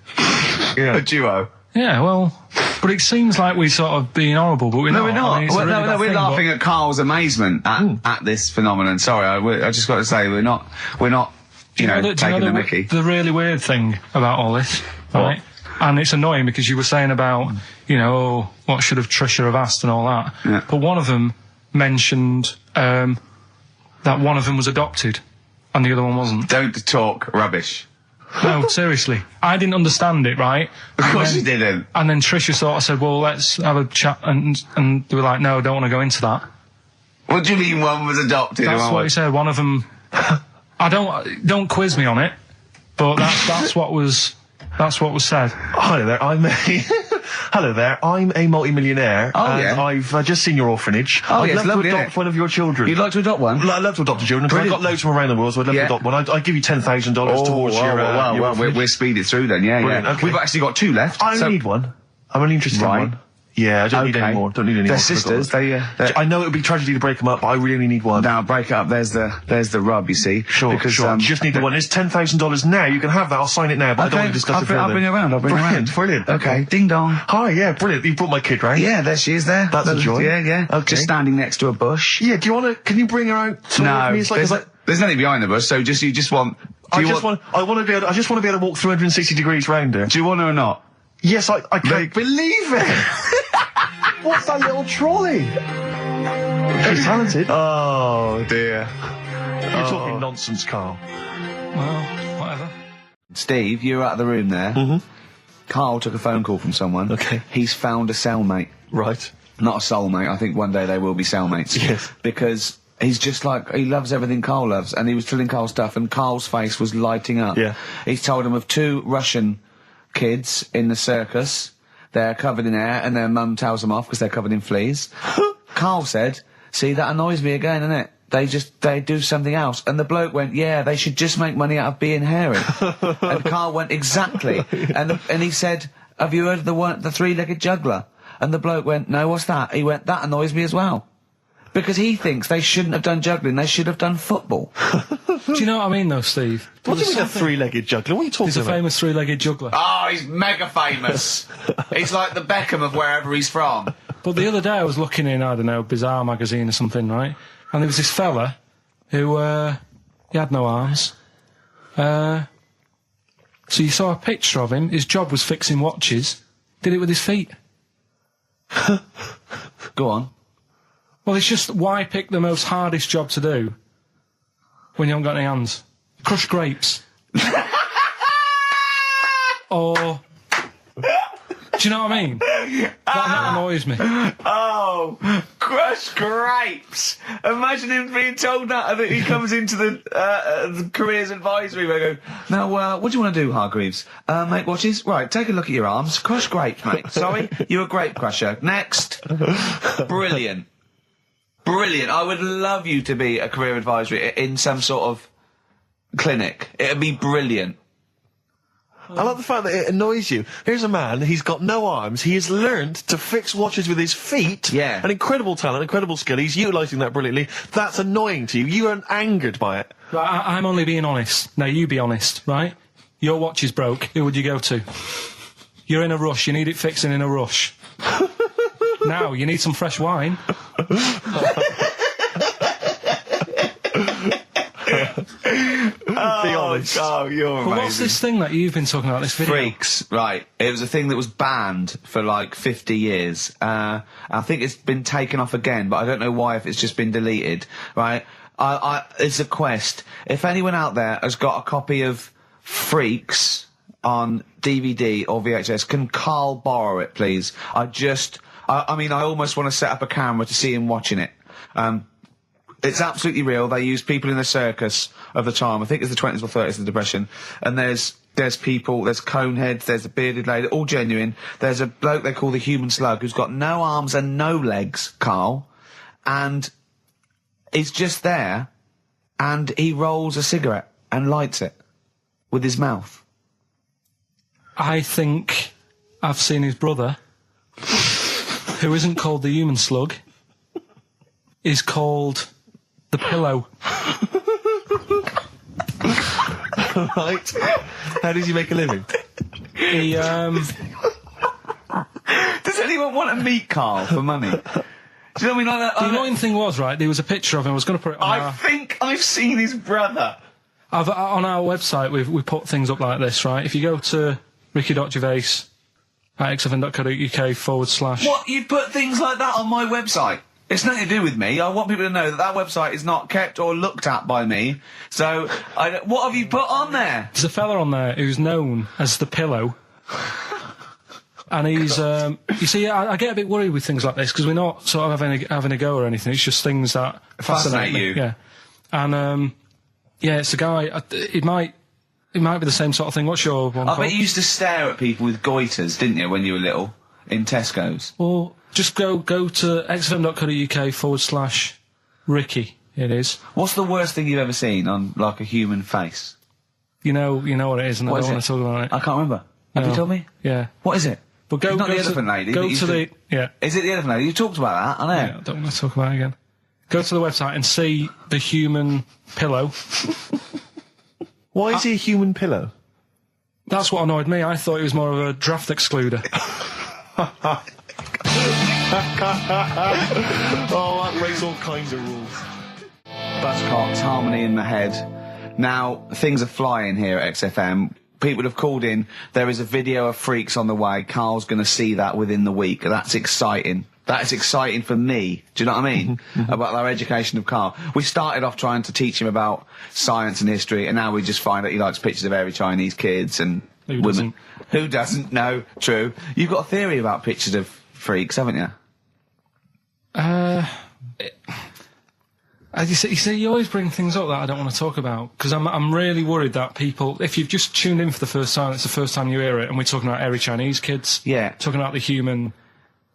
Yeah. A duo. Yeah, well, but it seems like we're sort of being horrible, but we're not. No, we're not. I mean, it's a really bad we're thing, laughing but- at Carl's amazement at this phenomenon. Sorry, I just got to say we're not. You know, taking the mickey. The really weird thing about all this, right? And it's annoying because you were saying about, what should have Trisha have asked and all that. Yeah. But one of them mentioned that one of them was adopted and the other one wasn't. Don't talk rubbish. No, seriously. I didn't understand it, right? Of course you didn't. And then Trisha sort of said, well, let's have a chat, and they were like, no, don't want to go into that. What do you mean one was adopted? That's what he said. One of them. Don't quiz me on it, but that's what was said. Hello there. Hello there. I'm a multi-millionaire. Oh, and yeah. I've just seen your orphanage. Oh, I'd yeah, it's love lovely, to isn't adopt it? one of your children. You'd like to adopt one? Well, I'd love to adopt a children because I've got loads from around the world, so I'd love to adopt one. I'd give you $10,000 towards your. Well, we're speeded through then. Yeah, Brilliant, yeah. okay. We've actually got 2 left. I only need one. I'm only interested Right. in one. Yeah, I don't need any more. Don't need any more. They're sisters. I know it would be tragedy to break them up, but I really only need one. Now break it up. There's the rub. You see. Sure, because, sure. You just need the one. It's $10,000 now. You can have that. I'll sign it now, but I don't want to discuss it further. I'll bring her around. Brilliant. Okay. Ding dong. Hi, yeah, brilliant. You brought my kid round. Yeah, there she is. There. That's a joy. Yeah. Okay. Just standing next to a bush. Yeah. Do you want to? Can you bring her out? No, me? It's like, there's nothing behind the bush. So you just want. I just want to be able to walk 360 degrees round her. Do you want her or not? Yes, I can't believe it. What's that little trolley? She's talented. Oh dear. You're talking nonsense, Carl. Well, whatever. Steve, you're out of the room there. Mm-hmm. Carl took a phone call from someone. Okay. He's found a cellmate. Right. Not a soulmate. I think one day they will be cellmates. Yes. Because he's just like, he loves everything Carl loves, and he was telling Carl stuff, and Carl's face was lighting up. Yeah. He's told him of 2 Russian kids in the circus. They're covered in hair, and their mum tells them off because they're covered in fleas. Carl said, see, that annoys me again, innit? They do something else. And the bloke went, yeah, they should just make money out of being hairy. And Carl went, exactly. And he said, have you heard of the 3-legged juggler? And the bloke went, no, what's that? He went, that annoys me as well. Because he thinks they shouldn't have done juggling, they should have done football. Do you know what I mean, though, Steve? What do you mean a 3-legged juggler? What are you talking He's a about? famous 3-legged juggler. Oh, he's mega famous. He's like the Beckham of wherever he's from. But the other day I was looking in, I don't know, Bizarre magazine or something, right? And there was this fella who, he had no arms. So you saw a picture of him. His job was fixing watches. Did it with his feet. Go on. Well, it's just, why pick the most hardest job to do when you haven't got any hands? Crush grapes. Or... Do you know what I mean? That annoys me. Oh, crush grapes. Imagine him being told that, and that he comes into the careers advisory where they go, now, what do you want to do, Hargreaves? Make watches? Right, take a look at your arms. Crush grapes, mate. Sorry? You're a grape crusher. Next. Brilliant. Brilliant. I would love you to be a career advisory in some sort of clinic. It'd be brilliant. I like the fact that it annoys you. Here's a man, he's got no arms, he has learned to fix watches with his feet. Yeah. An incredible talent, incredible skill, he's utilising that brilliantly. That's annoying to you. You are angered by it. Right, I'm only being honest. Now, you be honest, right? Your watch is broke. Who would you go to? You're in a rush. You need it fixing in a rush. Now, you need some fresh wine. Be honest. Oh, you're amazing. But what's this thing that you've been talking about, this video? Freaks, right. It was a thing that was banned for like 50 years. I think it's been taken off again, but I don't know why, if it's just been deleted, right? It's a quest. If anyone out there has got a copy of Freaks on DVD or VHS, can Karl borrow it, please? I mean, I almost want to set up a camera to see him watching it. It's absolutely real. They used people in the circus of the time. I think it's the 20s or 30s of the Depression. And there's people, there's coneheads, there's a bearded lady, all genuine. There's a bloke they call the human slug who's got no arms and no legs, Karl. And he's just there, and he rolls a cigarette and lights it with his mouth. I think I've seen his brother, who isn't called the human slug, is called the pillow. Right. How does he make a living? He, Does anyone want to meet Karl for money? Do you know what I mean? Like that, the annoying thing was, right, there was a picture of him. I was going to put it on I think I've seen his brother. on our website, we put things up like this, right? If you go to ricky.gervais at xfn.co.uk / What? You put things like that on my website? It's nothing to do with me. I want people to know that website is not kept or looked at by me. So, what have you put on there? There's a fella on there who's known as the pillow. And he's, you see, I get a bit worried with things like this, because we're not sort of having a go or anything. It's just things that Fascinate me. you. Yeah. And, yeah, it's a guy, it might be the same sort of thing. What's your one I called? bet you used to stare at people with goiters, didn't you, when you were little? In Tesco's. Well, just go to xfm.co.uk / Ricky, it is. What's the worst thing you've ever seen on, like, a human face? You know what it is, and What I is don't it? want to talk about it. I can't remember. Have No. you told me? Yeah. What is it? But go, It's not go the to, elephant lady Go that used to to- the, yeah. Is it the elephant lady? You talked about that, I know. Yeah, I don't want to talk about it again. Go to the website and see the human pillow. Why is he a human pillow? That's what annoyed me. I thought he was more of a draft excluder. Oh, that breaks all kinds of rules. Buzzcocks, harmony in the head. Now, things are flying here at XFM. People have called in. There is a video of Freaks on the way. Karl's going to see that within the week. That's exciting. That is exciting for me. Do you know what I mean? About our education of Karl. We started off trying to teach him about science and history, and now we just find out he likes pictures of hairy Chinese kids and Who women. doesn't? Who doesn't? No, true. You've got a theory about pictures of freaks, haven't you? You see, you always bring things up that I don't want to talk about, because I'm really worried that people, if you've just tuned in for the first time, it's the first time you hear it, and we're talking about hairy Chinese kids. Yeah. Talking about the human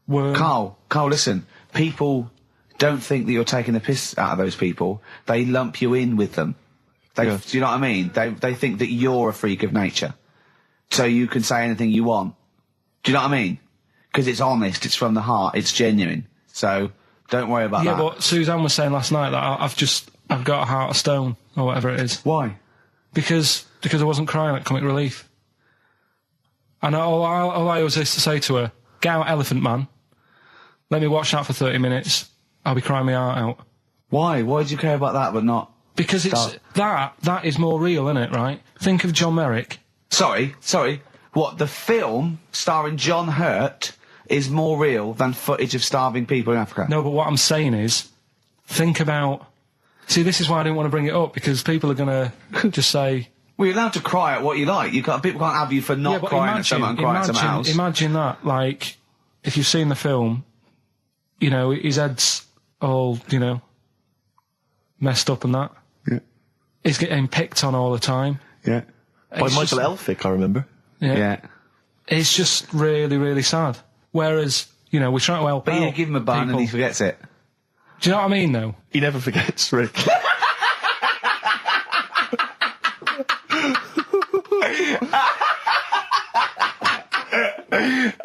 worm. Karl, listen. People don't think that you're taking the piss out of those people. They lump you in with them. Do you know what I mean? They think that you're a freak of nature. So you can say anything you want. Do you know what I mean? Because it's honest, it's from the heart, it's genuine. So don't worry about that. Yeah, but Suzanne was saying last night that I've got a heart of stone, or whatever it is. Why? Because I wasn't crying at Comic Relief. And all I always used to say to her, get out, Elephant Man. Let me watch that for 30 minutes. I'll be crying my heart out. Why? Why do you care about that but not... Because it's that is more real, isn't it, right? Think of John Merrick. Sorry. What, the film starring John Hurt is more real than footage of starving people in Africa? No, but what I'm saying is, think about... See, this is why I didn't want to bring it up, because people are going to just say... Well, you're allowed to cry at what you like. People can't have you for not but crying at someone and crying at someone else. Imagine that, like, if you've seen the film, you know, his head's all, you know, messed up and that. Yeah. He's getting picked on all the time. Yeah. By It's Michael just- Elphick, I remember. Yeah. It's just really, really sad. Whereas, you know, we're trying to help But out you give him a bun people. and he forgets it. Do you know what I mean, though? He never forgets, Rick.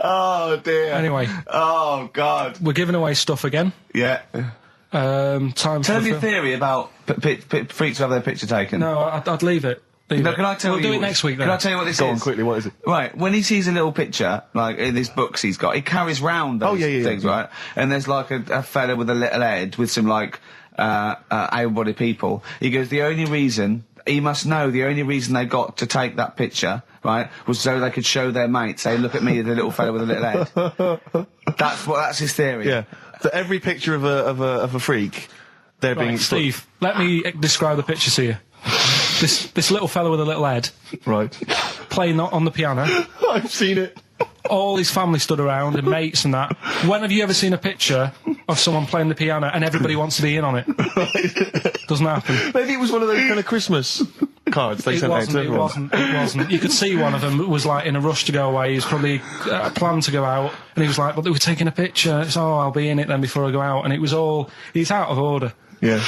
Oh, dear. Anyway, Oh, God. we're giving away stuff again. Yeah. Time Tell for me the your theory about freaks who have their picture taken. No, I'd leave it. Leave No, it. can I tell we'll you... do it next week, then. Can I tell you what this Go is? on, quickly, what is it? Right, when he sees a little picture, like in his books he's got, he carries round those things, yeah. right? And there's like a fella with a little head with some like able-bodied people. He goes, the only reason he must know the only reason they got to take that picture, right, was so they could show their mates, say, look at me, the little fella with a little head. That's his theory. Yeah. So every picture of a freak, they're being... Steve, let me describe the picture to you. This little fella with a little head. Right. Playing on the piano. I've seen it. All his family stood around and mates and that. When have you ever seen a picture of someone playing the piano and everybody wants to be in on it? Doesn't happen. Maybe it was one of those kind of Christmas cards they sent out to everyone. It wasn't. You could see one of them was like in a rush to go away. He was probably planned to go out, and he was like, "But they were taking a picture." It's I'll be in it then before I go out, and it was all. He's out of order. Yeah.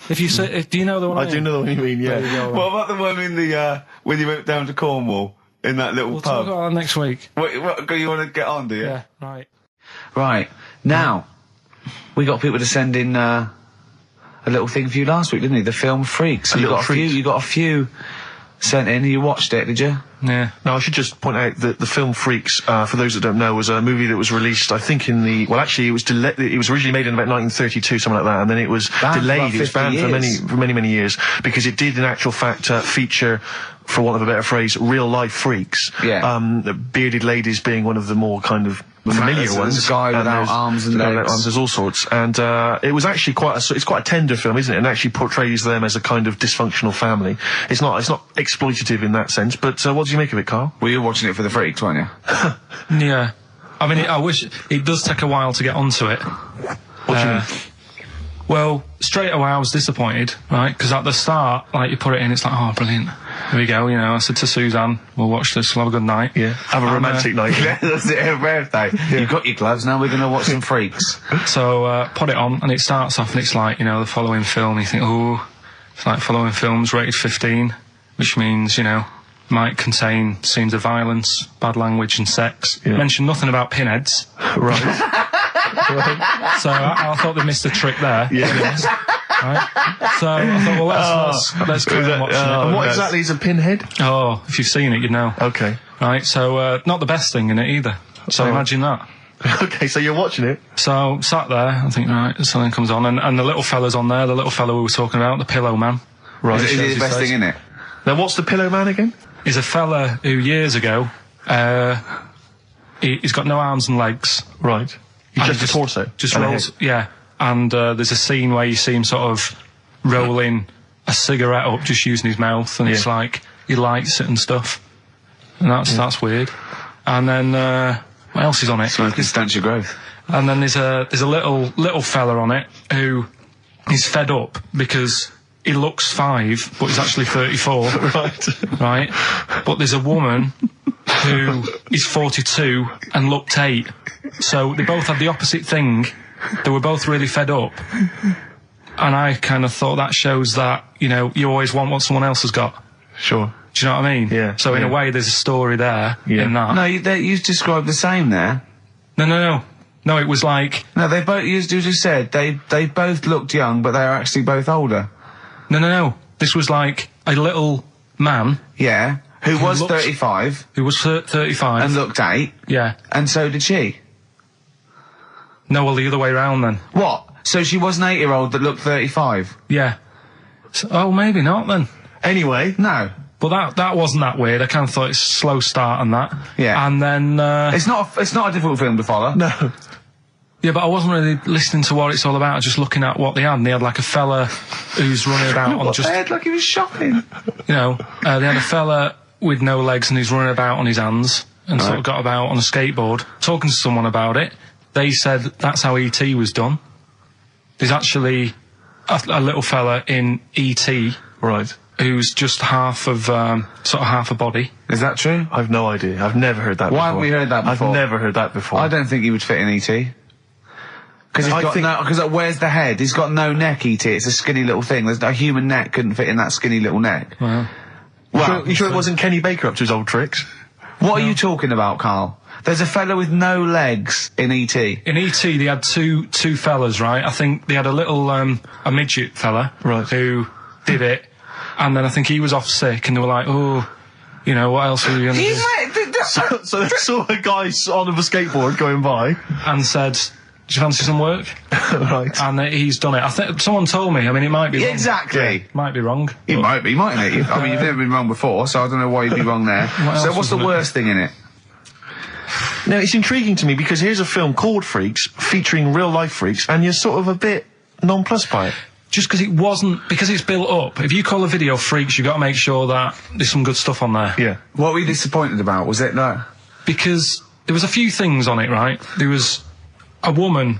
If you say, do you know the one? I do know the one you mean. Yeah. There you go, What about the one in the when you went down to Cornwall in that little We'll pub? talk about that next week. What you want to get on, do you? Yeah. Right. Right. Now, we got people to send in a little thing for you last week, didn't we? The film Freaks. You got a few sent in. You watched it, did you? Yeah. Now, I should just point out that the film Freaks, for those that don't know, was a movie that was released, I think, it was originally made in about 1932, something like that, and then it was delayed. It was banned for many years, because it did, in actual fact, feature, for want of a better phrase, real-life freaks. Yeah. Bearded ladies being one of the more kind of familiar ones. There's a guy without arms and legs. There's all sorts. And it was actually it's quite a tender film, isn't it? And actually portrays them as a kind of dysfunctional family. It's not exploitative in that sense, but what do you make of it, Carl? Well, you were watching it for the freaks, weren't you? Yeah. I mean, I wish it does take a while to get onto it. What do you mean? Well, straight away I was disappointed, right? Because at the start, like, you put it in, it's like, oh, brilliant. Here we go, I said to Suzanne, we'll watch this, we'll have a good night. Yeah. Have a romantic night. That's it, her birthday. Yeah. You've got your gloves, now we're going to watch some freaks. So, put it on, and it starts off, and it's like, the following film, you think, oh, it's like following films rated 15, which means, might contain scenes of violence, bad language and sex. Yeah. Mention nothing about pinheads. Right. So I thought they missed a trick there. Yeah. Right? So I thought, well, let's go and watch it. And what exactly is a pinhead? Oh, if you've seen it, you'd know. Okay. Right, so not the best thing in it either. So imagine that. Okay, so you're watching it. So sat there, I think, right, something comes on, and the little fella's on there, the little fella we were talking about, the Pillow Man. Right. Is it the best thing in it? Now, what's the Pillow Man again? He's a fella who years ago, he's got no arms and legs. Right. He's just a torso. Just rolls, yeah. And there's a scene where you see him sort of rolling a cigarette up, just using his mouth, and it's like he lights it and stuff. And that's weird. And then what else is on it? So it can stand your growth. And then there's a little fella on it who is fed up because he looks 5, but he's actually 34. Right. But there's a woman who is 42 and looked 8. So they both had the opposite thing. They were both really fed up. And I kind of thought that shows that, you always want what someone else has got. Sure. Do you know what I mean? Yeah. So in a way, there's a story there in that. No, you described the same there. No, it was like... No, they both, you just said, they both looked young, but they are actually both older. No. This was like a little man. Yeah. Who was 35. Who was 35. And looked 8. Yeah. And so did she. No, well, the other way around then. What? So she was an 8-year-old that looked 35? Yeah. So, maybe not then. Anyway. No. But that wasn't that weird. I kind of thought it's a slow start on that. Yeah. And then... It's not a difficult film to follow. No. Yeah, but I wasn't really listening to what it's all about, just looking at what they had. And they had like a fella who's running about on just... They had like he was shopping. They had a fella with no legs and he's running about on his hands and sort of got about on a skateboard, talking to someone about it. They said that's how E.T. was done. There's actually a little fella in E.T. Right. Who's just half a body. Is that true? I've no idea. I've never heard that before. Why haven't we heard that before? I've never heard that before. I don't think he would fit in E.T. Because where's the head? He's got no neck, E.T. It's a skinny little thing. There's no human neck couldn't fit in that skinny little neck. Wow. You sure it wasn't Kenny Baker up to his old tricks? What are you talking about, Carl? There's a fella with no legs in E.T. In E.T. they had two fellas, right? I think they had a little, a midget fella. Right. Who did it. And then I think he was off sick and they were like, what else are we going to do? So they saw a guy on a skateboard going by. And said, do you fancy some work? Right. And he's done it. I think someone told me. I mean, it might be wrong. Exactly. Might be wrong. It might be, mightn't it? I mean, you've never been wrong before, so I don't know why you'd be wrong there. So what's the worst thing in it? Now, it's intriguing to me because here's a film called Freaks, featuring real-life freaks, and you're sort of a bit nonplussed by it. Just because it wasn't, because it's built up. If you call a video Freaks, you've got to make sure that there's some good stuff on there. Yeah. What were you disappointed about? Was it that? Because there was a few things on it, right? There was a woman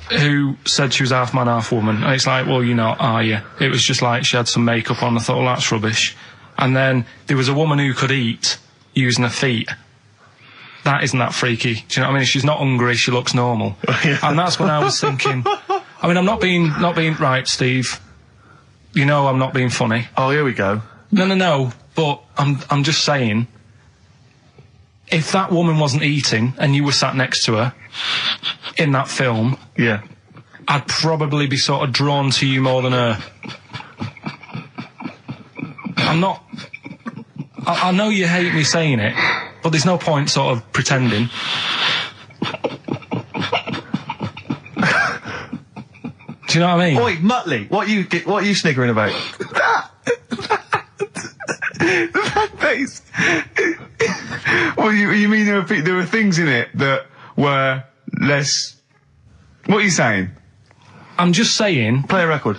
who said she was half man, half woman. And it's like, well, you're not, are you? It was just like she had some makeup on. I thought, well, that's rubbish. And then there was a woman who could eat using her feet. That isn't that freaky. Do you know what I mean? She's not hungry, she looks normal. And that's when I was thinking, I mean, I'm not being right, Steve. You know I'm not being funny. Oh, here we go. No, but I'm just saying, if that woman wasn't eating and you were sat next to her in that film, Yeah. I'd probably be sort of drawn to you more than her. I'm not... I know you hate me saying it, but there's no point sort of pretending. Do you know what I mean? Oi, Muttley, what are you sniggering about? That face. Well, you mean there were things in it that were less... What are you saying? I'm just saying... Play a record.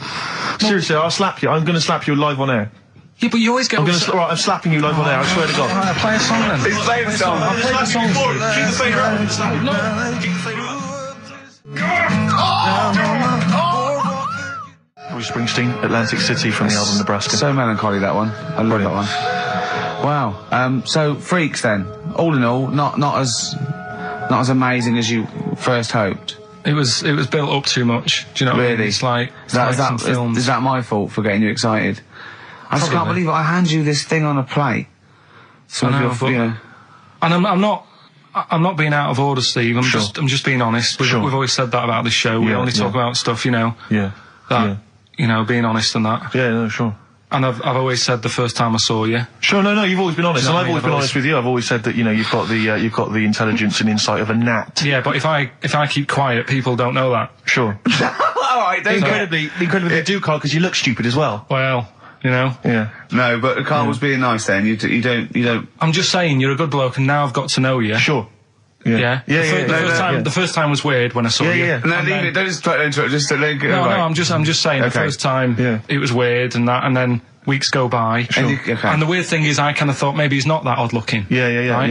Seriously, I'll slap you. I'm going to slap you live on air. Yeah, but you always get... Right, I'm slapping you live on air, I swear to God. Alright, play a song then. He's playing the song. I'll play the song. Keep the fader up. No. Keep the fader up. Bruce Springsteen, Atlantic City from the album Nebraska. So melancholy, that one. I love that one. Wow. So Freaks then. All in all, not as amazing as you first hoped. It was built up too much. Do you know what I mean? Really? It's like Is that films. is that my fault for getting you excited? I just can't believe it. I hand you this thing on a plate. So I know, but- you know. And I'm not being out of order, Steve. I'm just being honest. We've always said that about this show. We only talk about stuff, you know. Yeah. That you know, being honest and that. Yeah, no, sure. And I've always said the first time I saw you. Sure, no, you've always been honest, You know and I've what I always mean? been honest with you. I've always said that, you know, you've got the intelligence and insight of a gnat. Yeah, but if I keep quiet, people don't know that. Sure. All right, Incredibly they do, Carl, because you look stupid as well. Well, you know. Yeah. No, but Carl was being nice then. You don't. I'm just saying, you're a good bloke, and now I've got to know you. Sure. Yeah. Yeah. The first time was weird when I saw you. Yeah. No, leave it. Don't just try to interrupt. Just let it go. No, right. I'm just saying the Okay. first time it was weird and that, and then weeks go by. Sure. Okay. And the weird thing is, I kind of thought maybe he's not that odd looking. Yeah.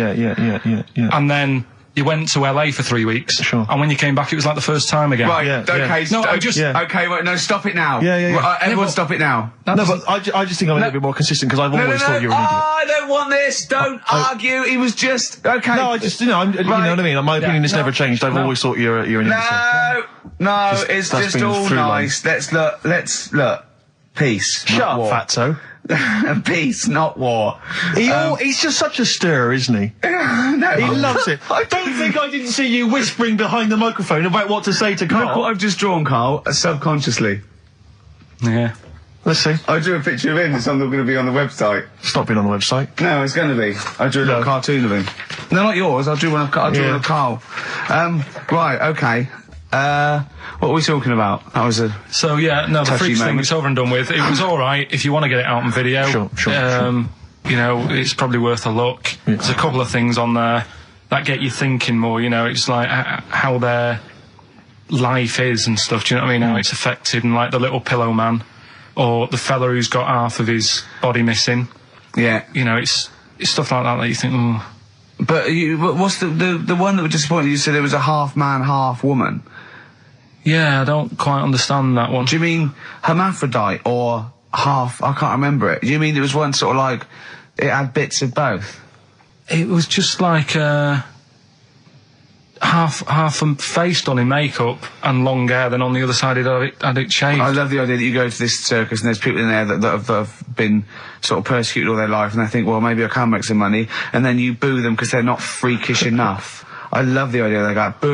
And then you went to LA for 3 weeks. Sure. And when you came back, it was like the first time again. Right. Yeah, Okay. yeah. No, I'm just. Okay. Wait. No. Stop it now. Yeah. Right, everyone, stop it now. No, but I just think I'm a little bit more consistent because I've always thought you were an idiot. I don't want this. Don't argue. He was just okay. No, I just, you know, you know what I mean? My opinion has never changed. I've always thought you're an idiot. No. It's that's just been all through nice. Let's look. Peace. Shut not up, war. fatso. Peace, not war. He's just such a stirrer, isn't he? No, He loves it. I don't think I didn't see you whispering behind the microphone about what to say to Look what Carl. I've just drawn, Carl, subconsciously. Yeah. Let's see. I drew a picture of him. It's not going to be on the website. It's not been on the website. No, it's going to be. I drew a little cartoon of him. No, not yours. I drew one of Carl. Right, okay. What were we talking about? That was a... So yeah, no, the touchy Freaks thing moment. is over and done with. It was all right if you want to get it out on video. Sure. You know, it's probably worth a look. There's a couple of things on there that get you thinking more. You know, it's like how their life is and stuff. Do you know what I mean? How it's affected, and like the little pillow man, or the fella who's got half of his body missing. Yeah. You know, it's stuff like that you think, oh. But what's the one that was disappointing? You said it was a half man, half woman. Yeah, I don't quite understand that one. Do you mean hermaphrodite or half? I can't remember it. Do you mean it was one sort of like it had bits of both? It was just like half a face done in makeup and long hair, then on the other side it had it shaved. I love the idea that you go to this circus and there's people in there that have been sort of persecuted all their life, and they think, well, maybe I can make some money, and then you boo them because they're not freakish enough. I love the idea. They go, boo,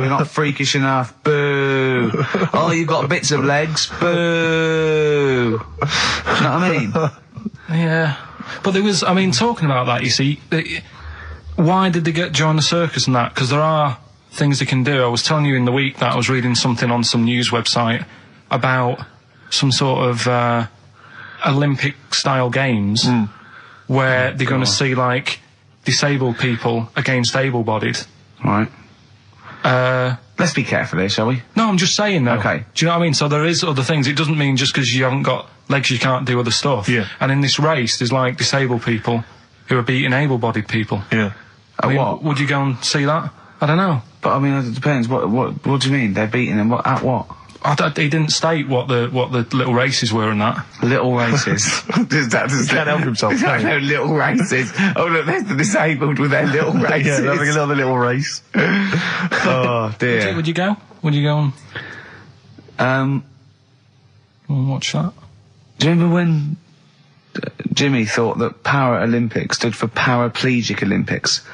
you're not freakish enough, boo. Oh, you've got bits of legs, boo. You know what I mean? Yeah. But there was, I mean, talking about that, you see, why did they join the circus and that? Because there are things they can do. I was telling you in the week that I was reading something on some news website about some sort of Olympic-style games where they're going to see, like, disabled people against able-bodied. Right. Let's be careful here, shall we? No, I'm just saying, though. Okay. Do you know what I mean? So there is other things. It doesn't mean just because you haven't got legs you can't do other stuff. Yeah. And in this race, there's, like, disabled people who are beating able-bodied people. Yeah. I mean, what? Would you go and see that? I don't know. But, I mean, it depends. What do you mean? They're beating them? At what? He didn't state what the little races were and that. Little races. He can't help himself, can he? No, little races. Oh, look, there's the disabled with their little races. Yeah, they're having another little race. Oh, dear. Would you go? Would you go and watch that? Do you remember when Jimmy thought that Paralympics stood for Paraplegic Olympics?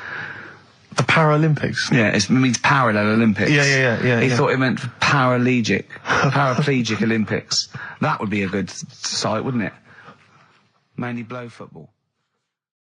The Paralympics? Yeah, it means Parallel Olympics. Yeah. He thought it meant Paraplegic Olympics. That would be a good site, wouldn't it? Mainly blow football.